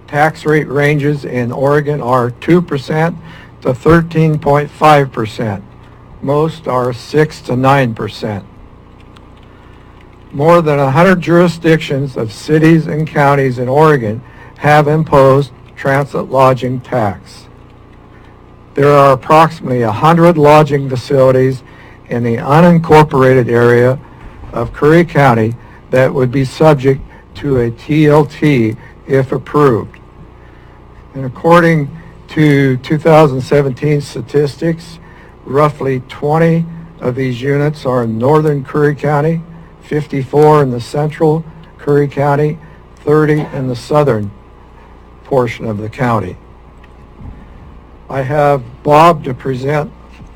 Tax rate ranges in Oregon are 2% to 13.5%. Most are 6 to 9%. More than 100 jurisdictions of cities and counties in Oregon have imposed transit lodging tax. there are approximately 100 lodging facilities in the unincorporated area of Curry County that would be subject to a TLT if approved. And according to 2017 statistics, roughly 20 of these units are in northern Curry County, 54 in the central Curry County, 30 in the southern portion of the county. I have Bob to present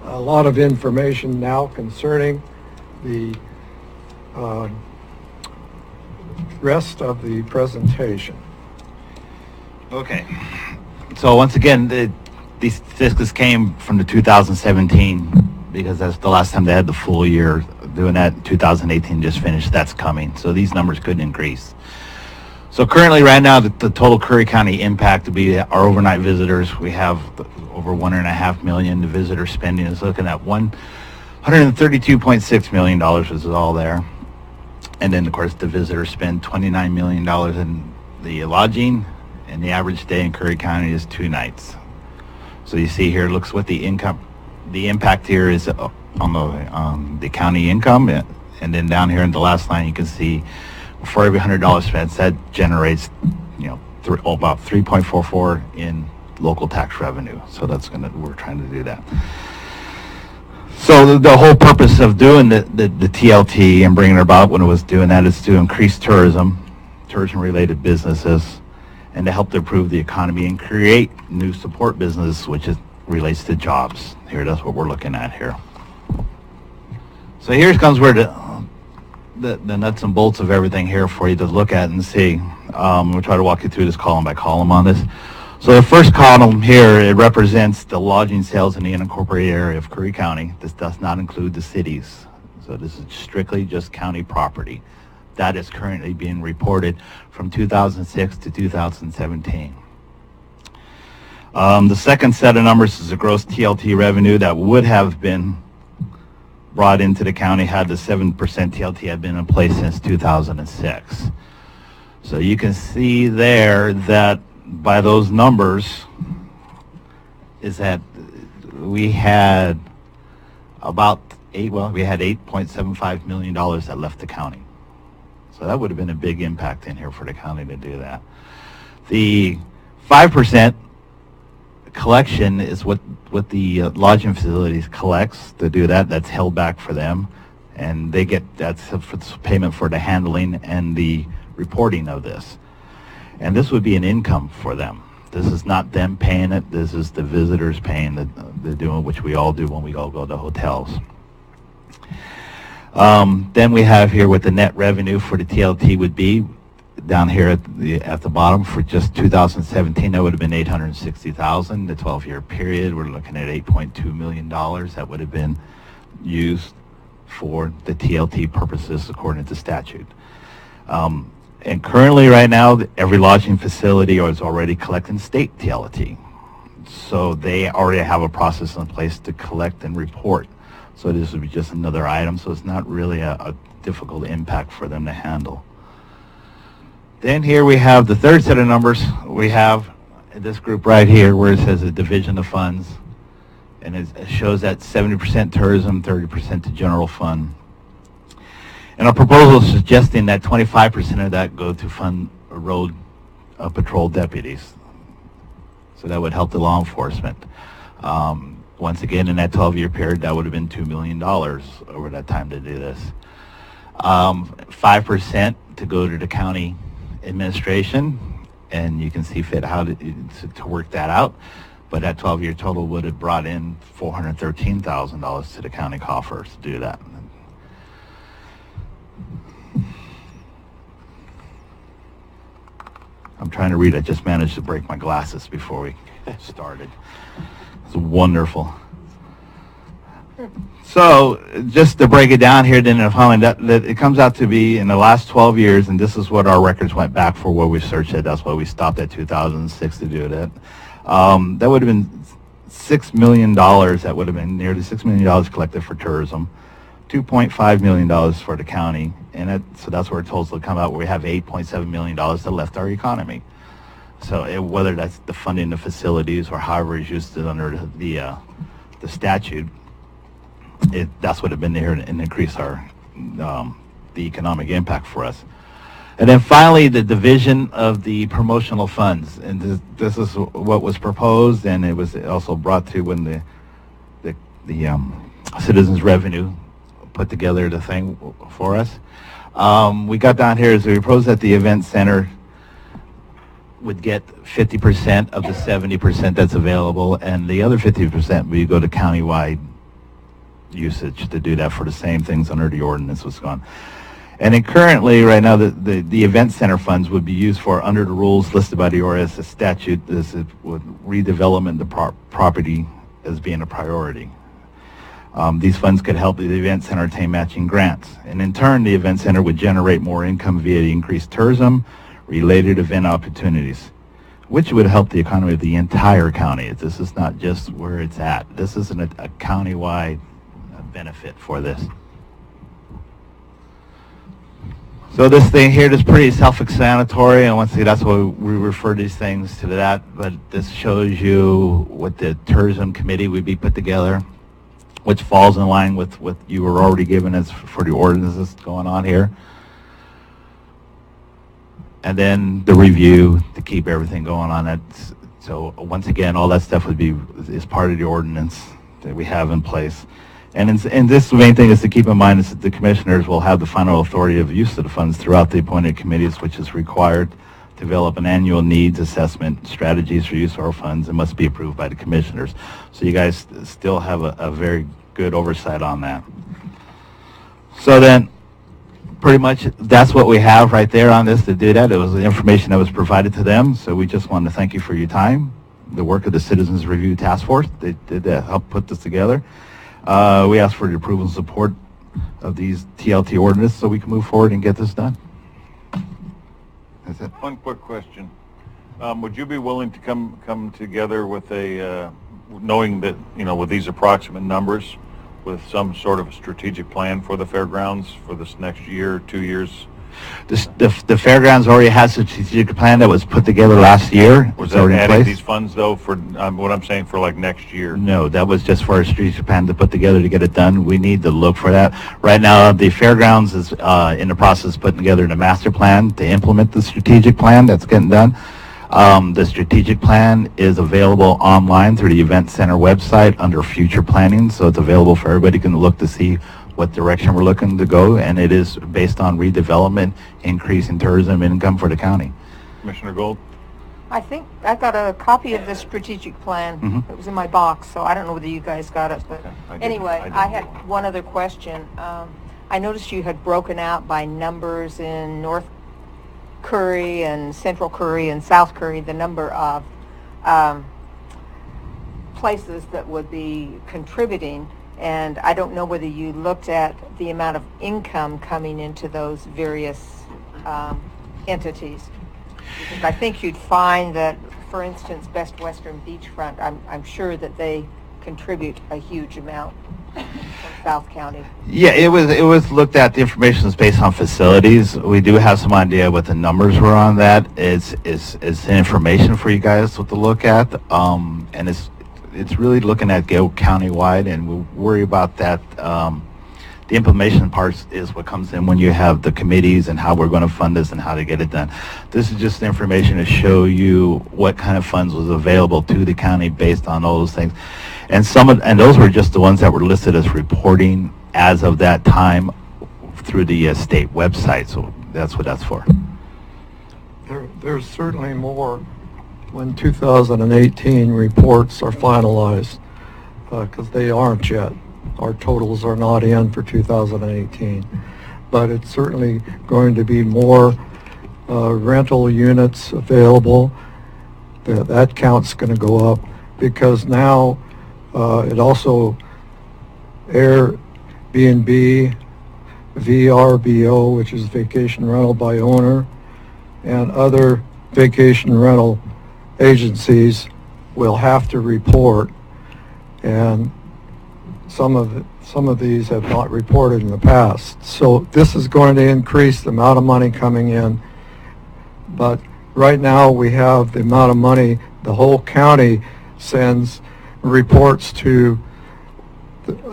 a lot of information now concerning the rest of the presentation. Okay. So once again, these statistics came from the 2017 because that's the last time they had the full year. Doing that, 2018 just finished. That's coming. So these numbers couldn't increase. So currently, right now, the total Curry County impact would be our overnight visitors. We have over 1.5 million. The visitor spending is looking at $132.6 million, which is all there. And then, of course, the visitors spend $29 million in the lodging, and the average day in Curry County is 2 nights. So you see here, looks what the impact here is on the county income, and then down here in the last line, you can see for every $100 spent, that generates, about 3.44 in local tax revenue. So we're trying to do that. So the whole purpose of doing the TLT and bringing it about when it was doing that is to increase tourism-related businesses, and to help to improve the economy and create new support business, which relates to jobs. Here, that's what we're looking at here. So here comes where the nuts and bolts of everything here for you to look at and see. We'll try to walk you through this column by column on this. So the first column here, it represents the lodging sales in the unincorporated area of Curry County. This does not include the cities. So this is strictly just county property. That is currently being reported from 2006 to 2017. The second set of numbers is the gross TLT revenue that would have been brought into the county had the 7% TLT had been in place since 2006. So you can see there that by those numbers is that we had $8.75 million that left the county. So that would have been a big impact in here for the county to do that. The 5% collection is what the lodging facilities collects to do that. That's held back for them, and they get that's payment for the handling and the reporting of this. And this would be an income for them. This is not them paying it. This is the visitors paying the doing, which we all do when we all go to hotels. Then we have here what the net revenue for the TLT would be. Down here at the bottom for just 2017, that would have been $860,000. The 12-year period, we're looking at $8.2 million that would have been used for the TLT purposes according to statute. And currently, right now, every lodging facility is already collecting state TLT. So they already have a process in place to collect and report. So this would be just another item. So it's not really a difficult impact for them to handle. Then here we have the third set of numbers. We have this group right here where it says the division of funds. And it shows that 70% tourism, 30% to general fund. And our proposal is suggesting that 25% of that go to fund road patrol deputies. So that would help the law enforcement. Once again, in that 12-year period, that would have been $2 million over that time to do this. 5% to go to the county administration, and you can see fit how to work that out. But that 12-year total would have brought in $413,000 to the county coffers to do that. I'm trying to read. I just managed to break my glasses before we started. It's wonderful. So just to break it down here, then following that it comes out to be in the last 12 years, and this is what our records went back for where we searched it. That's why we stopped at 2006 to do that. That would have been $6 million. That would have been nearly $6 million collected for tourism, $2.5 million for the county, and so that's where it totals will come out where we have $8.7 million that left our economy. So whether that's the funding of facilities or however it's used under the statute, that's what have been there and increase our the economic impact for us. And then finally, the division of the promotional funds, and this is what was proposed, and it was also brought to when the Citizens Revenue put together the thing for us. We got down here as we proposed that the event center would get 50% of the 70% that's available, and the other 50% we go to countywide usage to do that for the same things under the ordinance was gone. And then currently, right now, the event center funds would be used for under the rules listed by the ORS statute. This is with redevelopment of property as being a priority. These funds could help the event center obtain matching grants, and in turn, the event center would generate more income via the increased tourism, related event opportunities, which would help the economy of the entire county. This is not just where it's at. This isn't a county-wide benefit for this. So this thing here is pretty self-explanatory, and once again, that's why we refer these things to that, but this shows you what the tourism committee would be put together, which falls in line with what you were already given as for the ordinances going on here. And then the review to keep everything going on that. So once again, all that stuff is part of the ordinance that we have in place. And this the main thing is to keep in mind is that the commissioners will have the final authority of use of the funds throughout the appointed committees, which is required to develop an annual needs assessment, strategies for use of our funds, and must be approved by the commissioners. So you guys still have a very good oversight on that. So then, pretty much that's what we have right there on this to do that. It was the information that was provided to them. So we just want to thank you for your time, the work of the Citizens Review Task Force. They did help put this together. We ask for the approval and support of these TLT ordinances so we can move forward and get this done. That's it. One quick question. Would you be willing to come together with knowing that, with these approximate numbers, with some sort of a strategic plan for the fairgrounds for this next year, 2 years? The fairgrounds already has a strategic plan that was put together last year. Was that adding these funds, though, for what I'm saying for like next year? No, that was just for a strategic plan to put together to get it done. We need to look for that. Right now, the fairgrounds is in the process of putting together the master plan to implement the strategic plan that's getting done. The strategic plan is available online through the Event Center website under future planning, so it's available for everybody can look to see what direction we're looking to go, and it is based on redevelopment, increase in tourism income for the county. Commissioner Gold? I think I got a copy of the strategic plan. Mm-hmm. It was in my box, so I don't know whether you guys got it, but Okay. anyway, I had one other question. I noticed you had broken out by numbers in North Curry and Central Curry and South Curry the number of places that would be contributing, and I don't know whether you looked at the amount of income coming into those various entities. Because I think you'd find that, for instance, Best Western Beachfront, I'm sure that they contribute a huge amount from South County. Yeah, it was looked at. The information is based on facilities. We do have some idea what the numbers were on that. It's information for you guys to look at, and it's really looking at go county-wide, and we worry about that. The implementation part is what comes in when you have the committees and how we're going to fund this and how to get it done. This is just information to show you what kind of funds was available to the county based on all those things. And those were just the ones that were listed as reporting as of that time through the state website. So that's what that's for. There's certainly more when 2018 reports are finalized, because they aren't yet. Our totals are not in for 2018, but it's certainly going to be more rental units available. That count's going to go up, because now it also Airbnb, VRBO, which is vacation rental by owner, and other vacation rental agencies will have to report, and some of these have not reported in the past. So this is going to increase the amount of money coming in, but right now we have the amount of money the whole county sends reports to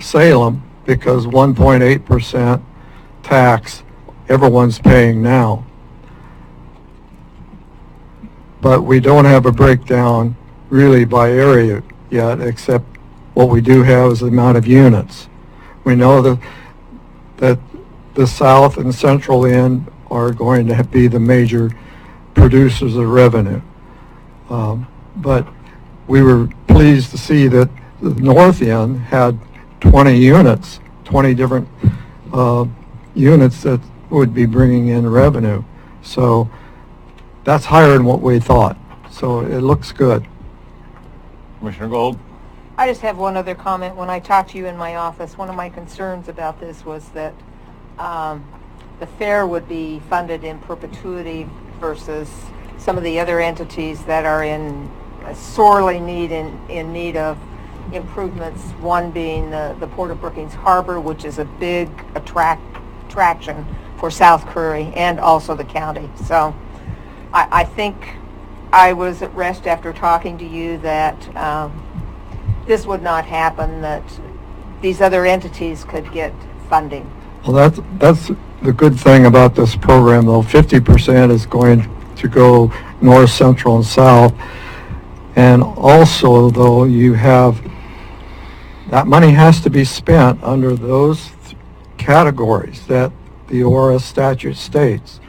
Salem, because 1.8% tax everyone's paying now. But we don't have a breakdown really by area yet, except what we do have is the amount of units. We know that the south and central end are going to be the major producers of revenue. But we were pleased to see that the north end had 20 units, 20 different units that would be bringing in revenue. So that's higher than what we thought. So it looks good. Commissioner Gold? I just have one other comment. When I talked to you in my office, one of my concerns about this was that the fair would be funded in perpetuity versus some of the other entities that are in sorely in need of improvements, one being the Port of Brookings Harbor, which is a big attraction for South Curry and also the county. So I think I was at rest after talking to you that this would not happen, that these other entities could get funding. Well, that's the good thing about this program, though. 50% is going to go north, central, and south. And also, though, you have that money has to be spent under those categories that the ORS statute states.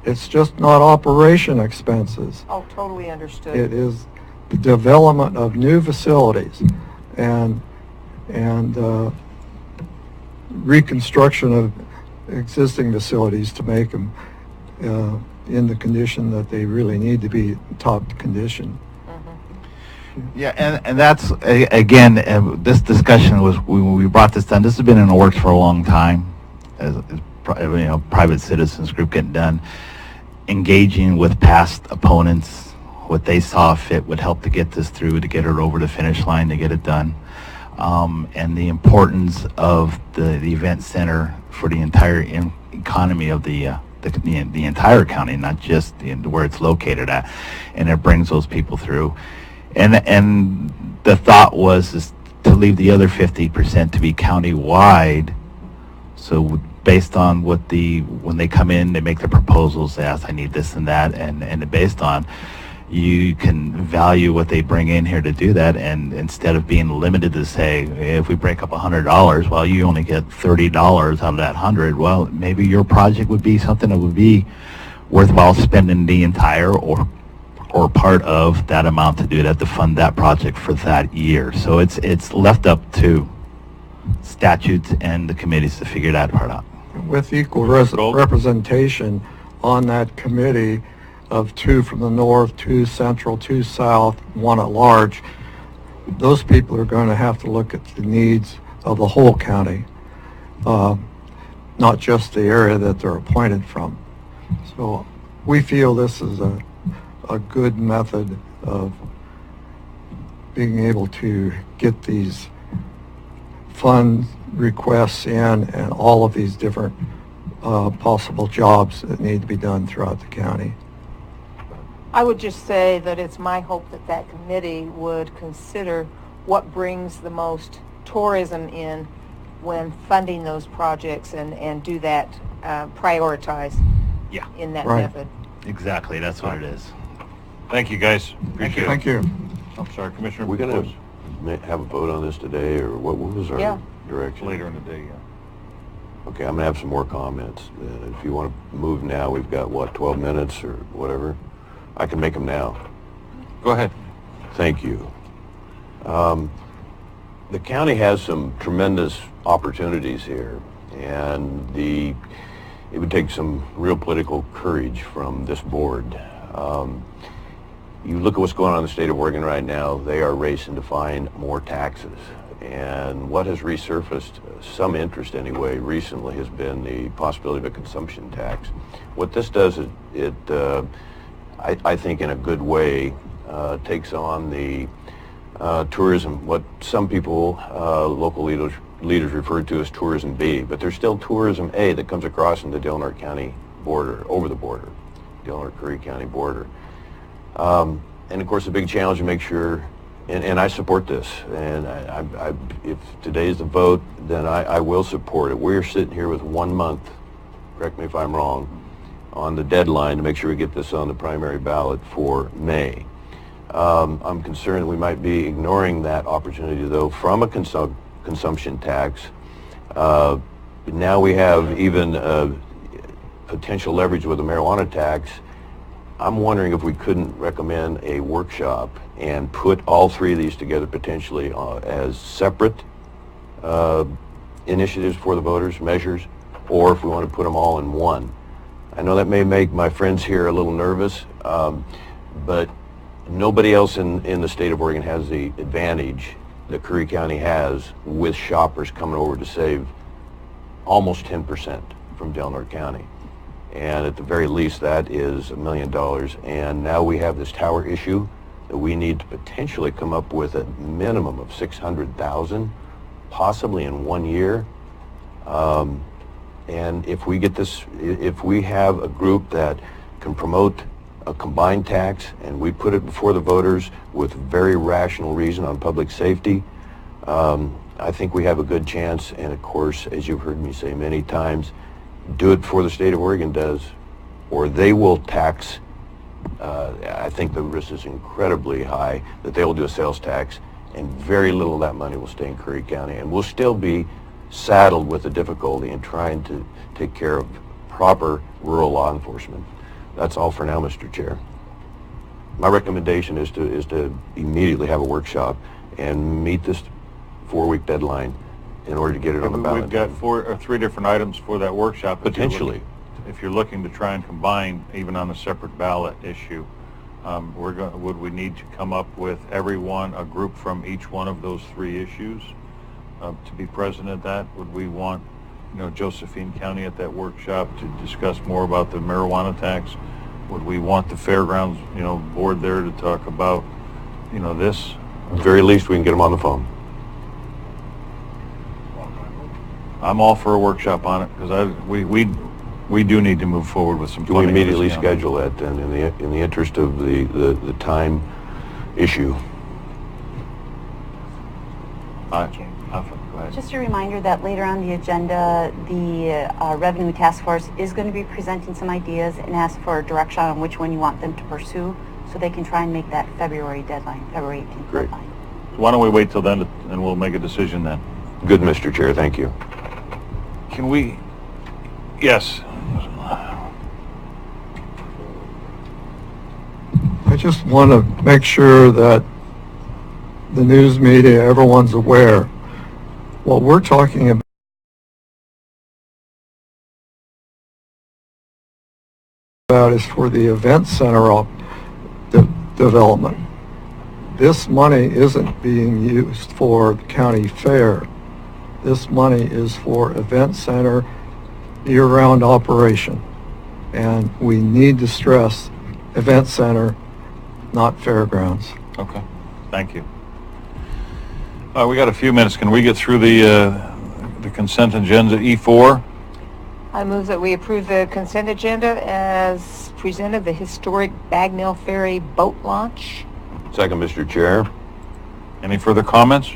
It's just not operation expenses. Oh, totally understood. It is the development of new facilities and reconstruction of existing facilities to make them in the condition that they really need to be, top condition. Yeah, and that's, again, this discussion was, when we brought this done, this has been in the works for a long time, as private citizens group getting done, engaging with past opponents, what they saw fit would help to get this through, to get it over the finish line, to get it done. And the importance of the event center for the entire economy of the entire county, not just where it's located at, and it brings those people through. And the thought was to leave the other 50% to be county-wide. So based on when they come in, they make their proposals, they ask, I need this and that, and based on, you can value what they bring in here to do that, and instead of being limited to say, if we break up $100, well, you only get $30 out of that 100, well, maybe your project would be something that would be worthwhile spending the entire or part of that amount to do that, to fund that project for that year. So it's left up to statutes and the committees to figure that part out. With equal representation on that committee of 2 from the north, 2 central, 2 south, 1 at large, those people are going to have to look at the needs of the whole county, not just the area that they're appointed from. So we feel this is a good method of being able to get these fund requests in and all of these different possible jobs that need to be done throughout the county. I would just say that it's my hope that that committee would consider what brings the most tourism in when funding those projects, and do that, prioritize in that method. Exactly, that's what it is. Thank you, guys. Appreciate it. Thank you. I'm sorry, Commissioner. We're going to have a vote on this today, or what was our direction? Later in the day, yeah. Okay, I'm going to have some more comments. If you want to move now, we've got, 12 minutes or whatever? I can make them now. Go ahead. Thank you. The county has some tremendous opportunities here, and it would take some real political courage from this board. You look at what's going on in the state of Oregon right now, they are racing to find more taxes. And what has resurfaced, some interest anyway, recently has been the possibility of a consumption tax. What this does is I think in a good way, takes on the tourism, what some people, local leaders refer to as tourism B, but there's still tourism A that comes across in the Del Norte County border, over the border. Delaware-Curry County border. And of course, the big challenge to make sure, and I support this, and if today's the vote, then I will support it. We're sitting here with 1 month, correct me if I'm wrong, on the deadline to make sure we get this on the primary ballot for May. I'm concerned we might be ignoring that opportunity, though, from a consumption tax. Now we have even potential leverage with a marijuana tax. I'm wondering if we couldn't recommend a workshop and put all three of these together potentially as separate initiatives for the voters, measures, or if we want to put them all in one. I know that may make my friends here a little nervous, but nobody else in the state of Oregon has the advantage that Curry County has with shoppers coming over to save almost 10% from Delaware County. And at the very least, that is $1 million. And now we have this tower issue that we need to potentially come up with a minimum of $600,000, possibly in 1 year. And if we get this, if we have a group that can promote a combined tax and we put it before the voters with very rational reason on public safety, I think we have a good chance. And of course, as you've heard me say many times, do it before the state of Oregon does, or they will tax. I think the risk is incredibly high that they will do a sales tax, and very little of that money will stay in Curry County, and we'll still be saddled with the difficulty in trying to take care of proper rural law enforcement. That's all for now, Mr. Chair. My recommendation is to immediately have a workshop and meet this 4-week deadline in order to get it on the ballot. We've got 4 or 3 different items for that workshop. Potentially. If you're looking to try and combine, even on a separate ballot issue, would we need to come up with a group from each one of those 3 issues to be present at that? Would we want, Josephine County at that workshop to discuss more about the marijuana tax? Would we want the fairgrounds, board there to talk about, this? At the very least, we can get them on the phone. I'm all for a workshop on it because we do need to move forward with some. Can we immediately schedule that then in the interest of the time issue? Go ahead. Just a reminder that later on the agenda, the Revenue Task Force is going to be presenting some ideas and ask for direction on which one you want them to pursue, so they can try and make that February deadline, February 18th Great. deadline. Why don't we wait till then and we'll make a decision then? Good, Mr. Chair. Thank you. Can we? Yes. I just want to make sure that the news media, everyone's aware. What we're talking about is for the event center development. This money isn't being used for the county fair. This money is for event center year-round operation. And we need to stress event center, not fairgrounds. Okay. Thank you. We got a few minutes. Can we get through the consent agenda E4? I move that we approve the consent agenda as presented, the historic Bagnell Ferry boat launch. Second, Mr. Chair. Any further comments?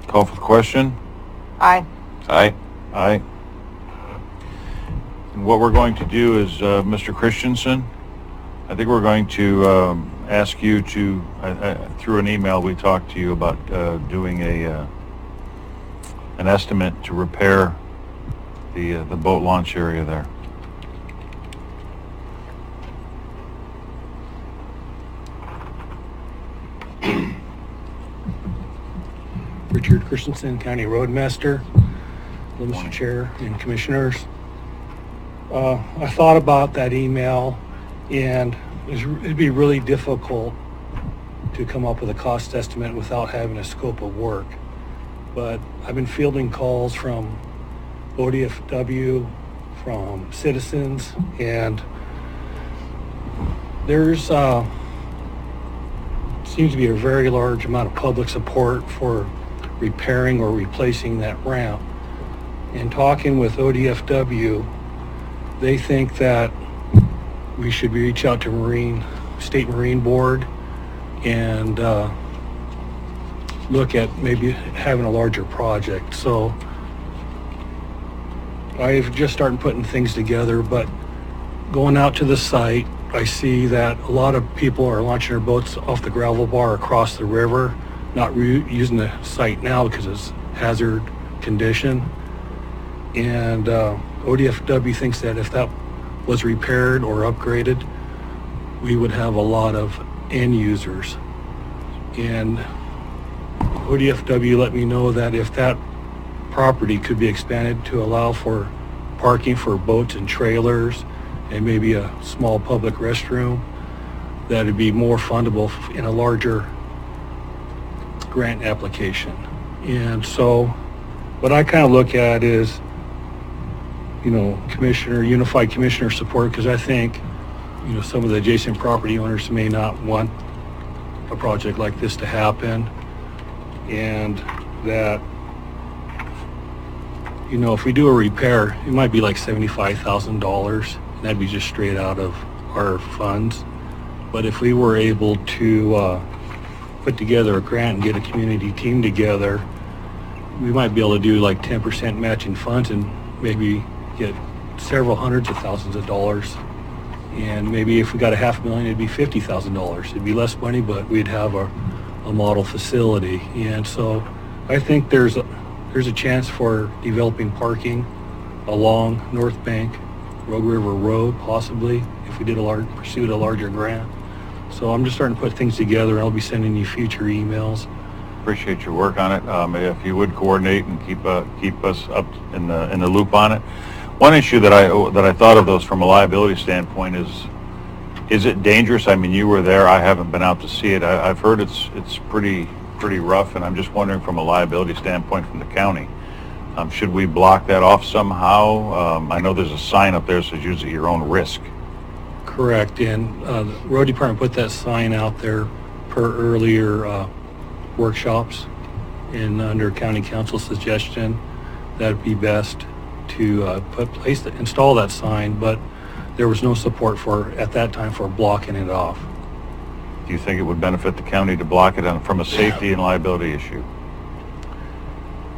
Call for the question. Aye. Aye. Aye. And what we're going to do is, Mr. Christensen, I think we're going to ask you to, through an email, we talked to you about doing an estimate to repair the boat launch area there. Richard Christensen, County Roadmaster. Hello, Mr. Chair and Commissioners. I thought about that email, and it'd be really difficult to come up with a cost estimate without having a scope of work. But I've been fielding calls from ODFW, from citizens, and there's seems to be a very large amount of public support for repairing or replacing that ramp. In talking with ODFW, they think that we should reach out to State Marine Board and look at maybe having a larger project. So I've just started putting things together, but going out to the site, I see that a lot of people are launching their boats off the gravel bar across the river, not using the site now because it's hazard condition. And ODFW thinks that if that was repaired or upgraded, we would have a lot of end users. And ODFW let me know that if that property could be expanded to allow for parking for boats and trailers and maybe a small public restroom, that it'd be more fundable in a larger grant application. And so what I kind of look at is, unified commissioner support, because I think, some of the adjacent property owners may not want a project like this to happen, and that, if we do a repair, it might be like $75,000, and that'd be just straight out of our funds. But if we were able to put together a grant and get a community team together, we might be able to do like 10% matching funds and maybe get several hundreds of thousands of dollars. And maybe if we got $500,000, it'd be $50,000. It'd be less money, but we'd have a model facility. And so I think there's a chance for developing parking along North Bank, Rogue River Road, possibly, if we did pursued a larger grant. So I'm just starting to put things together. I'll be sending you future emails. Appreciate your work on it. If you would coordinate and keep us up in the loop on it. One issue that I thought of those from a liability standpoint is it dangerous? I mean, you were there. I haven't been out to see it. I've heard it's pretty rough, and I'm just wondering from a liability standpoint from the county, should we block that off somehow? I know there's a sign up there that says use at your own risk. Correct, and the road department put that sign out there per earlier workshops, and under county council suggestion, that'd be best to install that sign, but there was no support at that time for blocking it off. Do you think it would benefit the county to block it from a safety and liability issue?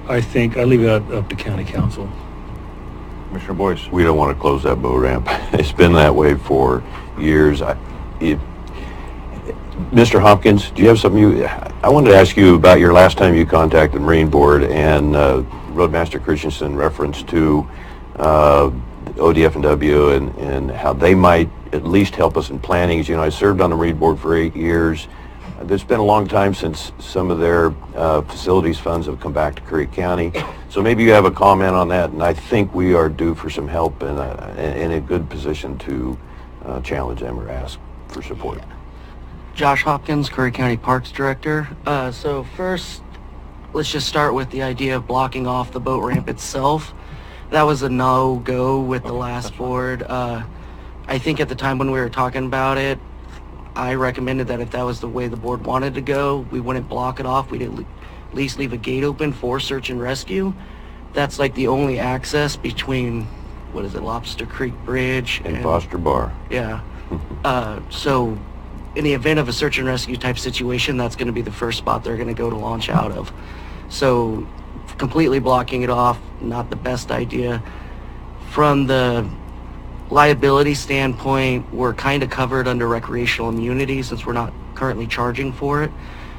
I leave it up to county council. Commissioner Boyce. We don't want to close that boat ramp. It's been that way for years. Mr. Hopkins, do you have something I wanted to ask you about your last time you contacted Marine Board and Roadmaster Christensen reference to ODF&W and how they might at least help us in planning. As you know, I served on the Marine Board for 8 years. It's been a long time since some of their facilities funds have come back to Curry County. So maybe you have a comment on that, and I think we are due for some help and in a good position to challenge them or ask for support. Josh Hopkins, Curry County Parks Director. So first, let's just start with the idea of blocking off the boat ramp itself. That was a no-go with the last board. I think at the time when we were talking about it, I recommended that if that was the way the board wanted to go, we wouldn't block it off. We'd at least leave a gate open for search and rescue. That's like the only access between, Lobster Creek Bridge and Foster Bar. Yeah. So in the event of a search and rescue type situation, that's going to be the first spot they're going to go to launch out of. So completely blocking it off, not the best idea. From the liability standpoint, we're kind of covered under recreational immunity since we're not currently charging for it.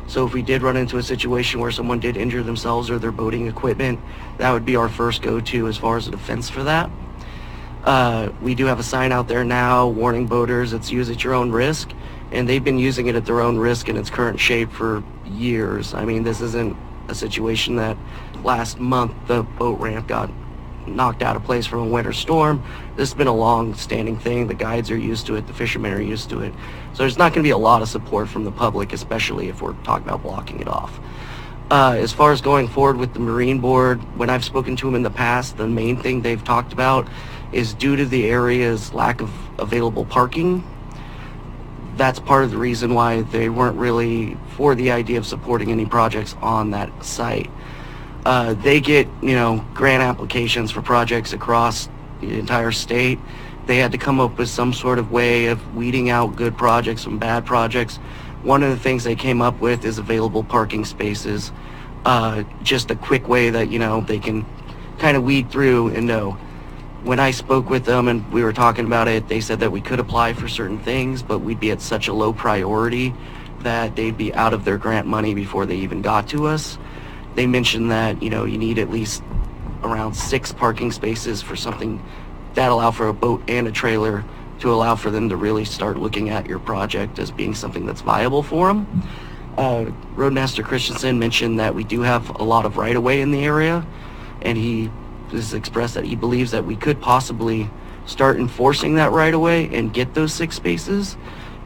So if we did run into a situation where someone did injure themselves or their boating equipment, that would be our first go-to as far as a defense for that. We do have a sign out there now warning boaters it's use at your own risk, and they've been using it at their own risk in its current shape for years. I mean, this isn't a situation that last month the boat ramp got knocked out of place from a winter storm. This has been a long-standing thing. The guides are used to it. The fishermen are used to it. So there's not going to be a lot of support from the public, especially if we're talking about blocking it off. As far as going forward with the Marine Board, when I've spoken to them in the past, the main thing they've talked about is due to the area's lack of available parking. That's part of the reason why they weren't really for the idea of supporting any projects on that site. They get, grant applications for projects across the entire state, they had to come up with some sort of way of weeding out good projects from bad projects. One of the things they came up with is available parking spaces. Just a quick way that, you know, they can kind of weed through and know. When I spoke with them and we were talking about it, they said that we could apply for certain things, but we'd be at such a low priority that they'd be out of their grant money before they even got to us. They mentioned that, you know, you need at least around 6 parking spaces for something that allow for a boat and a trailer to allow for them to really start looking at your project as being something that's viable for them. Roadmaster Christensen mentioned that we do have a lot of right-of-way in the area, and he has expressed that he believes that we could possibly start enforcing that right-of-way and get those 6 spaces,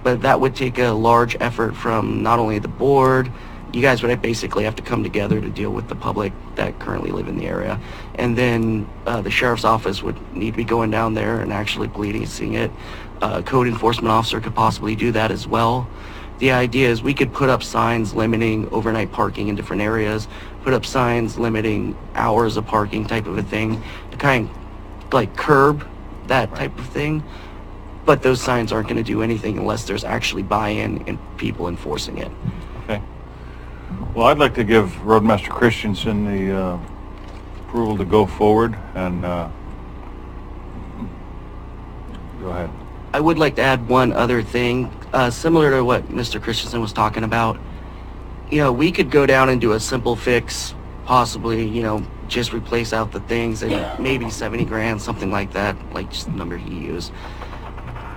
but that would take a large effort from not only the board. You guys would basically have to come together to deal with the public that currently live in the area. And then the sheriff's office would need to be going down there and actually policing it. Code enforcement officer could possibly do that as well. The idea is we could put up signs limiting overnight parking in different areas, put up signs limiting hours of parking type of a thing to kind of like curb that type of thing. But those signs aren't going to do anything unless there's actually buy-in and people enforcing it. Okay. Well, I'd like to give Roadmaster Christensen the approval to go forward and go ahead. I would like to add one other thing, similar to what Mr. Christensen was talking about. You know, we could go down and do a simple fix, possibly, you know, just replace out the things and maybe 70 grand, something like that, like just the number he used.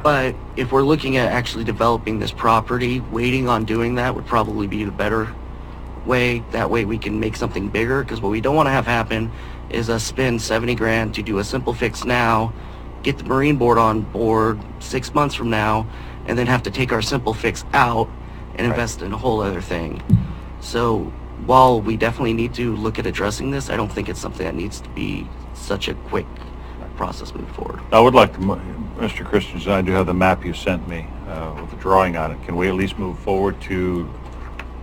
But if we're looking at actually developing this property, waiting on doing that would probably be the better way. That way we can make something bigger, because what we don't want to have happen is us spend 70 grand to do a simple fix now, get the Marine Board on board 6 months from now, and then have to take our simple fix out and invest in a whole other thing. So while we definitely need to look at addressing this, I don't think it's something that needs to be such a quick process moving forward. I would like to, Mr. Christensen, I do have the map you sent me with the drawing on it. Can we at least move forward to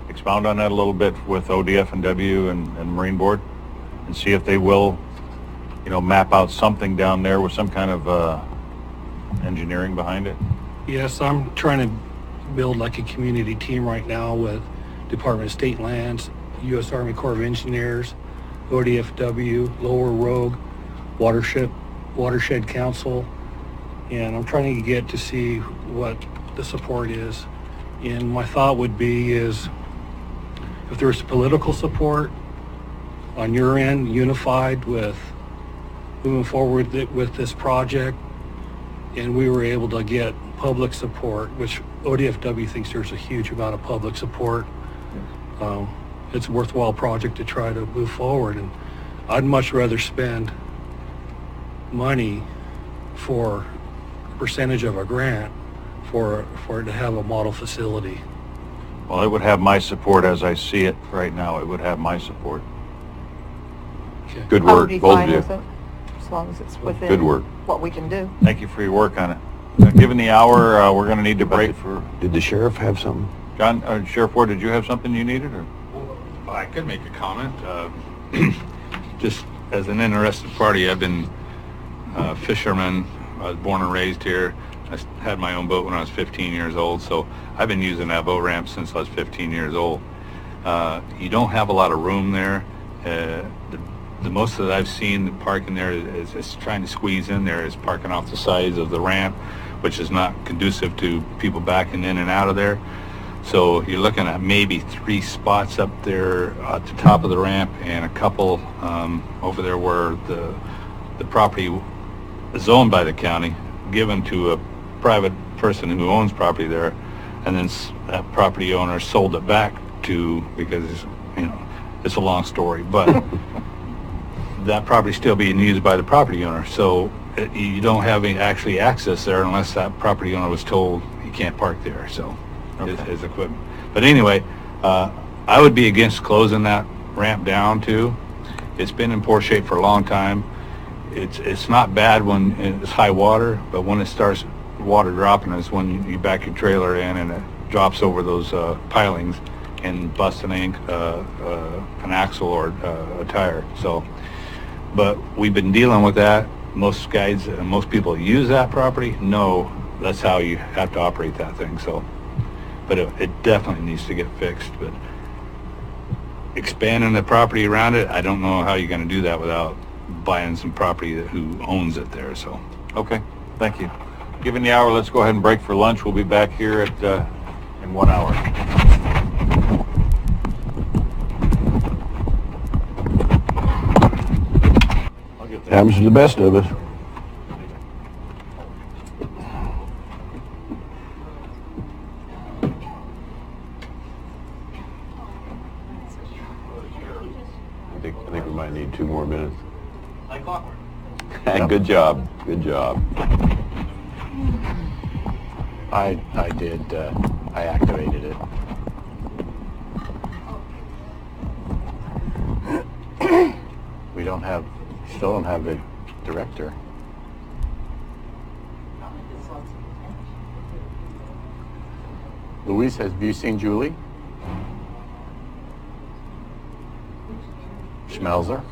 expound on that a little bit with ODF and W and Marine Board and see if they will, you know, map out something down there with some kind of engineering behind it? Yes, I'm trying to build like a community team right now with Department of State Lands, U.S. Army Corps of Engineers, ODFW, Lower Rogue, Watershed Council, and I'm trying to get to see what the support is. And my thought would be is if there's political support on your end, unified with moving forward with this project, and we were able to get public support, which ODFW thinks there's a huge amount of public support. It's a worthwhile project to try to move forward, and I'd much rather spend money for a percentage of a grant for it to have a model facility. Well, it would have my support as I see it right now. It would have my support. Okay. Good I would work, be both fine of with you. it, as long as it's within Good work. what we can do. Thank you for your work on it. Given the hour, we're going to need to break for... Did the sheriff have something? John, Sheriff Ward, did you have something you needed? Or? Well, I could make a comment. Just as an interested party, I've been a fisherman. I was born and raised here. I had my own boat when I was 15 years old, so I've been using that boat ramp since I was 15 years old. You don't have a lot of room there. The most that I've seen parking there is trying to squeeze in there is parking off the sides of the ramp, which is not conducive to people backing in and out of there. So you're looking at maybe 3 spots up there at the top of the ramp and a couple over there where the property is owned by the county, given to a private person who owns property there, and then that property owner sold it back to, because, you know, it's a long story, but that property still being used by the property owner. So you don't have any actually access there unless that property owner was told you can't park there. So his equipment. But anyway, I would be against closing that ramp down too. It's been in poor shape for a long time. It's not bad when it's high water, but when it starts water dropping is when you back your trailer in and it drops over those pilings and busts an axle or a tire. So, but we've been dealing with that most guides and most people who use that property know that's how you have to operate that thing. So, but it definitely needs to get fixed. But expanding the property around it, I don't know how you're going to do that without buying some property who owns it there. So, Okay, thank you. Given the hour, let's go ahead and break for lunch. We'll be back here at in 1 hour. Happens to the best of us. I think we might need 2 more minutes. Like clockwork. Good job. Good job. I did, I activated it. We still don't have the director. Louise, have you seen Julie? Schmelzer?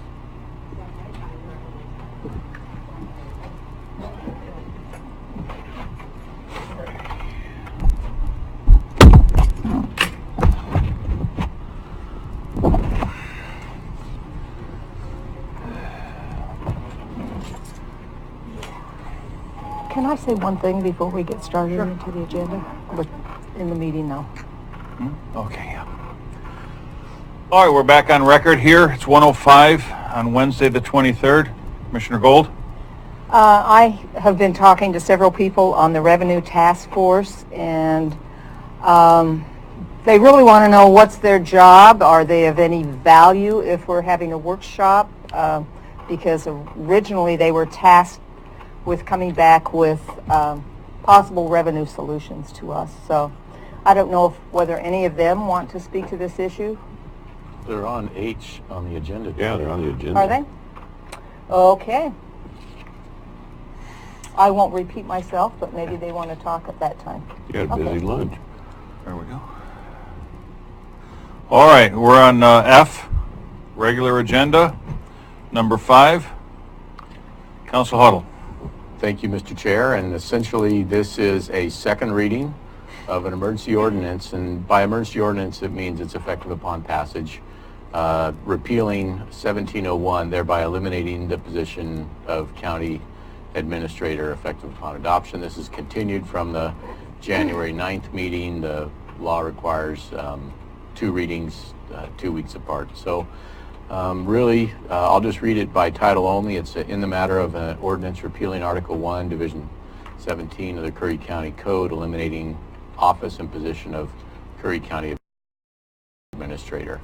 Can I say one thing before we get started into the agenda? In the meeting now. Okay, yeah. All right, we're back on record here. It's 1:05 on Wednesday, the 23rd. Commissioner Gold? I have been talking to several people on the Revenue Task Force, and they really want to know what's their job. Are they of any value if we're having a workshop? Because originally they were tasked with coming back with possible revenue solutions to us. So I don't know whether any of them want to speak to this issue. They're on H on the agenda. Yeah, they're on the agenda. Are they? Okay. I won't repeat myself, but maybe they want to talk at that time. You had a busy lunch. There we go. All right, we're on F, regular agenda, number 5. Council Huddle. Thank you, Mr. Chair. And essentially, this is a second reading of an emergency ordinance. And by emergency ordinance, it means it's effective upon passage, repealing 1701, thereby eliminating the position of county administrator effective upon adoption. This is continued from the January 9th meeting. The law requires 2 readings, 2 weeks apart. So really, I'll just read it by title only. It's in the matter of an ordinance repealing Article 1, Division 17 of the Curry County Code, eliminating office and position of Curry County Administrator.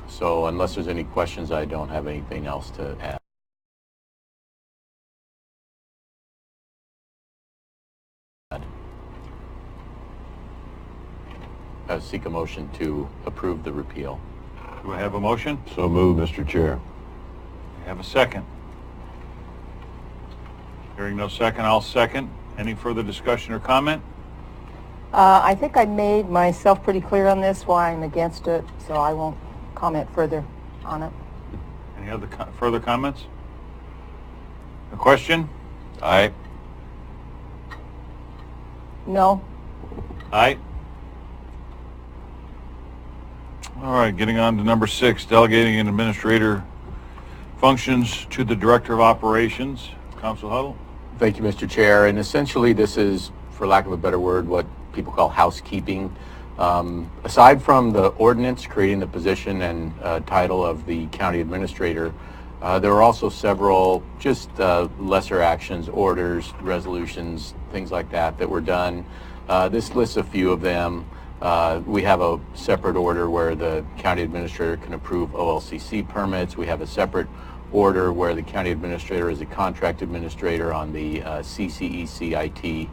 So unless there's any questions, I don't have anything else to add. Seek a motion to approve the repeal. Do I have a motion? So moved, Mr. Chair. I have a second. Hearing no second, I'll second. Any further discussion or comment? I think I made myself pretty clear on this, why I'm against it, so I won't comment further on it. Any other further comments? A question? Aye. No? Aye. All right, getting on to number 6, delegating an administrator functions to the Director of Operations. Council Huddle. Thank you, Mr. Chair. And essentially, this is, for lack of a better word, what people call housekeeping. Aside from the ordinance creating the position and title of the county administrator, there are also several just lesser actions, orders, resolutions, things like that that were done. This lists a few of them. We have a separate order where the county administrator can approve OLCC permits. We have a separate order where the county administrator is a contract administrator on the CCECIT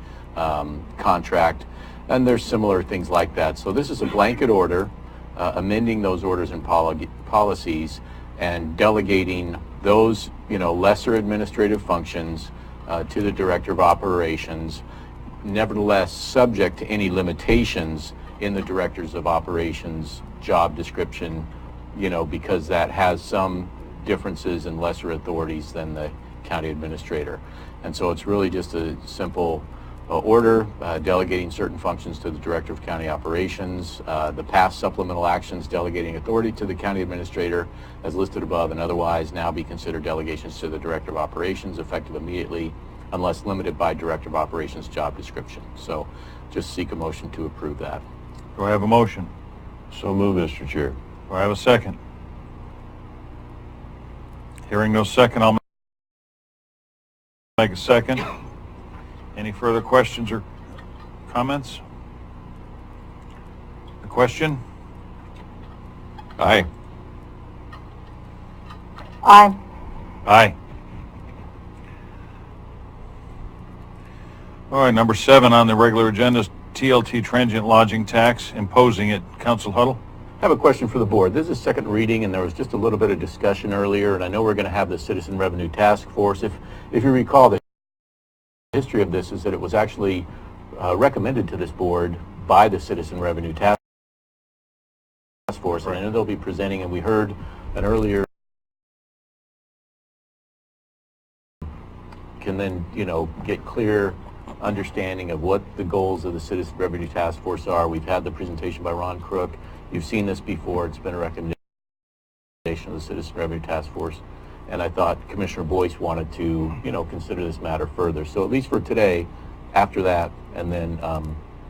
contract. And there's similar things like that. So this is a blanket order, amending those orders and policies and delegating those, lesser administrative functions to the Director of Operations, nevertheless subject to any limitations in the Directors of Operations job description, because that has some differences and lesser authorities than the county administrator. And so it's really just a simple order delegating certain functions to the Director of County Operations. The past supplemental actions delegating authority to the county administrator as listed above and otherwise now be considered delegations to the Director of Operations effective immediately unless limited by Director of Operations job description. So just seek a motion to approve that. Do I have a motion? So move, Mr. Chair. Do I have a second? Hearing no second, I'll make a second. Any further questions or comments? A question? Aye. Aye. Aye. All right, number 7 on the regular agenda is TLT transient lodging tax, imposing it. Council Huddle? I have a question for the board. This is second reading, and there was just a little bit of discussion earlier, and I know we're going to have the Citizen Revenue Task Force. If you recall, the history of this is that it was actually recommended to this board by the Citizen Revenue Task Force, and I know they'll be presenting, and we heard an earlier can then, get clear understanding of what the goals of the Citizen Revenue Task Force are. We've had the presentation by Ron Crook. You've seen this before. It's been a recommendation of the Citizen Revenue Task Force. And I thought Commissioner Boyce wanted to, consider this matter further. So at least for today, after that, and then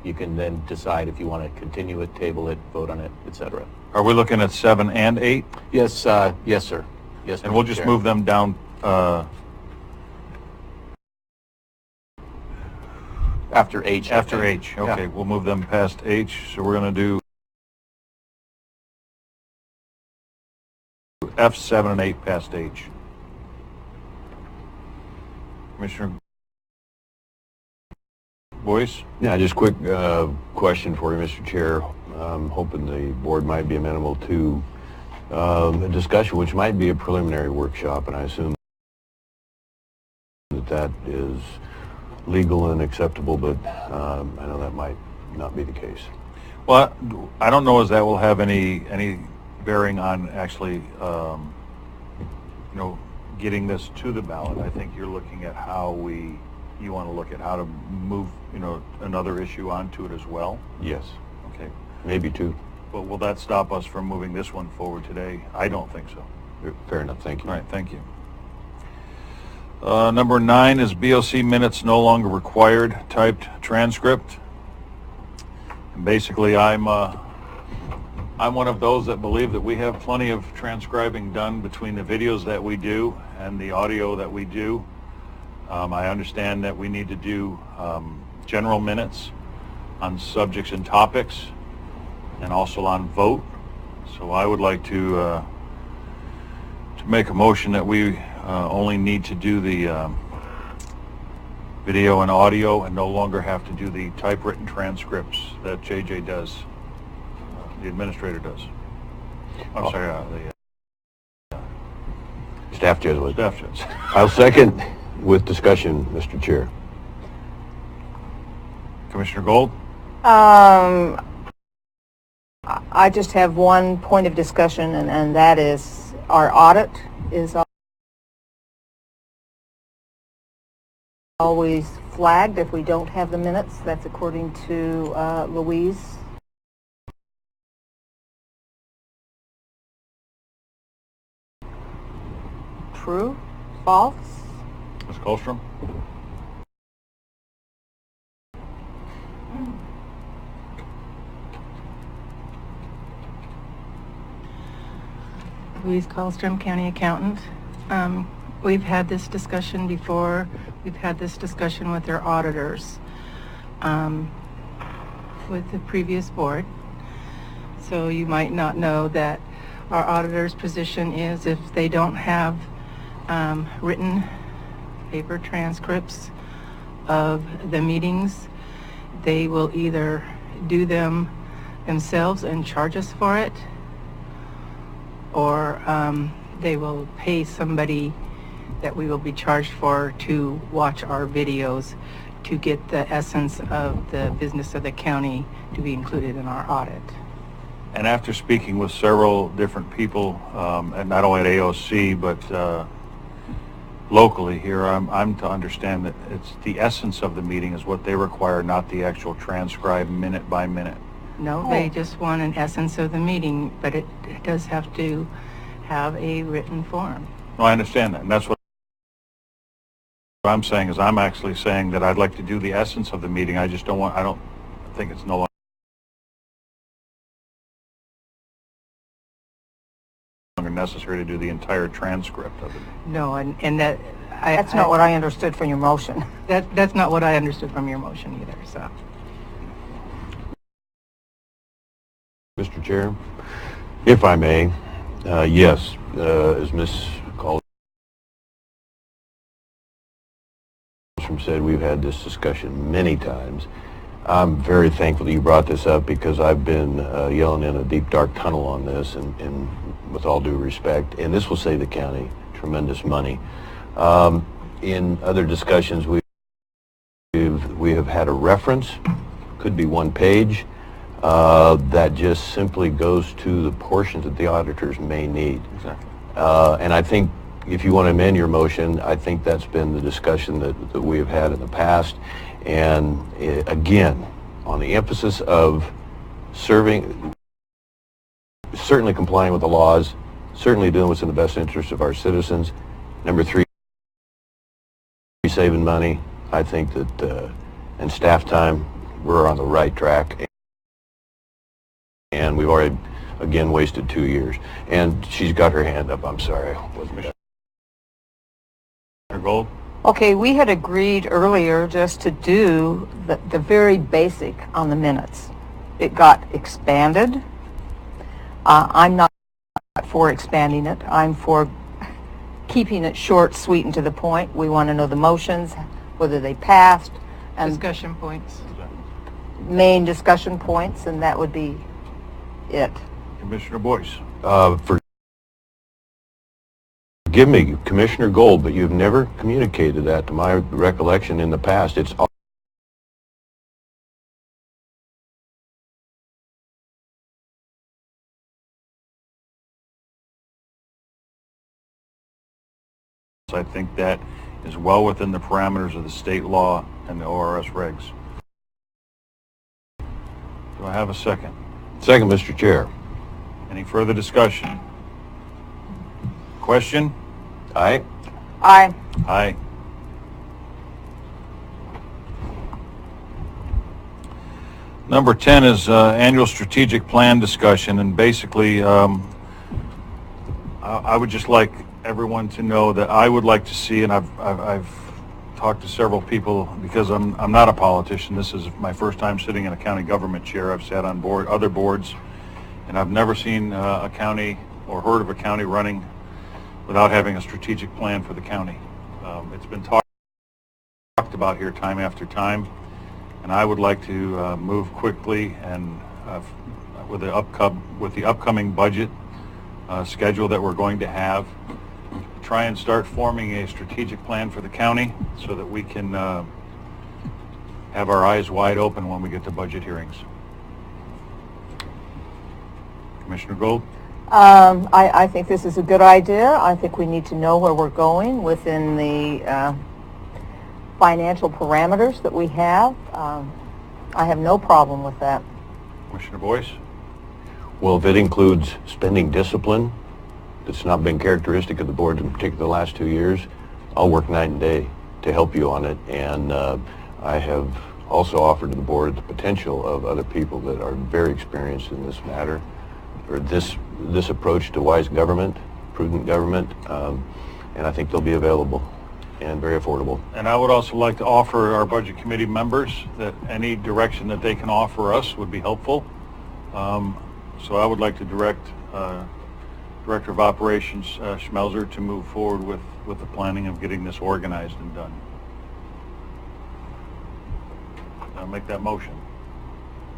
you can then decide if you want to continue it, table it, vote on it, etc. Are we looking at 7 and 8? Yes, yes, sir. Yes, and we'll just move them down. After H. After H. Okay, yeah. We'll move them past H. So we're going to do F, 7, and 8 past H. Commissioner Boyce? Yeah, just quick question for you, Mr. Chair. I'm hoping the board might be amenable to a discussion which might be a preliminary workshop, and I assume that is legal and acceptable, but I know that might not be the case. Well, I don't know as that will have any bearing on actually, getting this to the ballot. I think you're looking at you want to look at how to move, another issue onto it as well. Yes. Okay. Maybe two. But will that stop us from moving this one forward today? I don't think so. Fair enough. Thank you. All right. Thank you. Number 9 is BOC minutes no longer required typed transcript. And basically, I'm one of those that believe that we have plenty of transcribing done between the videos that we do and the audio that we do. I understand that we need to do general minutes on subjects and topics and also on vote. So I would like to make a motion that we only need to do the video and audio and no longer have to do the typewritten transcripts that JJ does, the administrator does. I'm sorry, the staff judge. Staff judge. I'll second with discussion, Mr. Chair. Commissioner Gold? I just have one point of discussion, and that is our audit is always flagged if we don't have the minutes. That's according to Louise. True? False? Ms. Colstrom? Louise Colstrom, County Accountant. We've had this discussion before. We've had this discussion with their auditors, with the previous board. So you might not know that our auditor's position is if they don't have written paper transcripts of the meetings, they will either do them themselves and charge us for it, or they will pay somebody that we will be charged for to watch our videos to get the essence of the business of the county to be included in our audit. And after speaking with several different people, and not only at AOC, but locally here, I'm to understand that it's the essence of the meeting is what they require, not the actual transcribed minute by minute. No, they just want an essence of the meeting, but it does have to have a written form. No, I understand that, and that's what I'm saying is I'm actually saying that I'd like to do the essence of the meeting. I just don't want, I don't think it's no longer necessary to do the entire transcript of it. No, and that... That's not what I understood from your motion. That's not what I understood from your motion either, so... Mr. Chair, if I may, yes, as Ms. Calderstrom said, we've had this discussion many times. I'm very thankful that you brought this up because I've been yelling in a deep, dark tunnel on this, and with all due respect, and this will save the county tremendous money. In other discussions, we have had a reference, could be one page, that just simply goes to the portions that the auditors may need. Exactly. And I think if you want to amend your motion, I think that's been the discussion that we have had in the past. And again, on the emphasis of certainly complying with the laws, certainly doing what's in the best interest of our citizens. Number 3, saving money. I think that, and staff time, we're on the right track. And we've already, again, wasted 2 years. And she's got her hand up. I'm sorry. Mr. Gold? Okay, we had agreed earlier just to do the very basic on the minutes. It got expanded. I'm not for expanding it. I'm for keeping it short, sweet, and to the point. We want to know the motions, whether they passed, and Discussion points. main discussion points, and that would be it. Commissioner Boyce? Forgive me, Commissioner Gold, but you've never communicated that to my recollection in the past. It's I think that is well within the parameters of the state law and the ORS regs. Do I have a second? second, Mr. Chair. Any further discussion? Question? Aye. Aye. Aye. Number 10 is annual strategic plan discussion, and basically I would just like everyone to know that I would like to see, and I've talked to several people because I'm not a politician. This is my first time sitting in a county government chair. I've sat on other boards, and I've never seen a county or heard of a county running without having a strategic plan for the county. It's been talked about here time after time, and I would like to move quickly and with the upcoming budget schedule that we're going to have, try and start forming a strategic plan for the county so that we can have our eyes wide open when we get to budget hearings. Commissioner Gold? I think this is a good idea. I think we need to know where we're going within the financial parameters that we have. I have no problem with that. Commissioner Boyce? Well, if it includes spending discipline that's not been characteristic of the board, in particular the last 2 years, I'll work night and day to help you on it. And I have also offered to the board the potential of other people that are very experienced in this matter, or this approach to wise government, prudent government, and I think they'll be available and very affordable. And I would also like to offer our budget committee members that any direction that they can offer us would be helpful. So I would like to direct Director of Operations Schmelzer to move forward with the planning of getting this organized and done. I'll make that motion.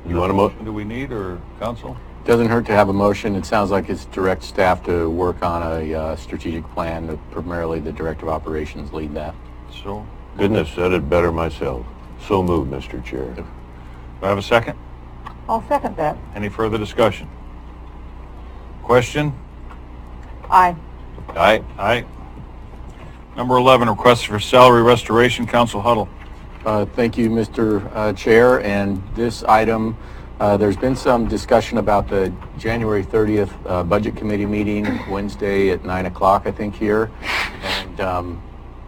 You want a motion? Do we need, or council? Doesn't hurt to have a motion. It sounds like it's direct staff to work on a strategic plan, that primarily the Director of Operations lead that. So, Couldn't have said it better myself. So moved, Mr. Chair. do I have a second? I'll second that. Any further discussion? Question? Aye. Aye. Aye. Number 11, request for salary restoration. Council Huddle. Thank you, Mr. Chair. And this item, there's been some discussion about the January 30th Budget Committee meeting, Wednesday at 9 o'clock, I think, here. And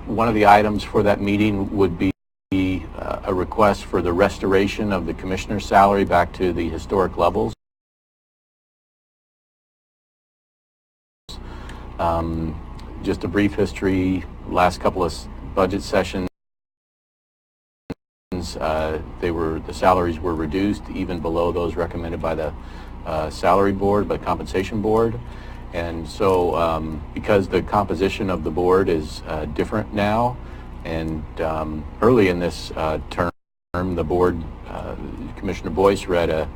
one of the items for that meeting would be a request for the restoration of the commissioner's salary back to the historic levels. Just a brief history, last couple of budget sessions, the salaries were reduced even below those recommended by the salary board, by the compensation board. And so because the composition of the board is different now, and early in this term, the board, Commissioner Boyce read a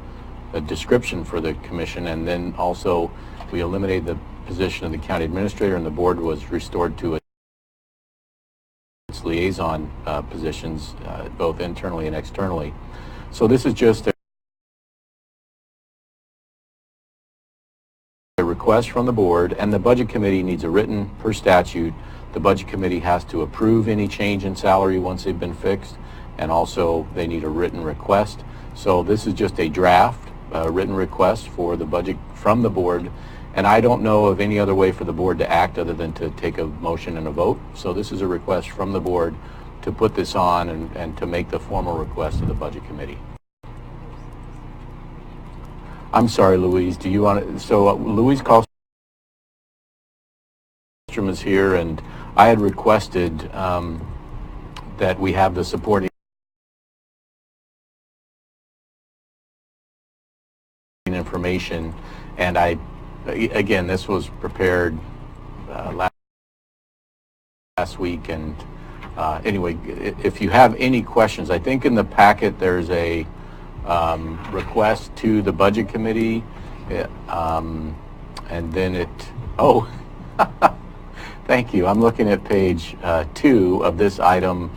description for the commission, and then also we eliminated the position of the county administrator, and the board was restored to its liaison positions, both internally and externally. So this is just a request from the board, and the budget committee needs a written, per statute, the budget committee has to approve any change in salary once they've been fixed, and also they need a written request. So this is just a draft, written request for the budget from the board. And I don't know of any other way for the board to act other than to take a motion and a vote. So this is a request from the board to put this on and to make the formal request to the budget committee. I'm sorry, Louise, do you want to, so Louise Kallstrom is here, and I had requested that we have the supporting information, and again, this was prepared last week, and anyway, if you have any questions, I think in the packet there's a request to the budget committee, and then thank you. I'm looking at page 2 of this item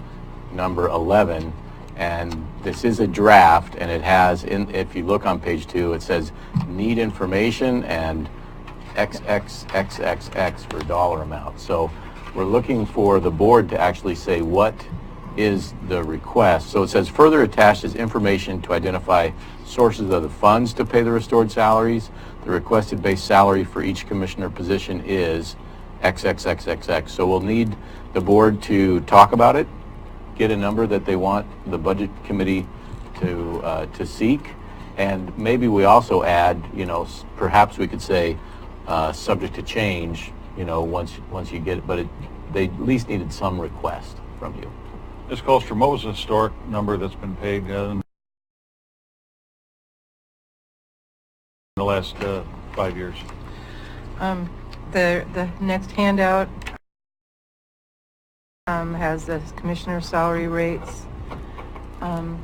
number 11, and this is a draft, and it has, if you look on page 2, it says need information and XXXXX for dollar amount. So we're looking for the board to actually say what is the request. So it says further attached is information to identify sources of the funds to pay the restored salaries. The requested base salary for each commissioner position is XXXXX. So we'll need the board to talk about it, get a number that they want the budget committee to seek, and maybe we also add, perhaps we could say subject to change, once you get it, but they at least needed some request from you. Ms. Kallstrom, what was the historic number that's been paid in the last 5 years? The next handout has the commissioner salary rates. The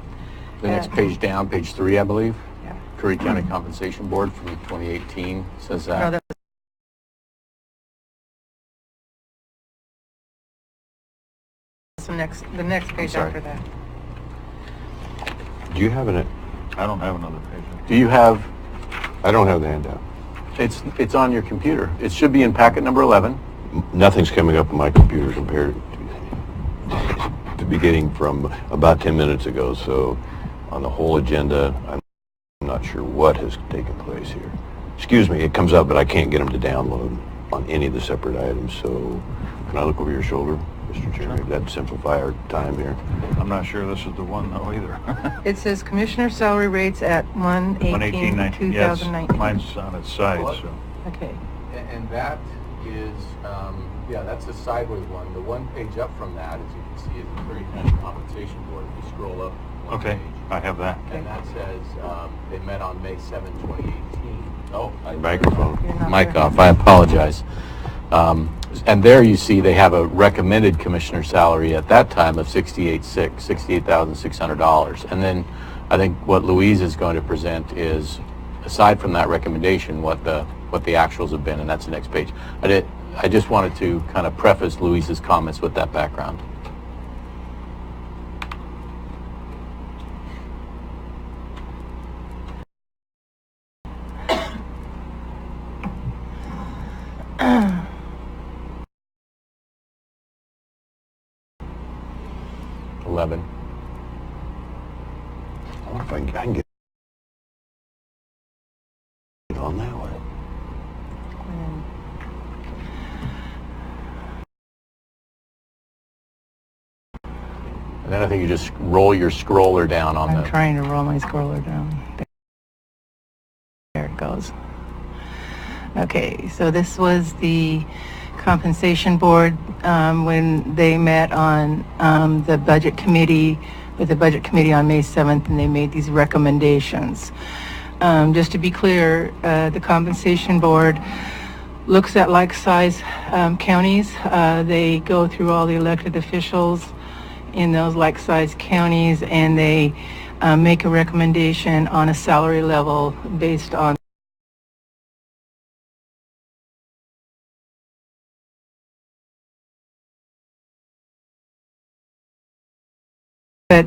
next page down, page 3, I believe. Yeah. Curry County Compensation Board from 2018 says that. No, that's the next page after that. Do you have it? I don't have another page. Do you have? I don't have the handout. It's on your computer. It should be in packet number 11. Nothing's coming up on my computer compared to the beginning from about 10 minutes ago. So on the whole agenda, I'm not sure what has taken place here. Excuse me, it comes up, but I can't get them to download on any of the separate items. So can I look over your shoulder, Mr. Chair? Maybe that'd simplify our time here. I'm not sure this is the one, though, either. It says commissioner salary rates at 1/18/2019. Yes, mine's on its side, so. Okay. And that is, that's the sideways one. The one page up from that, as you can see, is the Curry County Compensation Board. If you scroll up one Okay, page, I have that. and that says they met on May 7, 2018. Oh, Microphone. Mic off. I apologize. And there you see they have a recommended commissioner salary at that time of $68,600. And then I think what Louise is going to present is, aside from that recommendation, what the actuals have been, and that's the next page. I just wanted to kind of preface Louise's comments with that background. 11. I wonder if I can get on that one. And then I think you just roll your scroller down on I'm the... trying to roll my scroller down. There it goes. Okay, so this was the compensation board when they met on the budget committee, with the budget committee on May 7th, and they made these recommendations. Just to be clear, the compensation board looks at like-size counties. They go through all the elected officials in those like-size counties, and they make a recommendation on a salary level based on but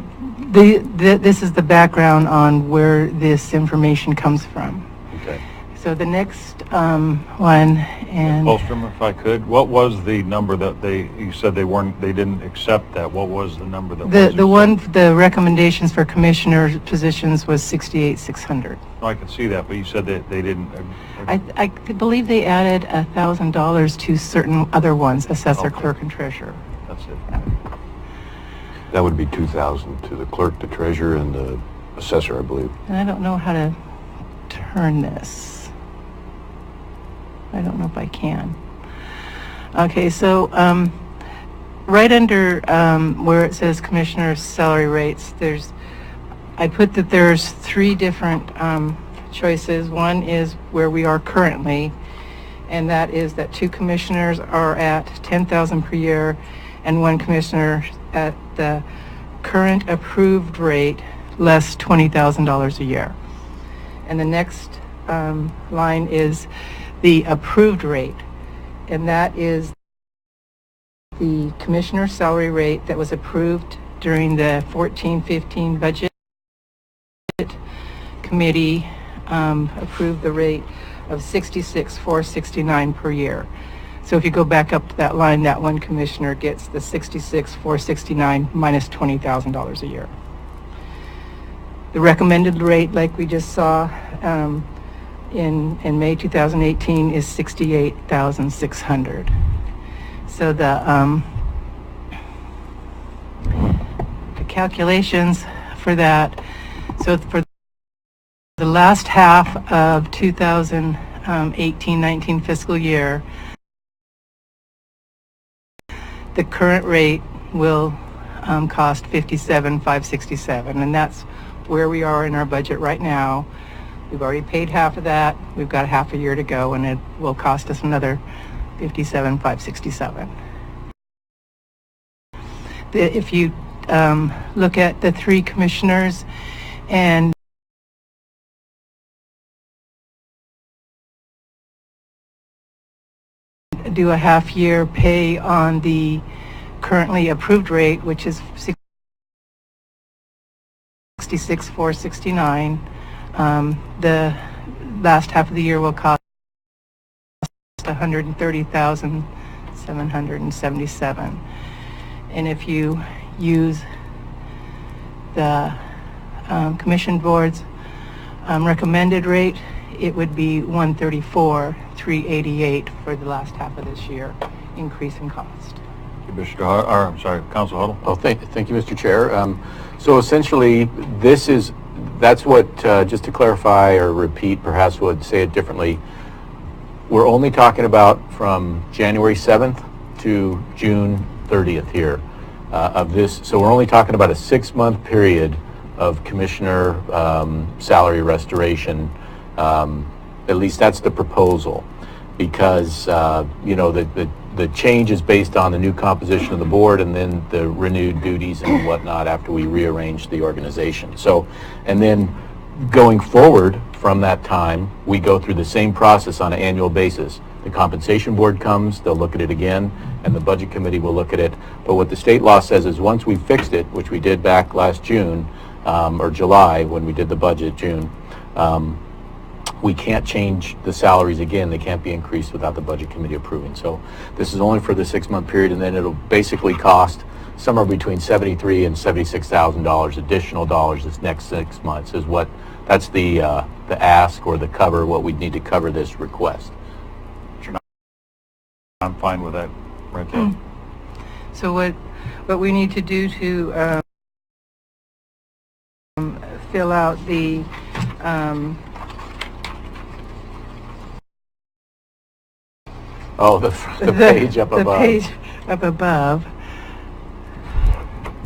this is the background on where this information comes from. Okay. So the next one, and Holstrom, if I could, what was the number that you said they didn't accept that? What was the number that was the recommendations for commissioner positions was 68,600. No, I can see that, but you said that they didn't. I believe they added $1,000 to certain other ones, assessor, Okay. clerk, and treasurer. That's it. Yeah. That would be 2,000 to the clerk, the treasurer, and the assessor, I believe. And I don't know how to turn this. I don't know if I can. Okay, so right under where it says commissioner's salary rates, I put that there's three different choices. One is where we are currently, and that is that two commissioners are at $10,000 per year, and one commissioner at the current approved rate less $20,000 a year. And the next line is the approved rate, and that is the commissioner's salary rate that was approved during the 14-15 budget committee. Approved the rate of $66,469 per year. So if you go back up to that line, that one commissioner gets the $66,469 minus $20,000 a year. The recommended rate, like we just saw in May 2018, is $68,600. So the calculations for that, so for the last half of 2018-19 fiscal year, the current rate will cost $57,567, and that's where we are in our budget right now. We've already paid half of that. We've got half a year to go, and it will cost us another $57,567. If you look at the three commissioners and do a half-year pay on the currently approved rate, which is $66,469. The last half of the year will cost $130,777. And if you use the commission board's recommended rate, it would be $134,388 for the last half of this year, increase in cost. Commissioner, I'm sorry, Council Huddle. Oh, thank you, Mr. Chair. So essentially, that's what, just to clarify or repeat, perhaps would say it differently, we're only talking about from January 7th to June 30th here of this. So we're only talking about a 6-month period of commissioner salary restoration. At least that's the proposal, because the change is based on the new composition of the board and then the renewed duties and whatnot after we rearrange the organization. So, and then going forward from that time, we go through the same process on an annual basis. The compensation board comes, they'll look at it again, and the budget committee will look at it. But what the state law says is once we've fixed it, which we did back last June, or July when we did the budget, June, we can't change the salaries again. They can't be increased without the budget committee approving. So this is only for the 6-month period, and then it'll basically cost somewhere between $73,000 and $76,000 additional dollars this next 6 months is what, that's the ask or the cover, what we'd need to cover this request. I'm fine with that right there. So what we need to do to fill out the the page up above. The page up above.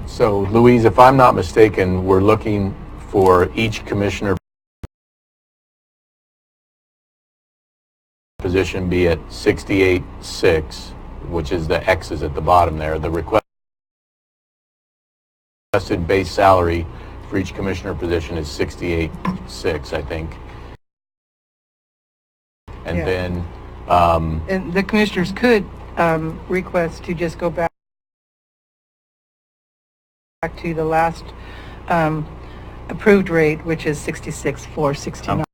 So Louise, if I'm not mistaken, we're looking for each commissioner position be at 68.6, which is the X's at the bottom there. The requested base salary for each commissioner position is 68.6, I think. And Yeah. then And the commissioners could request to just go back to the last approved rate, which is 66,469.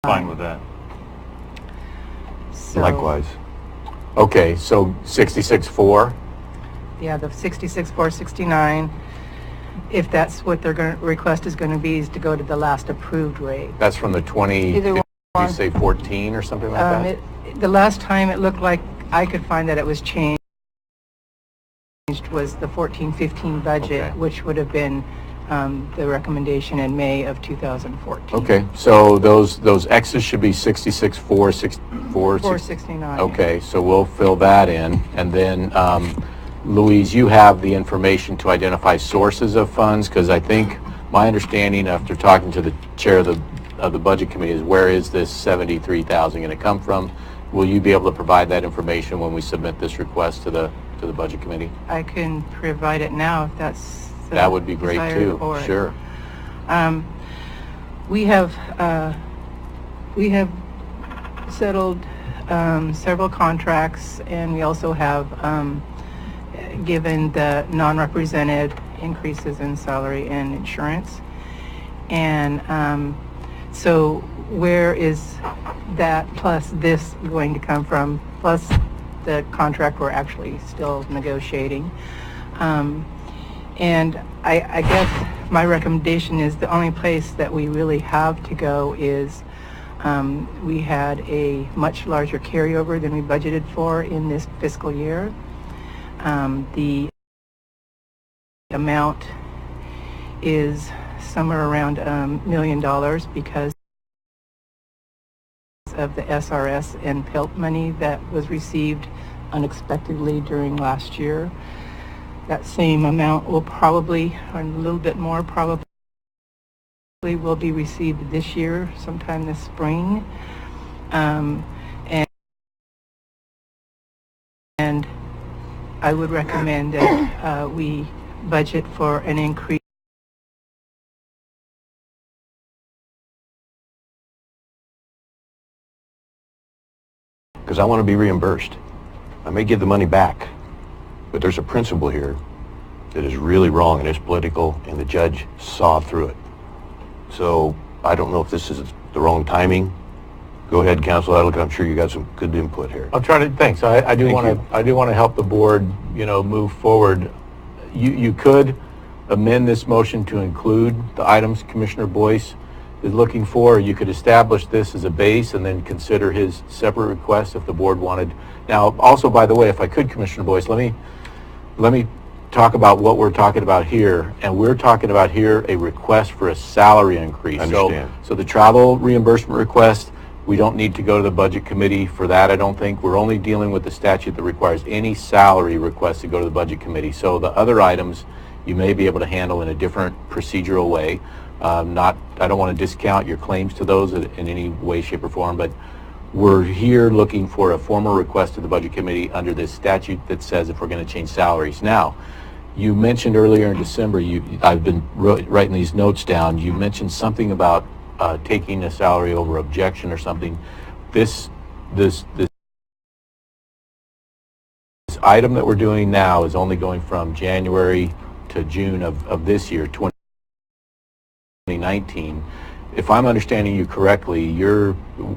Fine with that. So, Likewise. okay, so 66.4. yeah, the 66,469, if that's what their request is going to be, is to go to the last approved rate. That's from the 20. Either Did one. you say 14 or something like that? The last time it looked like I could find that it was changed was the 14-15 budget, Okay. which would have been the recommendation in May of 2014. Okay, so those X's should be 66.4, 469. Okay, so we'll fill that in, and then Louise, you have the information to identify sources of funds, because I think my understanding after talking to the chair of the budget committee is where is this $73,000 going to come from? Will you be able to provide that information when we submit this request to the budget committee? I can provide it now if that's the That would be great desire too. for it. Sure. We have settled several contracts, and we also have given the non-represented increases in salary and insurance. And so where is that plus this going to come from, plus the contract we're actually still negotiating? And I guess my recommendation is the only place that we really have to go is we had a much larger carryover than we budgeted for in this fiscal year. The amount is somewhere around $1 million because of the SRS and PILT money that was received unexpectedly during last year. That same amount will probably, or a little bit more probably, will be received this year, sometime this spring. And I would recommend that we budget for an increase Because I want to be reimbursed. I may give the money back, but there's a principle here that is really wrong and it's political, and the judge saw through it. So I don't know if this is the wrong timing. Go ahead, Council Adler. I'm sure you got some good input here. I'll try to, thanks. I do Thank want to help the board, move forward. You could amend this motion to include the items Commissioner Boyce is looking for. You could establish this as a base and then consider his separate request if the board wanted. Now, also, by the way, if I could, Commissioner Boyce, let me talk about what we're talking about here. And we're talking about here a request for a salary increase. Understand. So the travel reimbursement request, we don't need to go to the budget committee for that, I don't think. We're only dealing with the statute that requires any salary request to go to the budget committee. So the other items you may be able to handle in a different procedural way. I don't want to discount your claims to those in any way, shape, or form, but we're here looking for a formal request to the budget committee under this statute that says if we're going to change salaries. Now, you mentioned earlier in December, I've been writing these notes down, you mentioned something about taking a salary over objection or something. This item that we're doing now is only going from January to June of this year, 2019. if I'm understanding you correctly,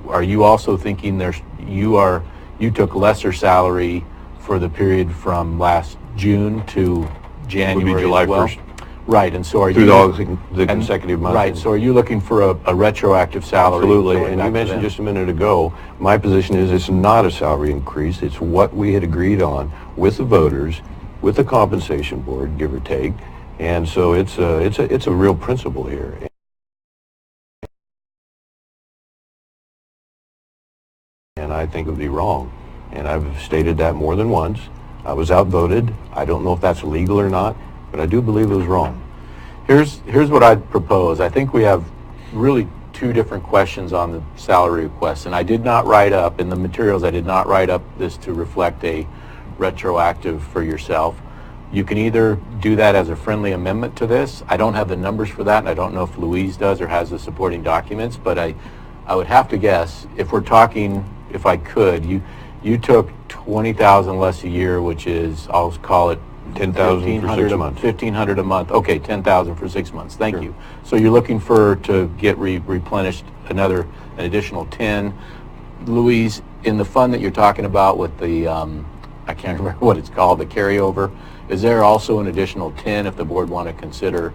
are you also thinking you took lesser salary for the period from last June to January? It would be July as well? 1st. Right, and so are Through you... all the consecutive months. Right, so are you looking for a retroactive salary? Absolutely, going and back you to mentioned them? just a minute ago, my position is it's not a salary increase, it's what we had agreed on with the voters, with the compensation board, give or take, and so it's a real principle here. And I think it would be wrong, and I've stated that more than once. I was outvoted. I don't know if that's legal or not, but I do believe it was wrong. Here's what I'd propose. I think we have really two different questions on the salary request, and I did not write up, in the materials, I did not write up this to reflect a retroactive for yourself. You can either do that as a friendly amendment to this. I don't have the numbers for that, and I don't know if Louise does or has the supporting documents, but I would have to guess, if we're talking, if I could, you took $20,000 less a year, which is, I'll call it $10,000 for 6 months. $1,500 a month. Okay, $10,000 for 6 months. Thank you. So you're looking to get replenished an additional 10. Louise, in the fund that you're talking about with the, I can't remember what it's called, the carryover, is there also an additional 10 if the board want to consider?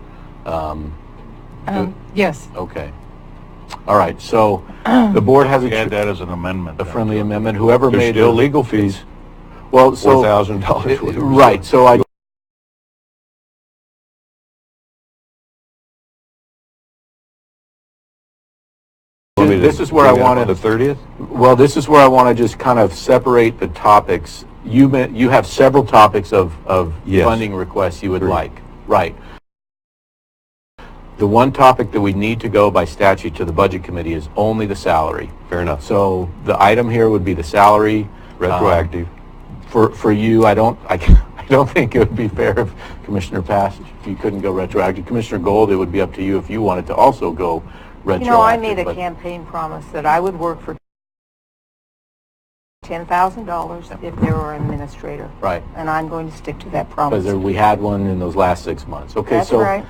Yes. Okay. All right. So the board has Add that as an amendment. a friendly amendment. Whoever There's made still legal fees, well, so $4,000. right. So I. This is where I wanted the 30th. Well, this is where I want to just kind of separate the topics. You have several topics of Yes. funding requests you would like, right? The one topic that we need to go by statute to the budget committee is only the salary. Fair enough. So the item here would be the salary. Retroactive. For you, I don't think it would be fair if Commissioner Pass, if you couldn't go retroactive. Commissioner Gold, it would be up to you if you wanted to also go retroactive. You know, I made a but- campaign promise that I would work for $10,000 if there were an administrator. Right. And I'm going to stick to that promise. Because we had one in those last 6 months. Okay, That's so right.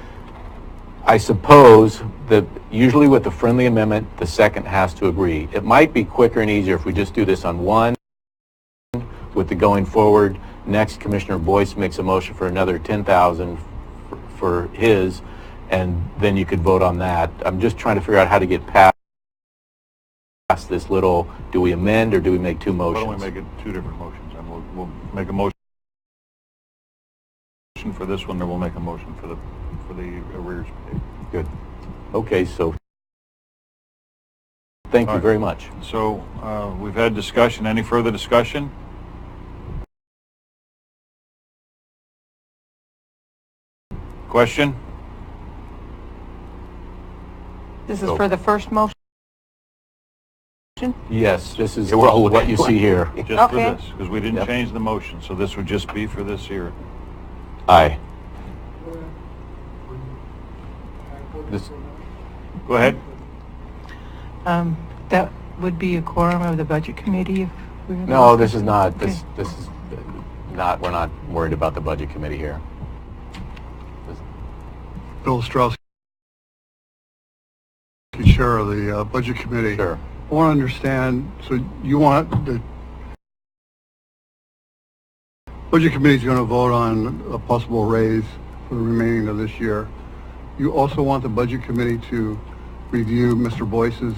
I suppose that usually with the friendly amendment, the second has to agree. It might be quicker and easier if we just do this on one with the going forward. Next, Commissioner Boyce makes a motion for another $10,000 for his, and then you could vote on that. I'm just trying to figure out how to get past this little, do we amend or do we make two Why motions? don't we make it two different motions, and we'll make a motion for this one, then we'll make a motion for the arrears pay. Good. Okay, so thank you very much. So we've had discussion. Any further discussion? Question? This is for the first motion? Yes, this is Yeah, we're all what you see here. Just for Okay. this, because we didn't Yep. change the motion, so this would just be for this here. Aye. This, Go ahead. That would be a quorum of the budget committee if we were... no, this is not. Okay. This is not. We're not worried about the budget committee here. Bill Strauss, Chair of the Budget Committee. Sure. I want to understand, so you want the Budget Committee is going to vote on a possible raise for the remaining of this year. You also want the Budget Committee to review Mr. Boyce's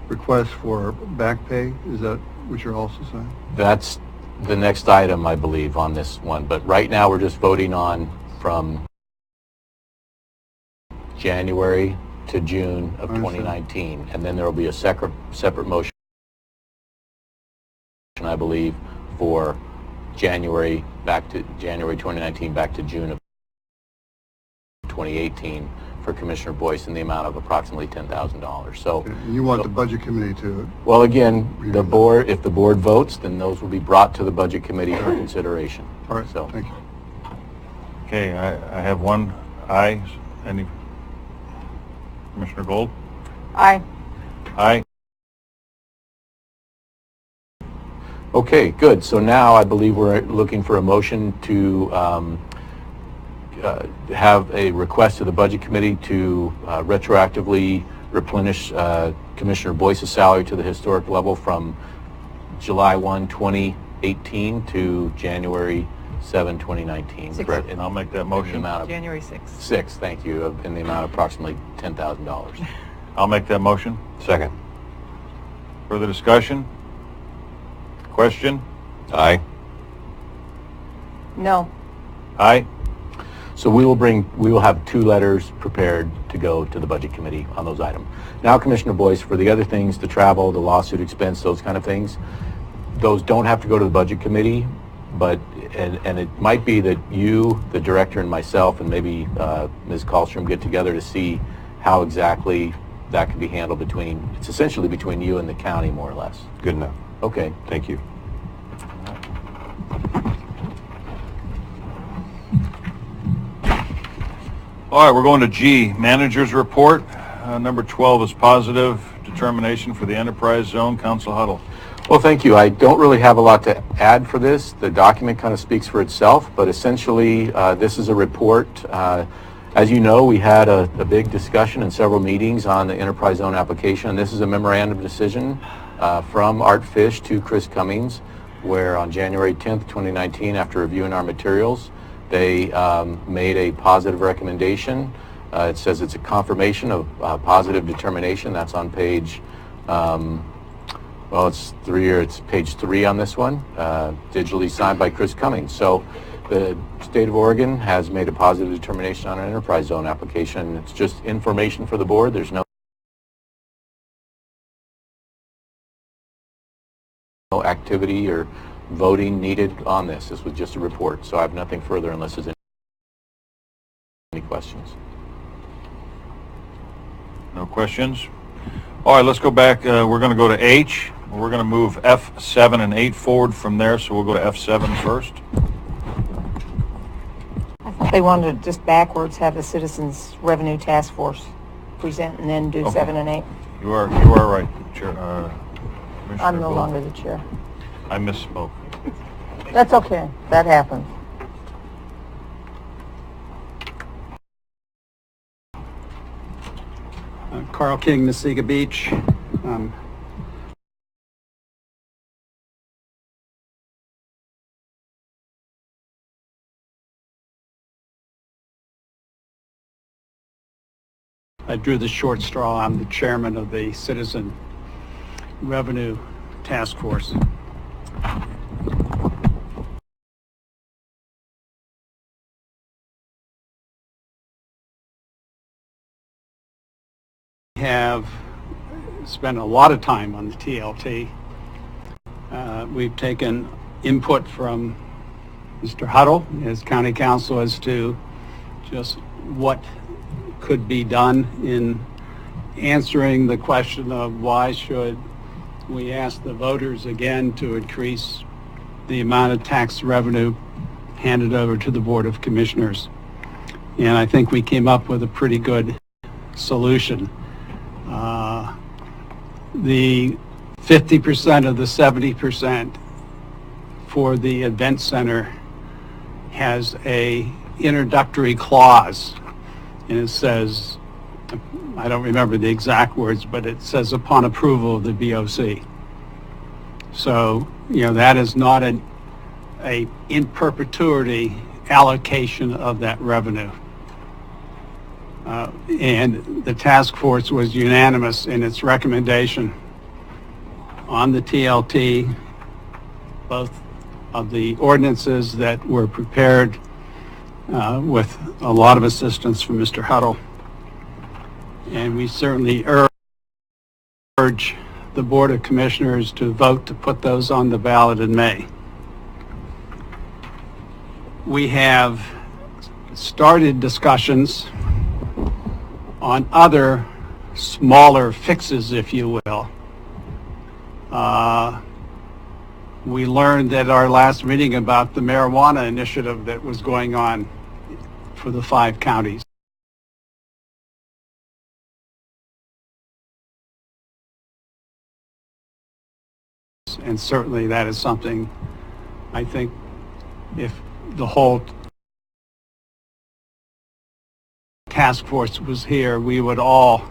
request for back pay? Is that what you're also saying? That's the next item, I believe, on this one. But right now, we're just voting on from January to June of 2019, and then there will be a separate motion, I believe, for January 2019 back to June of 2018 for Commissioner Boyce in the amount of approximately $10,000. So, And you want the Budget Committee to... well, again, the board, if the board votes, then those will be brought to the Budget Committee for consideration. All right, So, thank you. Okay, I have one aye. Any? Commissioner Gold? Aye. Aye. okay, good. So now I believe we're looking for a motion to have a request to the Budget Committee to retroactively replenish Commissioner Boyce's salary to the historic level from July 1, 2018 to January 7, 2019. Six. Correct. And I'll make that In the motion. amount of January 6th. thank you, in the amount of approximately $10,000. I'll make that motion. Second. Further discussion? Question? Aye. No. Aye? So we will have 2 letters prepared to go to the Budget Committee on those items. Now, Commissioner Boyce, for the other things, the travel, the lawsuit expense, those kind of things, those don't have to go to the Budget Committee, but, and it might be that you, the director, and myself, and maybe Ms. Kallstrom get together to see how exactly that can be handled between, it's essentially between you and the county, more or less. Good enough. Okay. Thank you. All right, we're going to G, Manager's Report. Number 12 is positive determination for the enterprise zone. Council Huddle. Well, thank you. I don't really have a lot to add for this. The document kind of speaks for itself, but essentially this is a report. As you know, we had a big discussion and several meetings on the enterprise zone application. This is a memorandum decision from Art Fish to Chris Cummings, where on January 10th, 2019, after reviewing our materials, they made a positive recommendation. It says it's a confirmation of positive determination. That's on page, well, it's page 3 on this one, digitally signed by Chris Cummings. So the state of Oregon has made a positive determination on an enterprise zone application. It's just information for the board. There's no activity or voting needed on this. This was just a report. So I have nothing further unless there's any questions. No questions? All right, let's go back. We're going to go to H. We're going to move F7 and 8 forward from there, so we'll go to F7 first. I thought they wanted to just backwards have the Citizens Revenue Task Force present and then do Okay. 7 and 8. You are right, Chair. I'm no Gould. longer the chair. I misspoke. That's okay. That happens. Carl King, Muskegon Beach. I drew the short straw. I'm the chairman of the Citizen Revenue Task Force. Have spent a lot of time on the TLT. We've taken input from Mr. Huddle as county counsel as to just what could be done in answering the question of why should we ask the voters again to increase the amount of tax revenue handed over to the Board of Commissioners. And I think we came up with a pretty good solution. The 50% of the 70% for the event center has a introductory clause, and it says, I don't remember the exact words, but it says upon approval of the BOC. So, you know, that is not a in perpetuity allocation of that revenue. And the task force was unanimous in its recommendation on the TLT, both of the ordinances that were prepared with a lot of assistance from Mr. Huddle. And we certainly urge the Board of Commissioners to vote to put those on the ballot in May. We have started discussions on other smaller fixes, if you will. We learned at our last meeting about the marijuana initiative that was going on for the 5 counties. And certainly that is something I think if the whole task force was here, we would all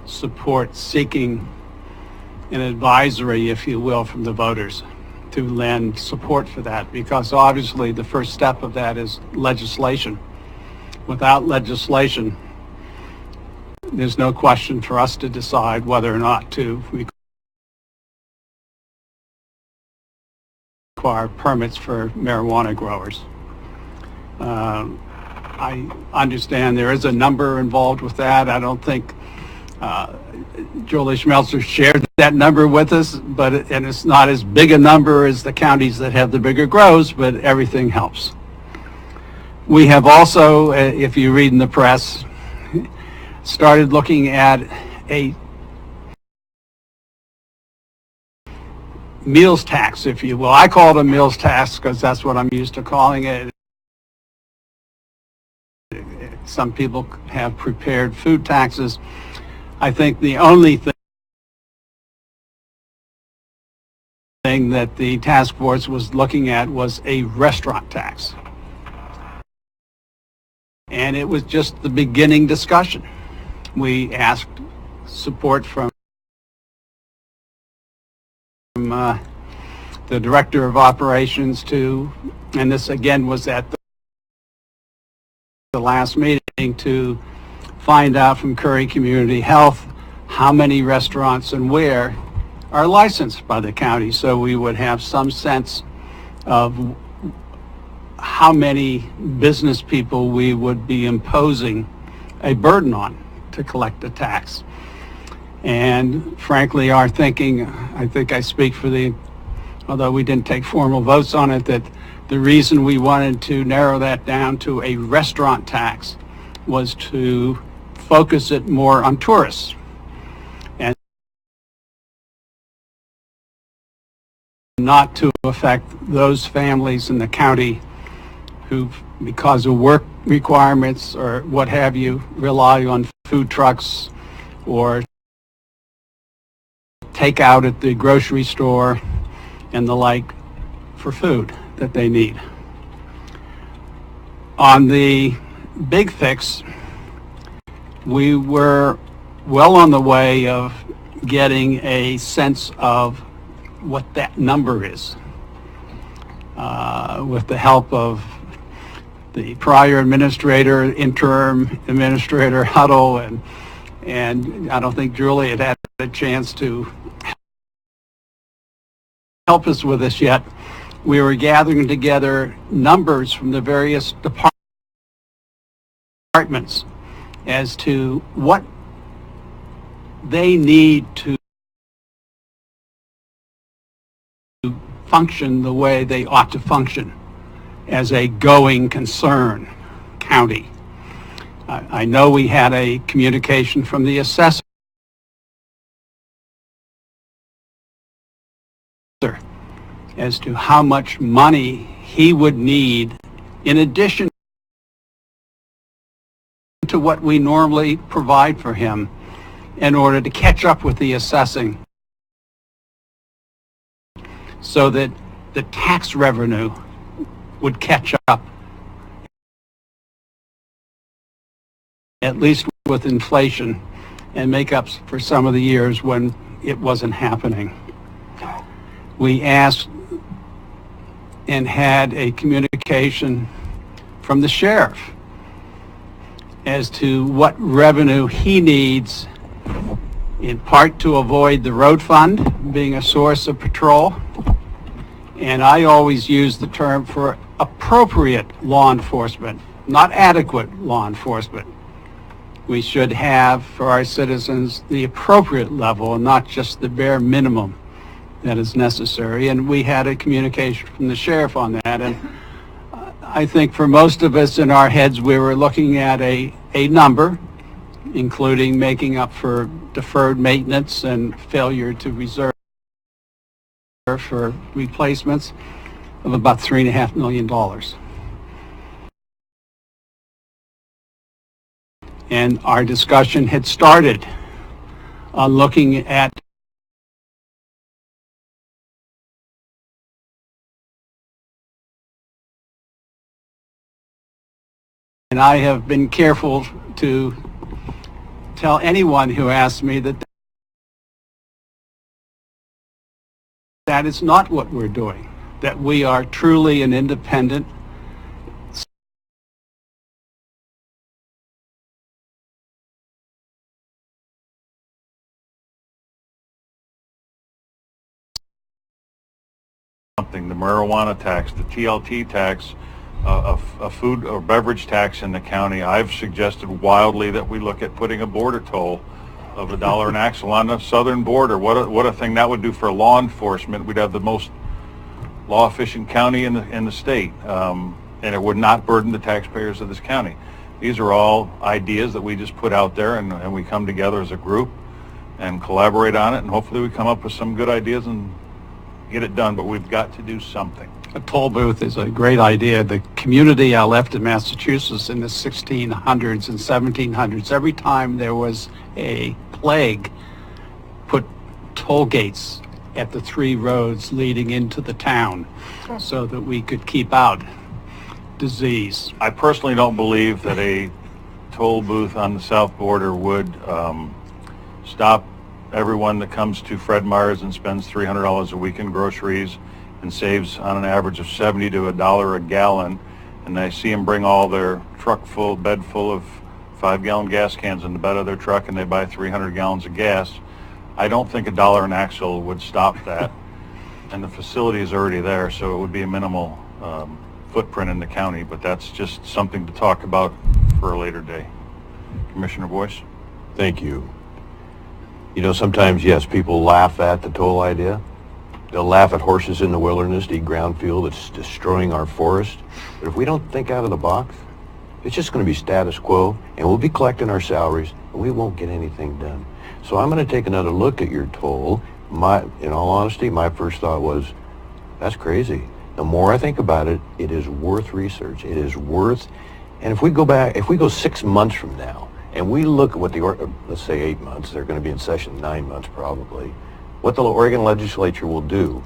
support seeking an advisory, if you will, from the voters to lend support for that, because obviously the first step of that is legislation. Without legislation, there's no question for us to decide whether or not to require permits for marijuana growers. I understand there is a number involved with that. I don't think Julie Schmelzer shared that number with us, and it's not as big a number as the counties that have the bigger grows, but everything helps. We have also, if you read in the press, started looking at a meals tax, if you will. I call it a meals tax because that's what I'm used to calling it. Some people have prepared food taxes. I think the only thing that the task force was looking at was a restaurant tax. And it was just the beginning discussion. We asked support from the director of operations and this again was at the last meeting, to find out from Curry Community Health how many restaurants and where are licensed by the county, so we would have some sense of how many business people we would be imposing a burden on to collect a tax. And frankly, our thinking, I think I speak for although we didn't take formal votes on it, that the reason we wanted to narrow that down to a restaurant tax was to focus it more on tourists. And not to affect those families in the county who, because of work requirements or what have you, rely on food trucks or take out at the grocery store and the like for food that they need. On the big fix, we were well on the way of getting a sense of what that number is. With the help of the prior administrator, interim administrator Huddle, and I don't think Julie had a chance to help us with this yet. We were gathering together numbers from the various departments as to what they need to function the way they ought to function as a going concern county. I know we had a communication from the assessor as to how much money he would need in addition to what we normally provide for him in order to catch up with the assessing, so that the tax revenue would catch up, at least with inflation, and make up for some of the years when it wasn't happening. We asked and had a communication from the sheriff as to what revenue he needs, in part to avoid the road fund being a source of patrol. And I always use the term for appropriate law enforcement, not adequate law enforcement. We should have for our citizens the appropriate level and not just the bare minimum that is necessary. And we had a communication from the sheriff on that. And I think for most of us in our heads, we were looking at a number, including making up for deferred maintenance and failure to reserve for replacements, of about $3.5 million. And our discussion had started on looking at And I have been careful to tell anyone who asks me that that is not what we're doing, that we are truly an independent something, the marijuana tax, the TLT tax, a food or beverage tax in the county. I've suggested wildly that we look at putting a border toll of $1 an axle on the southern border. What a thing that would do for law enforcement. We'd have the most law-efficient county in the state, and it would not burden the taxpayers of this county. These are all ideas that we just put out there, and we come together as a group and collaborate on it, and hopefully we come up with some good ideas and get it done, but we've got to do something. A toll booth is a great idea. The community I left in Massachusetts in the 1600s and 1700s, every time there was a plague, put toll gates at the 3 roads leading into the town so that we could keep out disease. I personally don't believe that a toll booth on the south border would stop everyone that comes to Fred Meyer's and spends $300 a week in groceries and saves on an average of $70 to $1 a gallon, and I see them bring all their bed full of 5-gallon gas cans in the bed of their truck, and they buy 300 gallons of gas. I don't think $1 an axle would stop that, and the facility is already there, so it would be a minimal footprint in the county, but that's just something to talk about for a later day. Commissioner Boyce? Thank you. You know, sometimes, yes, people laugh at the toll idea. They'll laugh at horses in the wilderness to eat ground fuel that's destroying our forest. But if we don't think out of the box, it's just going to be status quo, and we'll be collecting our salaries, and we won't get anything done. So I'm going to take another look at your toll. In all honesty, my first thought was, that's crazy. The more I think about it, it is worth research. It is worth, and if we go 6 months from now, and we look at what let's say 8 months, they're going to be in session 9 months probably, what the Oregon legislature will do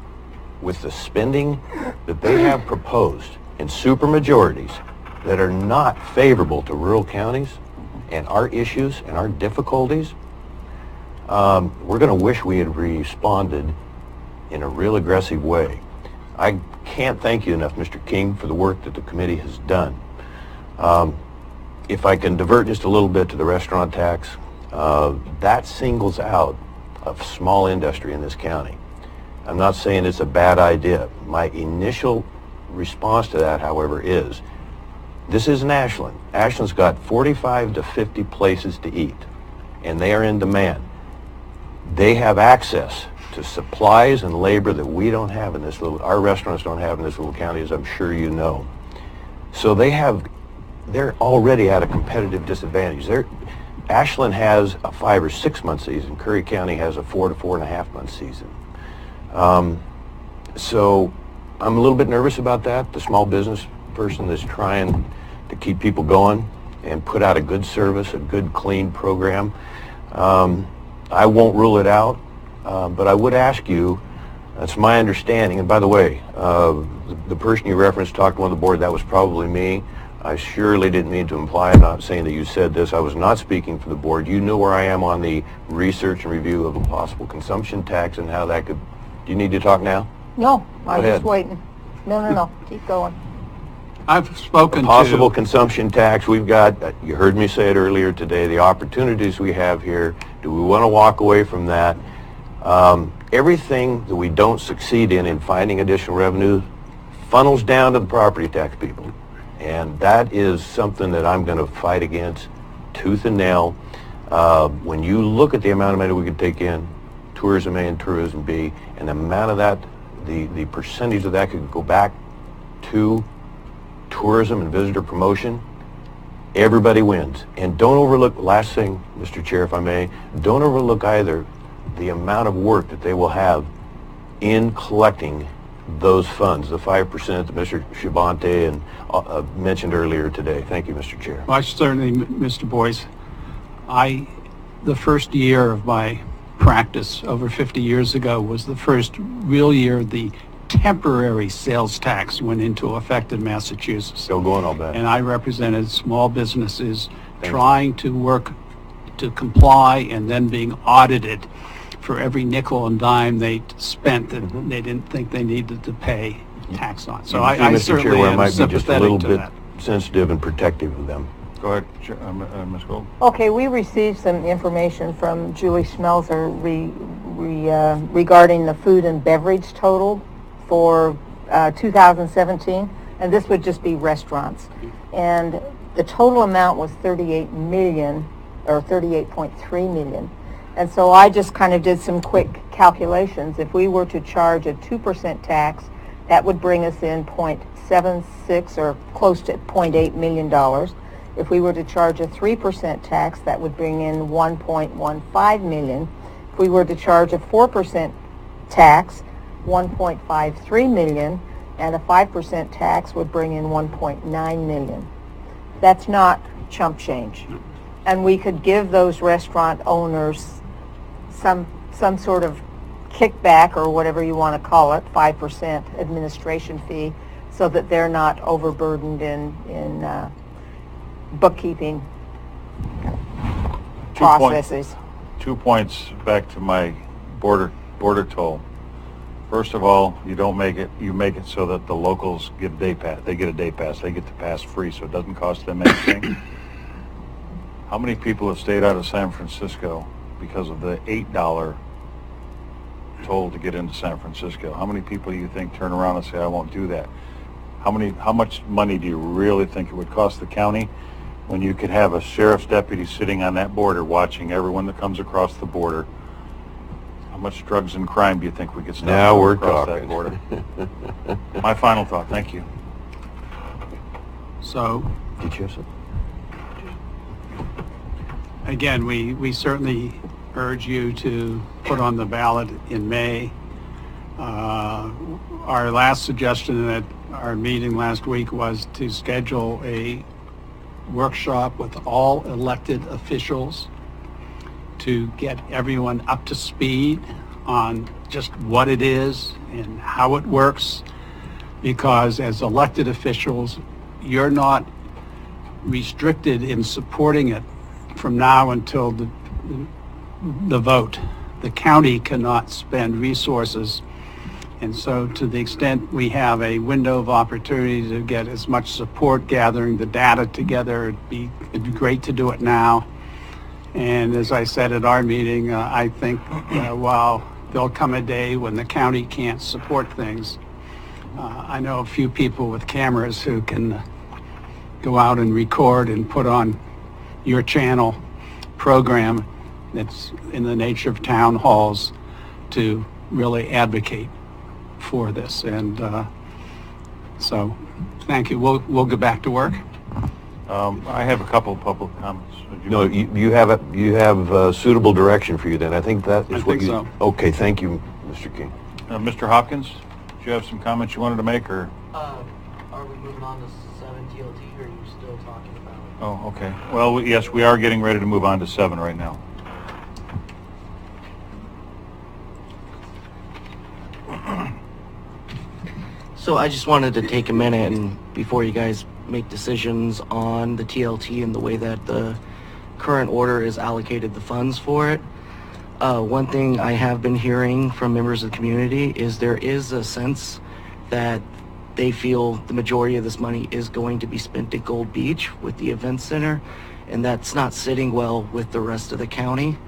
with the spending that they have proposed in supermajorities that are not favorable to rural counties and our issues and our difficulties, we're going to wish we had responded in a real aggressive way. I can't thank you enough, Mr. King, for the work that the committee has done. If I can divert just a little bit to the restaurant tax, that singles out a small industry in this county. I'm not saying it's a bad idea. My initial response to that, however, is this isn't Ashland. Ashland's got 45 to 50 places to eat, and they are in demand. They have access to supplies and labor that we don't have in this our restaurants don't have in this little county, as I'm sure you know. So they're already at a competitive disadvantage. Ashland has a 5 or 6 month season. Curry County has a 4 to 4.5 month season. So I'm a little bit nervous about that. The small business person that's trying to keep people going and put out a good service, a good, clean program. I won't rule it out, but I would ask you, that's my understanding, and by the way, the person you referenced talked to one of the board, that was probably me. I surely didn't mean to imply, I'm not saying that you said this, I was not speaking for the board. You know where I am on the research and review of a possible consumption tax and how that could, do you need to talk now? No, I was ahead. just waiting. No, keep going. I've spoken Possible to consumption tax, we've got, you heard me say it earlier today, the opportunities we have here, do we want to walk away from that? Everything that we don't succeed in finding additional revenue funnels down to the property tax people. And that is something that I'm going to fight against tooth and nail. When you look at the amount of money we could take in, tourism A and tourism B, and the amount of that, the percentage of that could go back to tourism and visitor promotion, everybody wins. And don't overlook, last thing, Mr. Chair, if I may, don't overlook either the amount of work that they will have in collecting those funds, the 5% that Mr. Shabante and mentioned earlier today. Thank you, Mr. Chair. Well, certainly, Mr. Boyce, the first year of my practice over 50 years ago was the first real year the temporary sales tax went into effect in Massachusetts. Still going on that. And I represented small businesses Thank you. trying to work to comply and then being audited for every nickel and dime they spent that they didn't think they needed to pay tax on. So I Mr. Chair, certainly where I am might be just a sympathetic little to bit that. sensitive and protective of them. Go ahead, Ms. Gold. Okay, we received some information from Julie Schmelzer regarding the food and beverage total for 2017, and this would just be restaurants. And the total amount was 38 million, or 38.3 million. And so I just kind of did some quick calculations. If we were to charge a 2% tax, that would bring us in 0.76 or close to $0.8 million. If we were to charge a 3% tax, that would bring in 1.15 million. If we were to charge a 4% tax, 1.53 million, and a 5% tax would bring in 1.9 million. That's not chump change. And we could give those restaurant owners some sort of kickback, or whatever you want to call it, 5% administration fee, so that they're not overburdened in bookkeeping processes. 2 points back to my border toll. First of all, you don't make it, you make it so that the locals get a day pass. They get a day pass. They get to pass free, so it doesn't cost them anything. How many people have stayed out of San Francisco because of the $8 toll to get into San Francisco? How many people do you think turn around and say, I won't do that? How much money do you really think it would cost the county when you could have a sheriff's deputy sitting on that border watching everyone that comes across the border? How much drugs and crime do you think we could stop Now we're across talking. that border? My final thought. Thank you. So, Did you have something? again, we certainly urge you to put on the ballot in May. Our last suggestion at our meeting last week was to schedule a workshop with all elected officials to get everyone up to speed on just what it is and how it works, because as elected officials, you're not restricted in supporting it from now until the vote. The county cannot spend resources, and so to the extent we have a window of opportunity to get as much support, gathering the data together, it'd be great to do it now. And as I said at our meeting, I think while there'll come a day when the county can't support things, I know a few people with cameras who can go out and record and put on your channel program that's in the nature of town halls to really advocate for this. And so thank you. We'll get back to work. I have a couple of public comments. No, you have suitable direction for you then. I think that is I what think you... so. Okay, thank you, Mr. King. Mr. Hopkins, do you have some comments you wanted to make, or? Are we moving on to 7 TLT, or are you still talking about? Oh, okay. Well, yes, we are getting ready to move on to 7 right now. So I just wanted to take a minute, and before you guys make decisions on the TLT and the way that the current order is allocated the funds for it, one thing I have been hearing from members of the community is there is a sense that they feel the majority of this money is going to be spent at Gold Beach with the event center, and that's not sitting well with the rest of the county.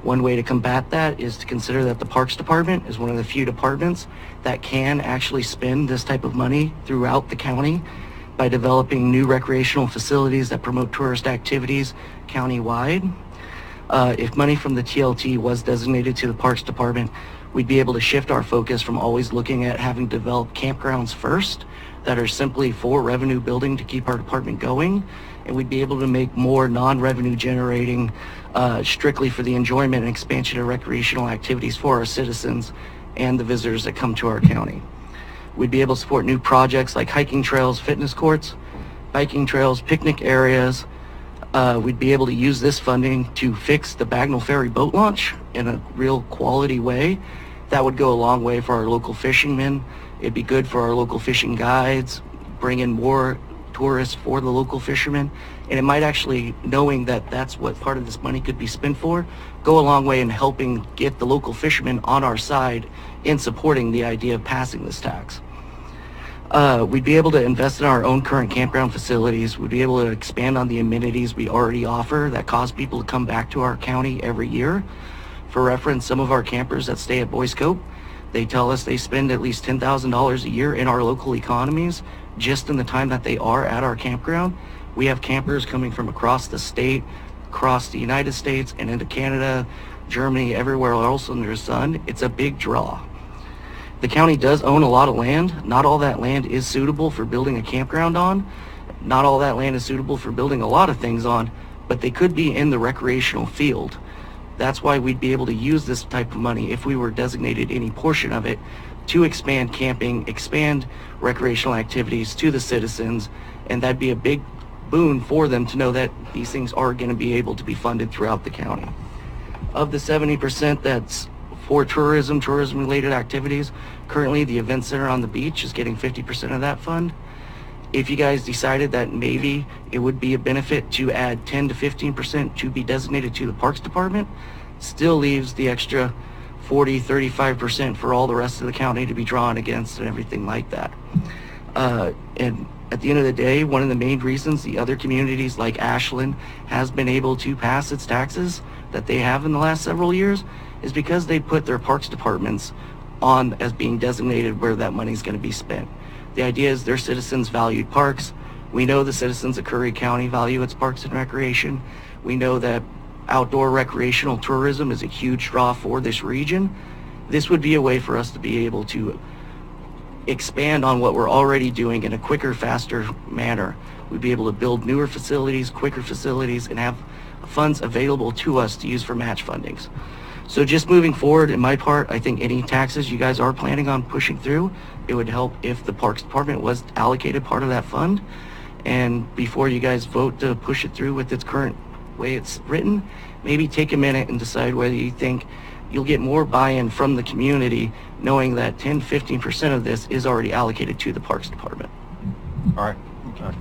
One way to combat that is to consider that the Parks Department is one of the few departments that can actually spend this type of money throughout the county by developing new recreational facilities that promote tourist activities countywide. If money from the TLT was designated to the Parks Department, we'd be able to shift our focus from always looking at having to develop campgrounds first that are simply for revenue building to keep our department going, and we'd be able to make more non-revenue generating strictly for the enjoyment and expansion of recreational activities for our citizens and the visitors that come to our county. We'd be able to support new projects like hiking trails, fitness courts, biking trails, picnic areas. We'd be able to use this funding to fix the Bagnell Ferry boat launch in a real quality way. That would go a long way for our local fishermen It'd be good for our local fishing guides, bring in more tourists for the local fishermen, and it might actually, knowing that that's what part of this money could be spent for, go a long way in helping get the local fishermen on our side in supporting the idea of passing this tax. We'd be able to invest in our own current campground facilities. We'd be able to expand on the amenities we already offer that cause people to come back to our county every year. For reference, some of our campers that stay at Boy Scope, they tell us they spend at least $10,000 a year in our local economies just in the time that they are at our campground. We have campers coming from across the state, across the United States, and into Canada, Germany, everywhere else under the sun. It's a big draw. The county does own a lot of land. Not all that land is suitable for building a campground on. Not all that land is suitable for building a lot of things on, but they could be in the recreational field. That's why we'd be able to use this type of money if we were designated any portion of it to expand camping, expand recreational activities to the citizens, and that'd be a big boon for them to know that these things are going to be able to be funded throughout the county. Of the 70% that's for tourism related activities, currently the event center on the beach is getting 50% of that fund. If you guys decided that maybe it would be a benefit to add 10 to 15% to be designated to the Parks Department, still leaves the extra 40, 35% for all the rest of the county to be drawn against and everything like that. And at the end of the day, one of the main reasons the other communities like Ashland has been able to pass its taxes that they have in the last several years is because they put their parks departments on as being designated where that money is going to be spent. The idea is their citizens valued parks. We know the citizens of Curry County value its parks and recreation. We know that outdoor recreational tourism is a huge draw for this region. This would be a way for us to be able to expand on what we're already doing in a quicker, faster manner. We'd be able to build newer facilities, quicker facilities, and have funds available to us to use for match fundings. So just moving forward, in my part, I think any taxes you guys are planning on pushing through, it would help if the Parks Department was allocated part of that fund. And before you guys vote to push it through with its current way it's written, maybe take a minute and decide whether you think you'll get more buy-in from the community knowing that 10-15% of this is already allocated to the Parks Department. All right,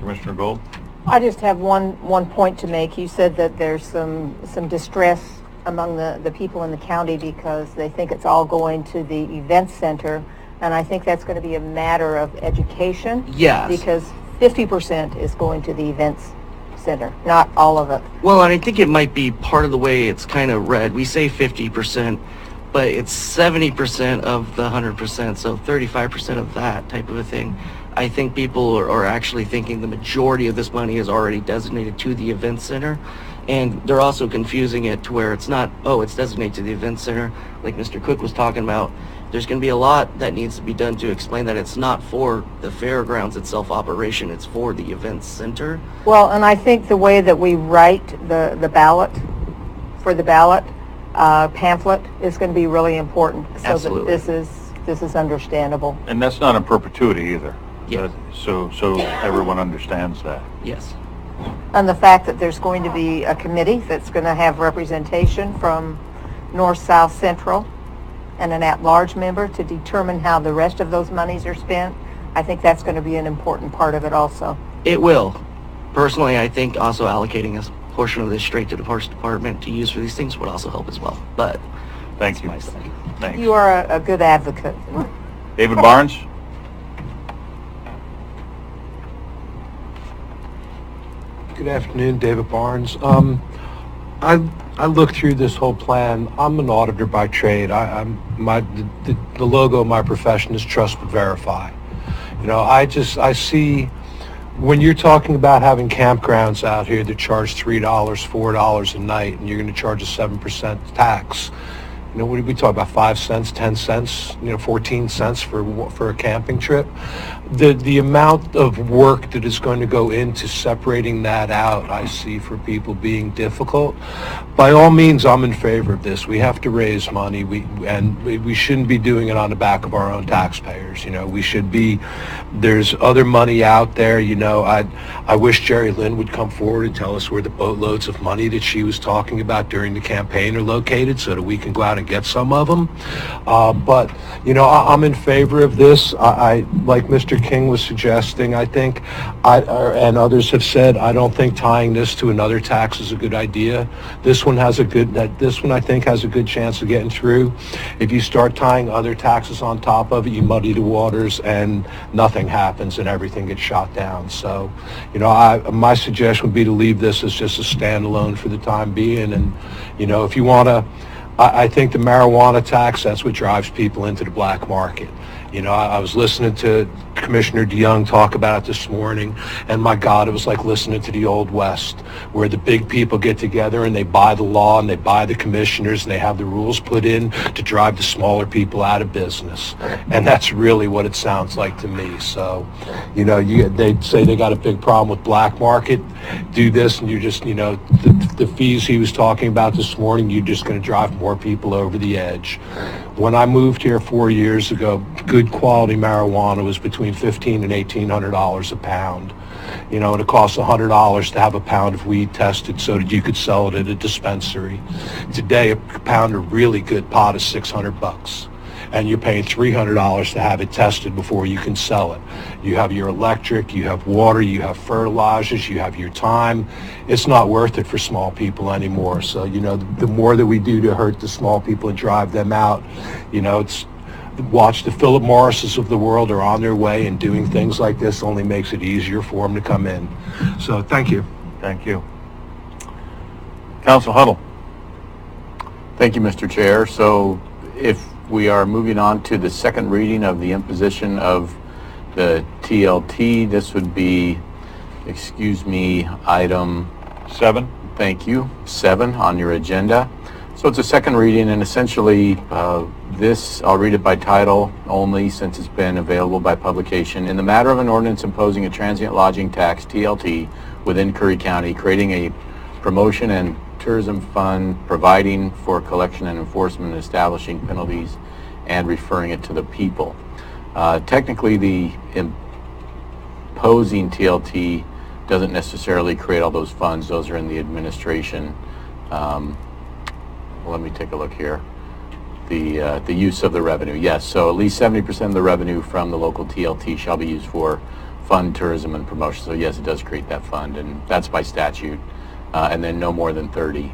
Commissioner Gold. I just have one point to make. You said that there's some distress among the people in the county because they think it's all going to the event center, and I think that's going to be a matter of education. Yes. Because 50% is going to the events center, not all of it. Well, and I think it might be part of the way it's kind of read. We say 50%, but it's 70% of the 100%, so 35% of that type of a thing. I think people are actually thinking the majority of this money is already designated to the event center, and they're also confusing it to where it's not, oh, it's designated to the event center, like Mr. Cook was talking about. There's going to be a lot that needs to be done to explain that it's not for the fairgrounds itself operation, it's for the event center. Well, and I think the way that we write the ballot, for the ballot pamphlet is going to be really important. So Absolutely. that this is understandable. And that's not in perpetuity either. Yeah. So everyone understands that. Yes. And the fact that there's going to be a committee that's going to have representation from North, South, Central, and an at-large member to determine how the rest of those monies are spent, I think that's going to be an important part of it also. It will. Personally, I think also allocating a portion of this straight to the Parks Department to use for these things would also help as well. But Thank you. my side. Thanks. You are a good advocate. David Barnes? Good afternoon, David Barnes. I looked through this whole plan. I'm an auditor by trade. The logo of my profession is trust but verify. You know, I see when you're talking about having campgrounds out here that charge $3, $4 a night, and you're going to charge a 7% tax. You know, what did we talk about? 5 cents, 10 cents, 14 cents for a camping trip. The amount of work that is going to go into separating that out, I see for people being difficult. By all means, I'm in favor of this. We have to raise money. We shouldn't be doing it on the back of our own taxpayers. You know, we should be. There's other money out there. You know, I wish Jerry Lynn would come forward and tell us where the boatloads of money that she was talking about during the campaign are located, so that we can go out and get some of them. But, you know, I'm in favor of this. I like Mr. King was suggesting, I think, and others have said, I don't think tying this to another tax is a good idea. This one I think has a good chance of getting through. If you start tying other taxes on top of it, you muddy the waters and nothing happens and everything gets shot down. So, you know, my suggestion would be to leave this as just a standalone for the time being. And, you know, if you want to, I think the marijuana tax, that's what drives people into the black market. You know, I was listening to Commissioner DeYoung talk about it this morning, and my God, it was like listening to the Old West, where the big people get together and they buy the law and they buy the commissioners and they have the rules put in to drive the smaller people out of business. And that's really what it sounds like to me. So, you know, they say they got a big problem with black market. Do this and you're just, you know, the fees he was talking about this morning, you're just going to drive more people over the edge. When I moved here 4 years ago, good quality marijuana was between $1,500 and $1,800 a pound. You know, and it costs $100 to have a pound of weed tested so that you could sell it at a dispensary. Today, a pound of really good pot is $600, and you're paying $300 to have it tested before you can sell it. You have your electric, you have water, you have fertilizers, you have your time. It's not worth it for small people anymore. So, you know, the more that we do to hurt the small people and drive them out, you know, watch the Philip Morrises of the world are on their way, and doing things like this only makes it easier for them to come in. So thank you. Thank you. Council Huddle. Thank you, Mr. Chair. So if we are moving on to the second reading of the imposition of the TLT, this would be, item 7. Thank you. 7 on your agenda. So it's a second reading, and essentially this, I'll read it by title only since it's been available by publication. In the matter of an ordinance imposing a transient lodging tax, TLT, within Curry County, creating a promotion and tourism fund, providing for collection and enforcement, and establishing penalties, and referring it to the people. Technically, the imposing TLT doesn't necessarily create all those funds. Those are in the administration. Let me take a look here. The use of the revenue. Yes, so at least 70% of the revenue from the local TLT shall be used for fund, tourism, and promotion. So yes, it does create that fund, and that's by statute. And then no more than 30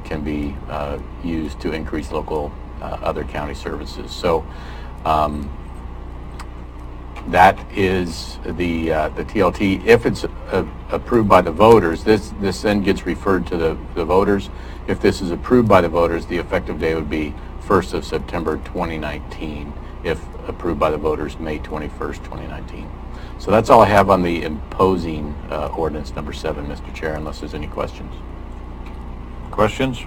can be used to increase local other county services. So that is the TLT. If it's approved by the voters, this then gets referred to the voters. If this is approved by the voters, the effective date would be 1st of September 2019. If approved by the voters, May 21st, 2019. So that's all I have on the imposing ordinance number 7, Mr. Chair, unless there's any questions. Questions?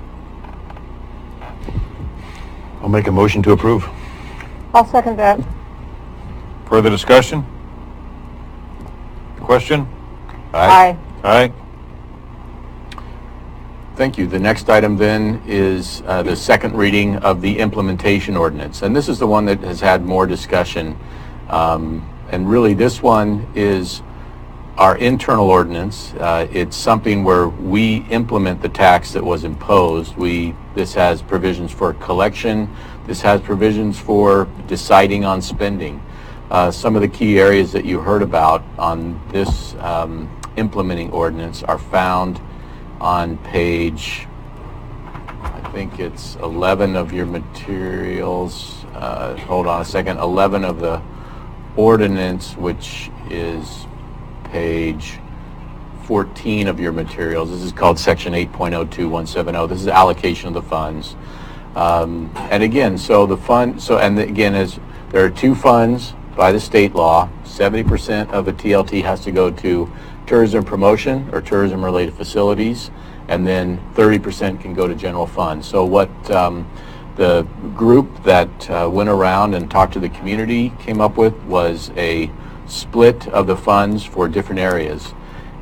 I'll make a motion to approve. I'll second that. Further discussion? Question? Aye. Aye. Thank you. The next item then is the second reading of the implementation ordinance. And this is the one that has had more discussion. And really this one is our internal ordinance. It's something where we implement the tax that was imposed. This has provisions for collection. This has provisions for deciding on spending. Some of the key areas that you heard about on this implementing ordinance are found on page, I think it's 11 of your materials. Hold on a second. 11 of the ordinance, which is page 14 of your materials. This is called section 8.02170. This is allocation of the funds. And again, so the fund, there are 2 funds by the state law. 70% of a TLT has to go to tourism promotion or tourism related facilities, and then 30% can go to general fund. So what the group that went around and talked to the community came up with was a split of the funds for different areas.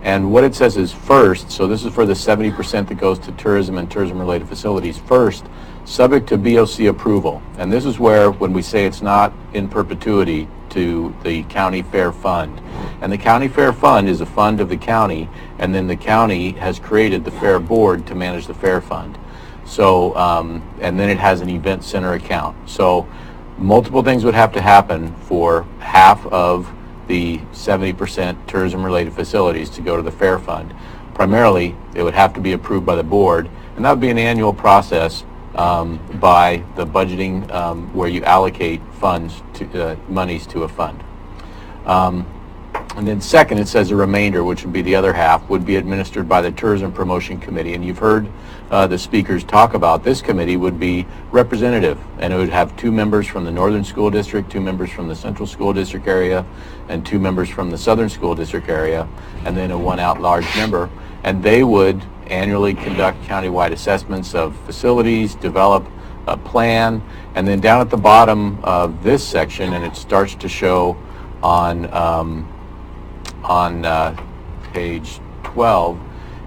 And what it says is first, so this is for the 70% that goes to tourism and tourism related facilities, first, subject to BOC approval. And this is where, when we say it's not in perpetuity, to the county fair fund. And the county fair fund is a fund of the county, and then the county has created the fair board to manage the fair fund. So, and then it has an event center account. So multiple things would have to happen for half of the 70% tourism-related facilities to go to the fair fund. Primarily, it would have to be approved by the board, and that would be an annual process by the budgeting where you allocate funds to monies to a fund. And then second, it says the remainder, which would be the other half, would be administered by the Tourism Promotion Committee. And you've heard the speakers talk about this committee would be representative, and it would have 2 members from the Northern School District, 2 members from the Central School District area, and 2 members from the Southern School District area, and then a 1 at-large member. And they would annually conduct countywide assessments of facilities, develop a plan, and then down at the bottom of this section, and it starts to show on page 12,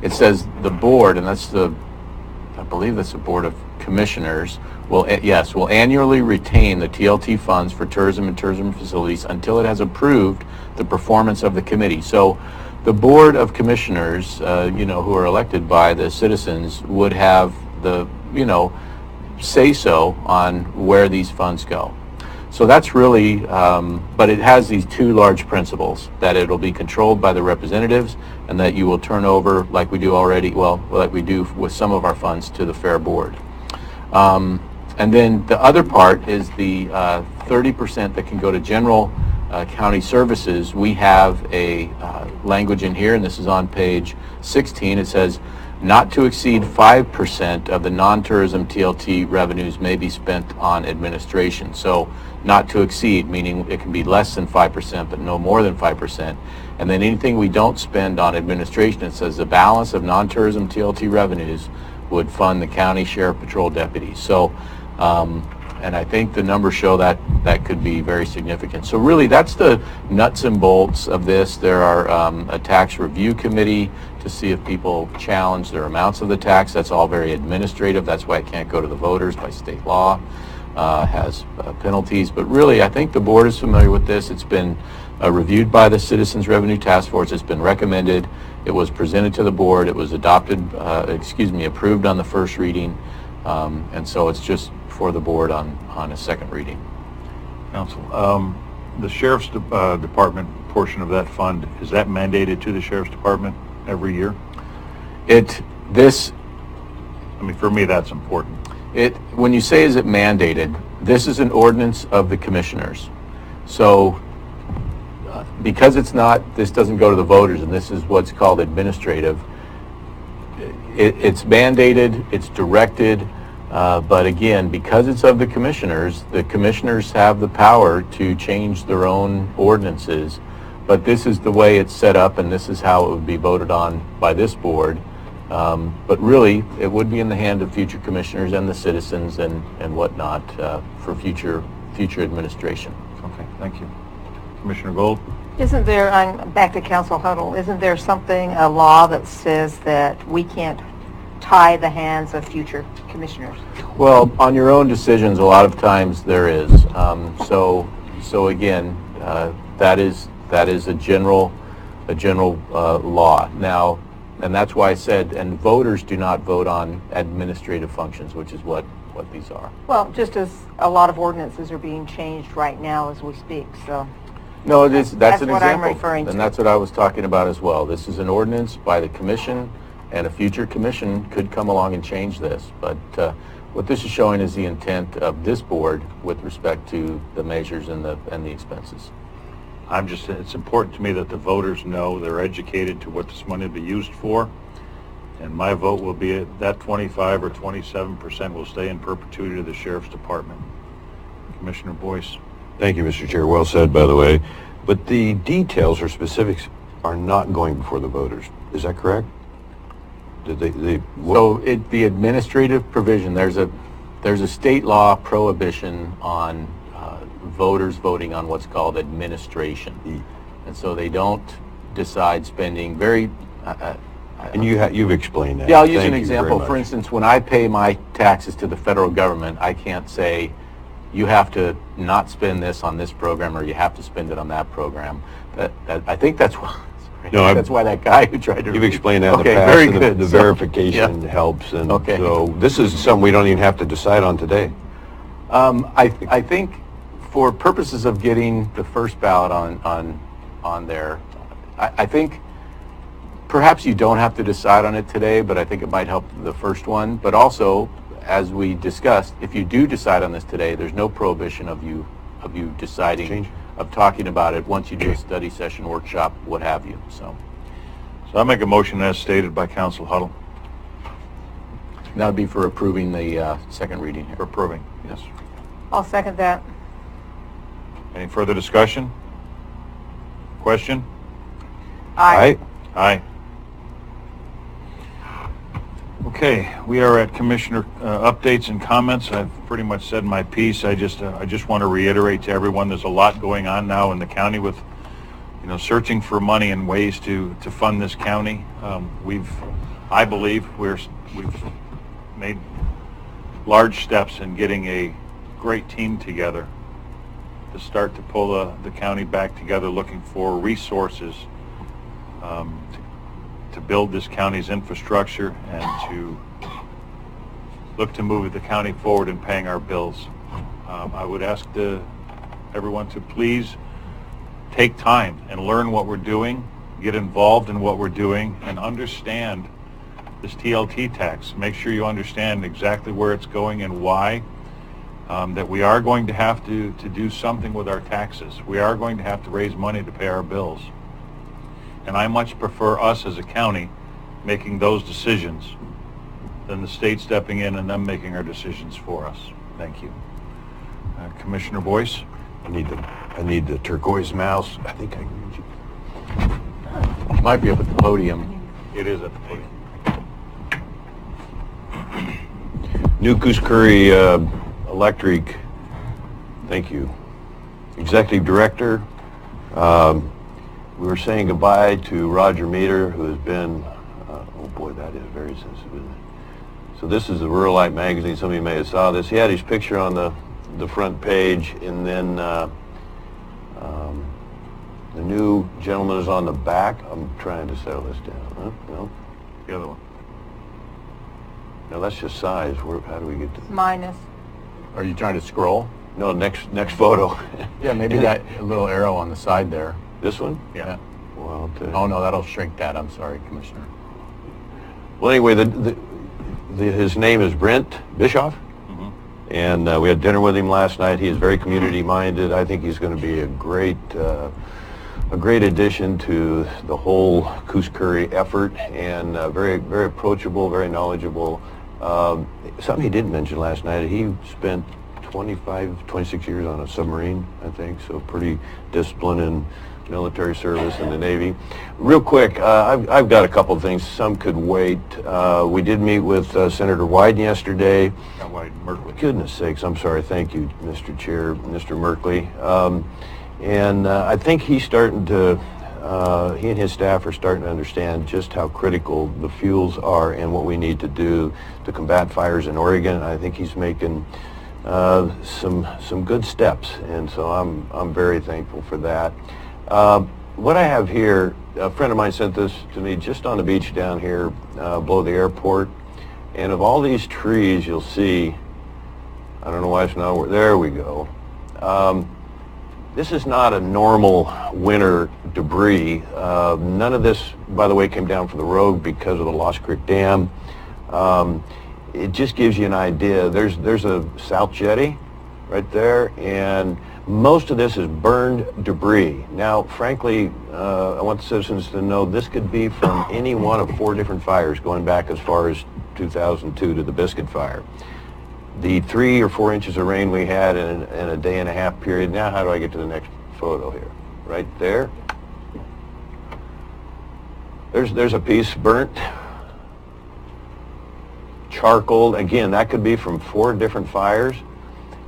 it says the board, and that's I believe that's the Board of Commissioners, will annually retain the TLT funds for tourism and tourism facilities until it has approved the performance of the committee. So the Board of Commissioners, who are elected by the citizens, would have the, say-so on where these funds go. So that's really, but it has these 2 large principles, that it'll be controlled by the representatives and that you will turn over, like we do already, like we do with some of our funds, to the fair board. And then the other part is the 30% that can go to general county services. We have a language in here, and this is on page 16. It says, not to exceed 5% of the non-tourism TLT revenues may be spent on administration. So not to exceed, meaning it can be less than 5%, but no more than 5%. And then anything we don't spend on administration, it says the balance of non-tourism TLT revenues would fund the county sheriff patrol deputies. So, and I think the numbers show that that could be very significant. So really, that's the nuts and bolts of this. There are a tax review committee to see if people challenge their amounts of the tax. That's all very administrative. That's why it can't go to the voters by state law. Has penalties. But really, I think the board is familiar with this. It's been reviewed by the Citizens Revenue Task Force. It's been recommended. It was presented to the board. It was adopted, approved on the first reading. And so it's just for the board on a second reading. Council, the Sheriff's Department portion of that fund, is that mandated to the Sheriff's Department every year? For me, that's important. When you say is it mandated, this is an ordinance of the commissioners. So because this doesn't go to the voters, and this is what's called administrative, it's mandated, it's directed, but again, because it's of the commissioners have the power to change their own ordinances. But this is the way it's set up, and this is how it would be voted on by this board. But really, it would be in the hand of future commissioners and the citizens and whatnot for future administration. Okay, thank you. Commissioner Gold? Isn't there, back to Council Huddle, isn't there a law that says that we can't tie the hands of future commissioners? Well, on your own decisions, a lot of times there is. So again, that is a general law. Now, and that's why I said, and voters do not vote on administrative functions, which is what these are. Well, just as a lot of ordinances are being changed right now as we speak, so. No, that's an example. What I'm referring to. And that's what I was talking about as well. This is an ordinance by the commission, and a future commission could come along and change this. But what this is showing is the intent of this board with respect to the measures and the expenses. It's important to me that the voters know, they're educated to what this money will be used for. And my vote will be that 25 or 27% will stay in perpetuity to the Sheriff's Department. Commissioner Boyce. Thank you, Mr. Chair. Well said, by the way. But the details or specifics are not going before the voters. Is that correct? So the administrative provision, there's a state law prohibition on voters voting on what's called administration. And so they don't decide spending and you've explained that. Yeah, I'll use an example. For instance, when I pay my taxes to the federal government, I can't say, you have to not spend this on this program or you have to spend it on that program. I think that's No, That's why that guy who tried to... You've explained that in the Okay, past, very and good. the So, verification yeah. helps, and Okay. so this is something we don't even have to decide on today. I think for purposes of getting the first ballot on there, I think perhaps you don't have to decide on it today, but I think it might help the first one. But also, as we discussed, if you do decide on this today, there's no prohibition of you deciding, of talking about it once you do a study session, workshop, what have you. So I make a motion as stated by Council Huddle. that would be for approving the second reading here. For approving, yes. I'll second that. Any further discussion? Question? Aye. Aye. Okay, we are at Commissioner updates and comments. I've pretty much said my piece. I just want to reiterate to everyone, there's a lot going on now in the county with, searching for money and ways to fund this county. I believe we've made large steps in getting a great team together to start to pull the county back together, looking for resources to build this county's infrastructure and to look to move the county forward in paying our bills. I would ask everyone to please take time and learn what we're doing, get involved in what we're doing, and understand this TLT tax. Make sure you understand exactly where it's going and why. That we are going to have to do something with our taxes. We are going to have to raise money to pay our bills. And I much prefer us as a county making those decisions than the state stepping in and them making our decisions for us. Thank you. Commissioner Boyce? I need the turquoise mouse. I think I can reach it. Might be up at the podium. It is at the podium. New Coos Curry Electric, thank you. Executive Director, we were saying goodbye to Roger Meter, who has been, oh boy, that is very sensitive, isn't it? So this is the Rural Light magazine. Some of you may have saw this. He had his picture on the front page, and then the new gentleman is on the back. I'm trying to settle this down. Huh? No? The other one. No, that's just size. How do we get to... Minus. Are you trying to scroll? No, next photo. Yeah, maybe that little arrow on the side there. This one? Yeah. Well, oh no, that'll shrink that. I'm sorry, Commissioner. Well, anyway, his name is Brent Bischoff, and we had dinner with him last night. He is very community-minded. I think he's going to be a great addition to the whole Coos Curry effort, and very, very approachable, very knowledgeable. Something he didn't mention last night, he spent 26 years on a submarine, I think, so pretty disciplined in military service in the Navy. Real quick, I've got a couple of things. Some could wait. We did meet with Senator Wyden yesterday. Not Wyden, Merkley. Goodness sakes, I'm sorry. Thank you, Mr. Chair, Mr. Merkley. And I think he's starting to, he and his staff are starting to understand just how critical the fuels are and what we need to do to combat fires in Oregon. I think he's making some good steps, and so I'm very thankful for that. What I have here, a friend of mine sent this to me just on the beach down here below the airport, and of all these trees you'll see, I don't know why it's not, there we go. This is not a normal winter debris. None of this, by the way, came down from the road because of the Lost Creek Dam. It just gives you an idea. There's a South Jetty right there, and most of this is burned debris. Now, frankly, I want the citizens to know this could be from any one of 4 different fires going back as far as 2002 to the Biscuit Fire. The 3 or 4 inches of rain we had in a day and a half period. Now, how do I get to the next photo here? Right there. There's a piece burnt. Charcoal. Again, that could be from 4 different fires.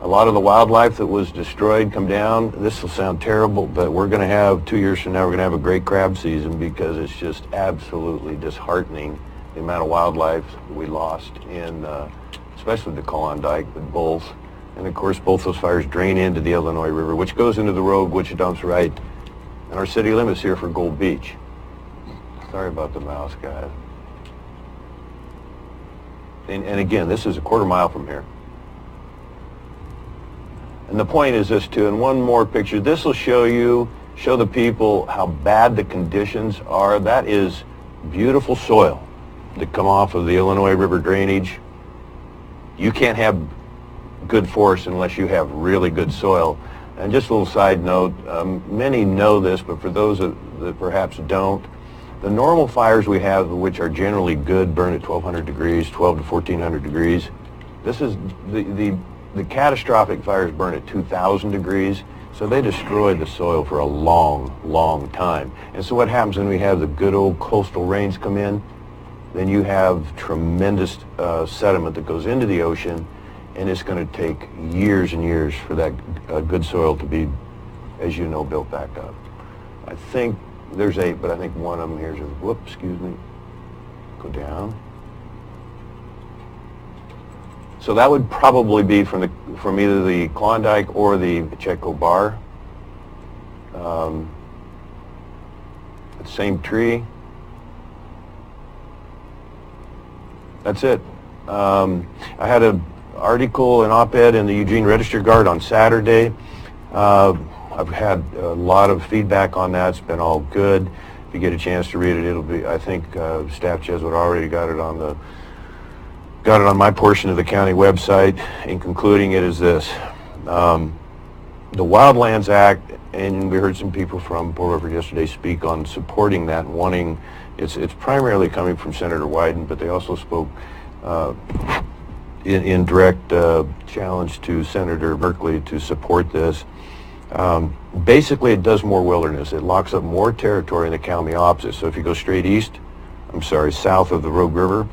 A lot of the wildlife that was destroyed come down. This will sound terrible, but we're going to have, 2 years from now, we're going to have a great crab season because it's just absolutely disheartening the amount of wildlife we lost in, especially the Klondike, but both. And of course, both those fires drain into the Illinois River, which goes into the road, which dumps right in our city limits here for Gold Beach. Sorry about the mouse, guys. And again, this is a quarter mile from here. And the point is this too, and one more picture, this will show the people how bad the conditions are. That is beautiful soil that come off of the Illinois River drainage. You can't have good forest unless you have really good soil. And just a little side note, many know this, but for those that perhaps don't, the normal fires we have, which are generally good, burn at 1200 degrees, 12 to 1400 degrees. This is the catastrophic fires burn at 2000 degrees, so they destroyed the soil for a long, long time. And so what happens when we have the good old coastal rains come in, then you have tremendous sediment that goes into the ocean, and it's going to take years and years for that good soil to be, as you know, built back up. I think there's 8, but I think one of them here is, whoop, excuse me, go down. So that would probably be from either the Klondike or the Pacheco Bar. Same tree. That's it. I had an article, an op-ed in the Eugene Register-Guard on Saturday. I've had a lot of feedback on that. It's been all good. If you get a chance to read it, it'll be, I think Staff Jesuit already got it on my portion of the county website. In concluding it is this. The Wildlands Act, and we heard some people from Bull River yesterday speak on supporting that and wanting, it's primarily coming from Senator Wyden, but they also spoke in direct challenge to Senator Merkley to support this. Basically, it does more wilderness. It locks up more territory in the county opposite. So if you go straight south of the Rogue River,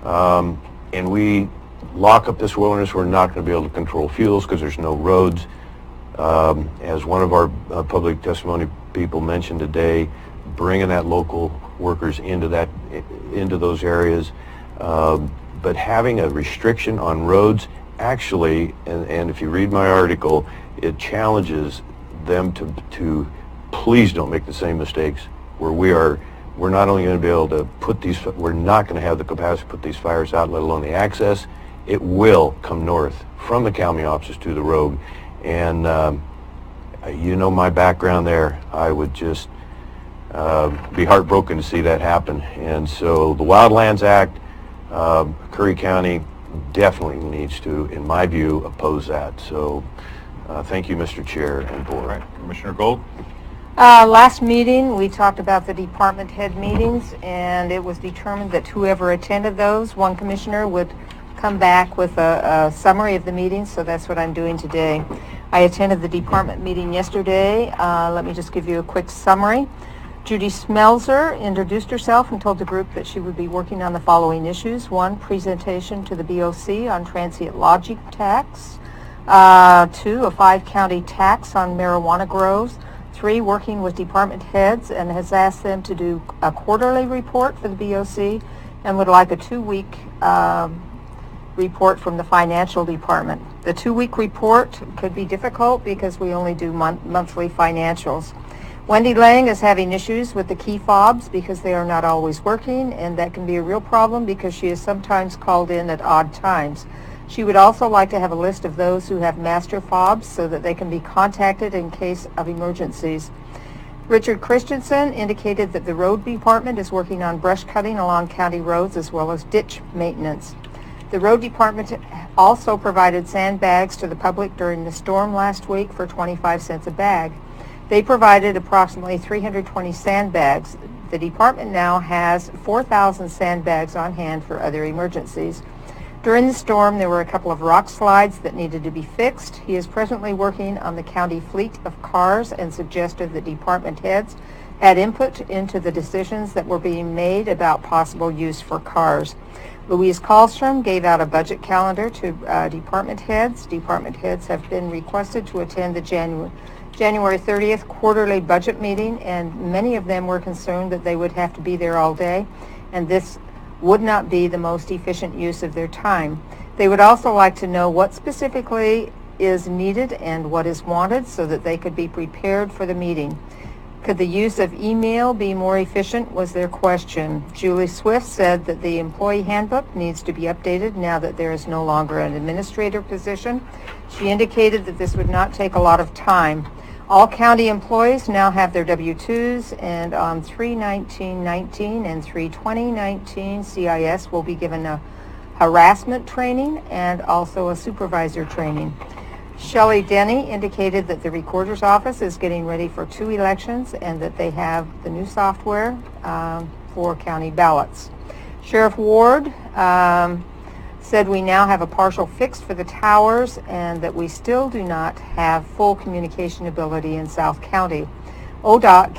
and we lock up this wilderness, we're not going to be able to control fuels because there's no roads. As one of our public testimony people mentioned today, bringing that local workers into those areas, but having a restriction on roads actually, and if you read my article, it challenges them to please don't make the same mistakes where we're not only going to be able to we're not going to have the capacity to put these fires out, let alone the access. It will come north from the county offices to the Rogue. And you know my background there. I would just be heartbroken to see that happen. And so the Wildlands Act, Curry County definitely needs to, in my view, oppose that. So thank you, Mr. Chair and Board. All right. Commissioner Gold? Last meeting, we talked about the department head meetings, and it was determined that whoever attended those, one commissioner would come back with a summary of the meeting, so that's what I'm doing today. I attended the department meeting yesterday. Let me just give you a quick summary. Judy Smelzer introduced herself and told the group that she would be working on the following issues. 1, presentation to the BOC on transient lodging tax. 2, a 5-county tax on marijuana grows. 3, working with department heads and has asked them to do a quarterly report for the BOC and would like a 2-week report from the financial department. The 2-week report could be difficult because we only do monthly financials. Wendy Lang is having issues with the key fobs because they are not always working, and that can be a real problem because she is sometimes called in at odd times. She would also like to have a list of those who have master fobs so that they can be contacted in case of emergencies. Richard Christensen indicated that the road department is working on brush cutting along county roads as well as ditch maintenance. The road department also provided sandbags to the public during the storm last week for 25 cents a bag. They provided approximately 320 sandbags. The department now has 4,000 sandbags on hand for other emergencies. During the storm, there were a couple of rock slides that needed to be fixed. He is presently working on the county fleet of cars and suggested that department heads add input into the decisions that were being made about possible use for cars. Louise Kallstrom gave out a budget calendar to department heads. Department heads have been requested to attend the January 30th quarterly budget meeting, and many of them were concerned that they would have to be there all day, and this would not be the most efficient use of their time. They would also like to know what specifically is needed and what is wanted so that they could be prepared for the meeting. Could the use of email be more efficient, was their question. Julie Swift said that the employee handbook needs to be updated now that there is no longer an administrator position. She indicated that this would not take a lot of time. All county employees now have their W-2s, and on 3/19/19 and 3/20/19, CIS will be given a harassment training and also a supervisor training. Shelley Denny indicated that the recorder's office is getting ready for 2 elections and that they have the new software for county ballots. Sheriff Ward said we now have a partial fix for the towers and that we still do not have full communication ability in South County. ODOT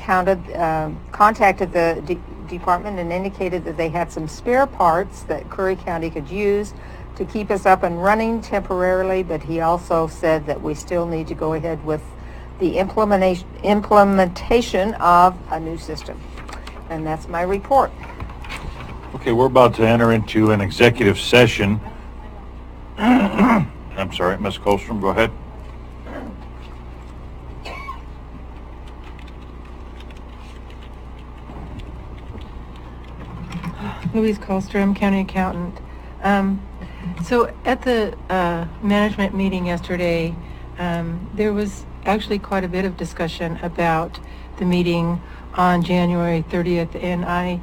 contacted the department and indicated that they had some spare parts that Curry County could use to keep us up and running temporarily, but he also said that we still need to go ahead with the implementation of a new system. And that's my report. Okay, we're about to enter into an executive session. I'm sorry, Ms. Colstrom, go ahead. Louise Colstrom, County Accountant. So at the management meeting yesterday, there was actually quite a bit of discussion about the meeting on January 30th, and I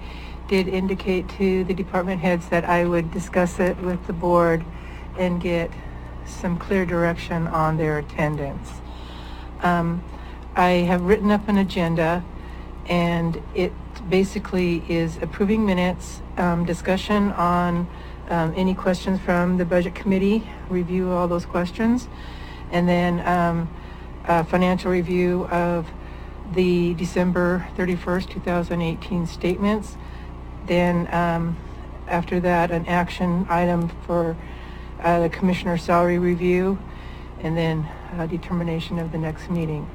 did indicate to the department heads that I would discuss it with the board and get some clear direction on their attendance. I have written up an agenda, and it basically is approving minutes, discussion on any questions from the budget committee, review all those questions, and then a financial review of the December 31st, 2018 statements. Then after that, an action item for the commissioner salary review, and then determination of the next meeting.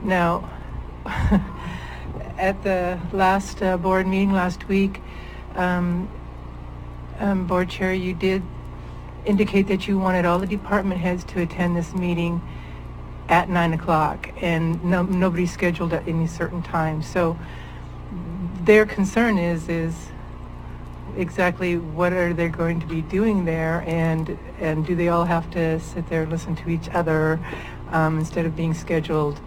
Now, at the last board meeting last week, Board Chair, you did indicate that you wanted all the department heads to attend this meeting at 9 o'clock, and nobody scheduled at any certain time. So their concern is exactly what are they going to be doing there, and do they all have to sit there and listen to each other instead of being scheduled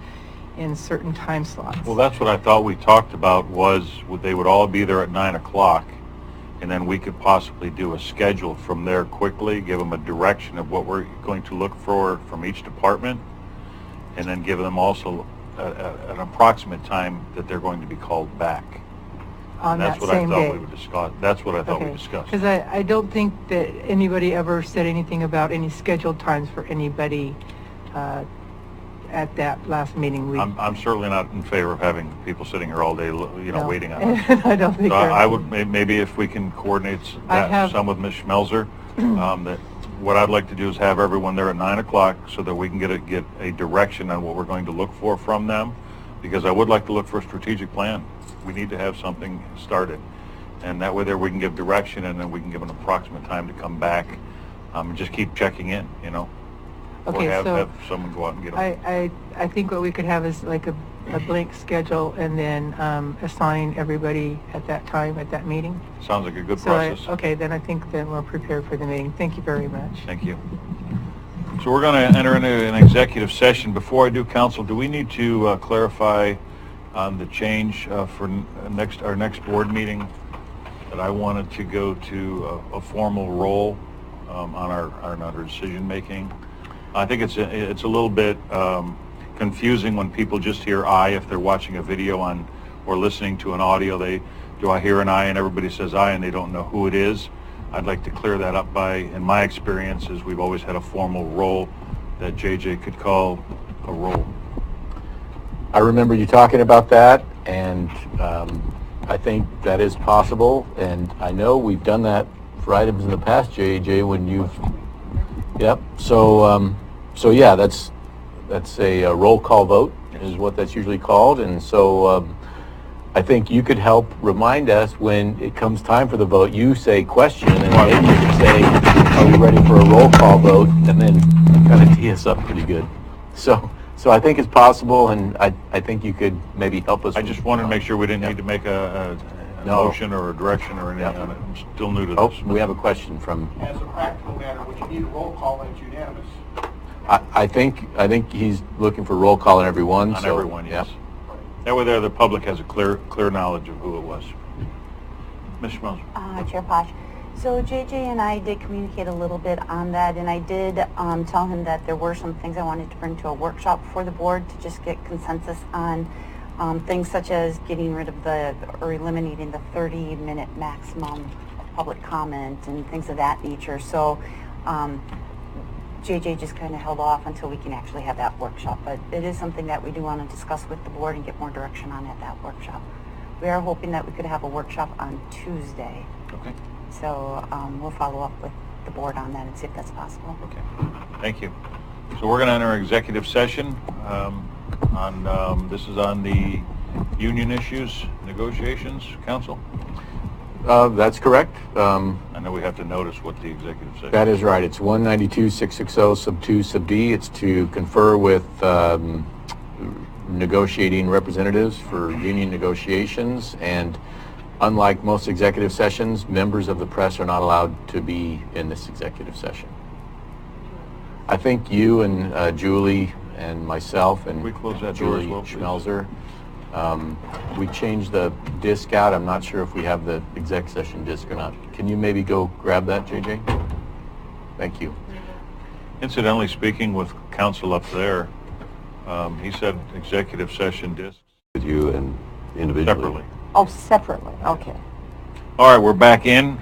in certain time slots? Well, that's what I thought we talked about, was they would all be there at 9 o'clock, and then we could possibly do a schedule from there quickly, give them a direction of what we're going to look for from each department, and then give them also an approximate time that they're going to be called back. On that's that what same I thought day. we would discuss. That's what I thought we discussed. Because I don't think that anybody ever said anything about any scheduled times for anybody at that last meeting. I'm certainly not in favor of having people sitting here all day, No. waiting on us. I don't think So they're- I would maybe if we can coordinate some with Ms. Schmelzer, that what I'd like to do is have everyone there at 9 o'clock so that we can get a direction on what we're going to look for from them, because I would like to look for a strategic plan. We need to have something started, and that way there we can give direction, and then we can give an approximate time to come back, and just keep checking in, Okay, or so have someone go out and get them. I think what we could have is like a blank schedule, and then assign everybody at that time at that meeting. Sounds like a good So process. okay, then I think then we're prepared for the meeting. Thank you very much. Thank you. So we're going to enter into an executive session. Before I do, council, do we need to clarify on the change for our next board meeting, that I wanted to go to a formal roll on our decision making? I think it's a little bit confusing when people just hear "I" if they're watching a video or listening to an audio. Do I hear an "I" and everybody says "I" and they don't know who it is. I'd like to clear that up in my experiences, we've always had a formal roll that JJ could call a roll. I remember you talking about that, and I think that is possible, and I know we've done that for items in the past, JJ, when you've... Yep, so yeah, that's a roll call vote is what that's usually called, and so I think you could help remind us when it comes time for the vote. You say question, and then maybe you could say, are we ready for a roll call vote, and then kind of tee us up pretty good. So So I think it's possible, and I think you could maybe help us. I just wanted to make sure we didn't need to make a No. motion or a direction or anything on it. I'm still new to Oh, this. we have a question from. As a practical matter, would you need a roll call when it's unanimous? I think he's looking for roll call on everyone. On so, everyone, yes. yeah. That way there, the public has a clear knowledge of who it was. Ms. Schmelzer. Chair Posh. So JJ and I did communicate a little bit on that, and I did tell him that there were some things I wanted to bring to a workshop for the board to just get consensus on things such as getting rid of or eliminating the 30-minute maximum public comment and things of that nature. So JJ just kind of held off until we can actually have that workshop, but it is something that we do want to discuss with the board and get more direction on at that workshop. We are hoping that we could have a workshop on Tuesday. Okay. So we'll follow up with the board on that and see if that's possible. Okay. Thank you. So we're going to enter executive session this is on the union issues, negotiations, council? That's correct. I know we have to notice what the executive session. That is right. It's 192-660 sub 2 sub D. It's to confer with negotiating representatives for union negotiations, and unlike most executive sessions, members of the press are not allowed to be in this executive session. I think you and Julie and myself and we close that door Julie as well, please? Schmelzer, we changed the disc out. I'm not sure if we have the exec session disc or not. Can you maybe go grab that, JJ? Thank you. Incidentally speaking with counsel up there, he said executive session discs. With you and individually. Separately. Oh, separately, okay. All right, we're back in.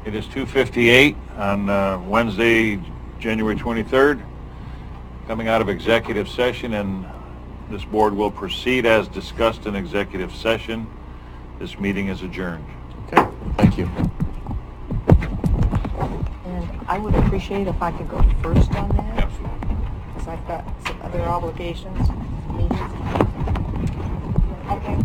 It is 2:58 on Wednesday, January 23rd. Coming out of executive session, and this board will proceed as discussed in executive session. This meeting is adjourned. Okay, thank you. And I would appreciate if I could go first on that, Absolutely. because I've got some other obligations, meetings. Okay.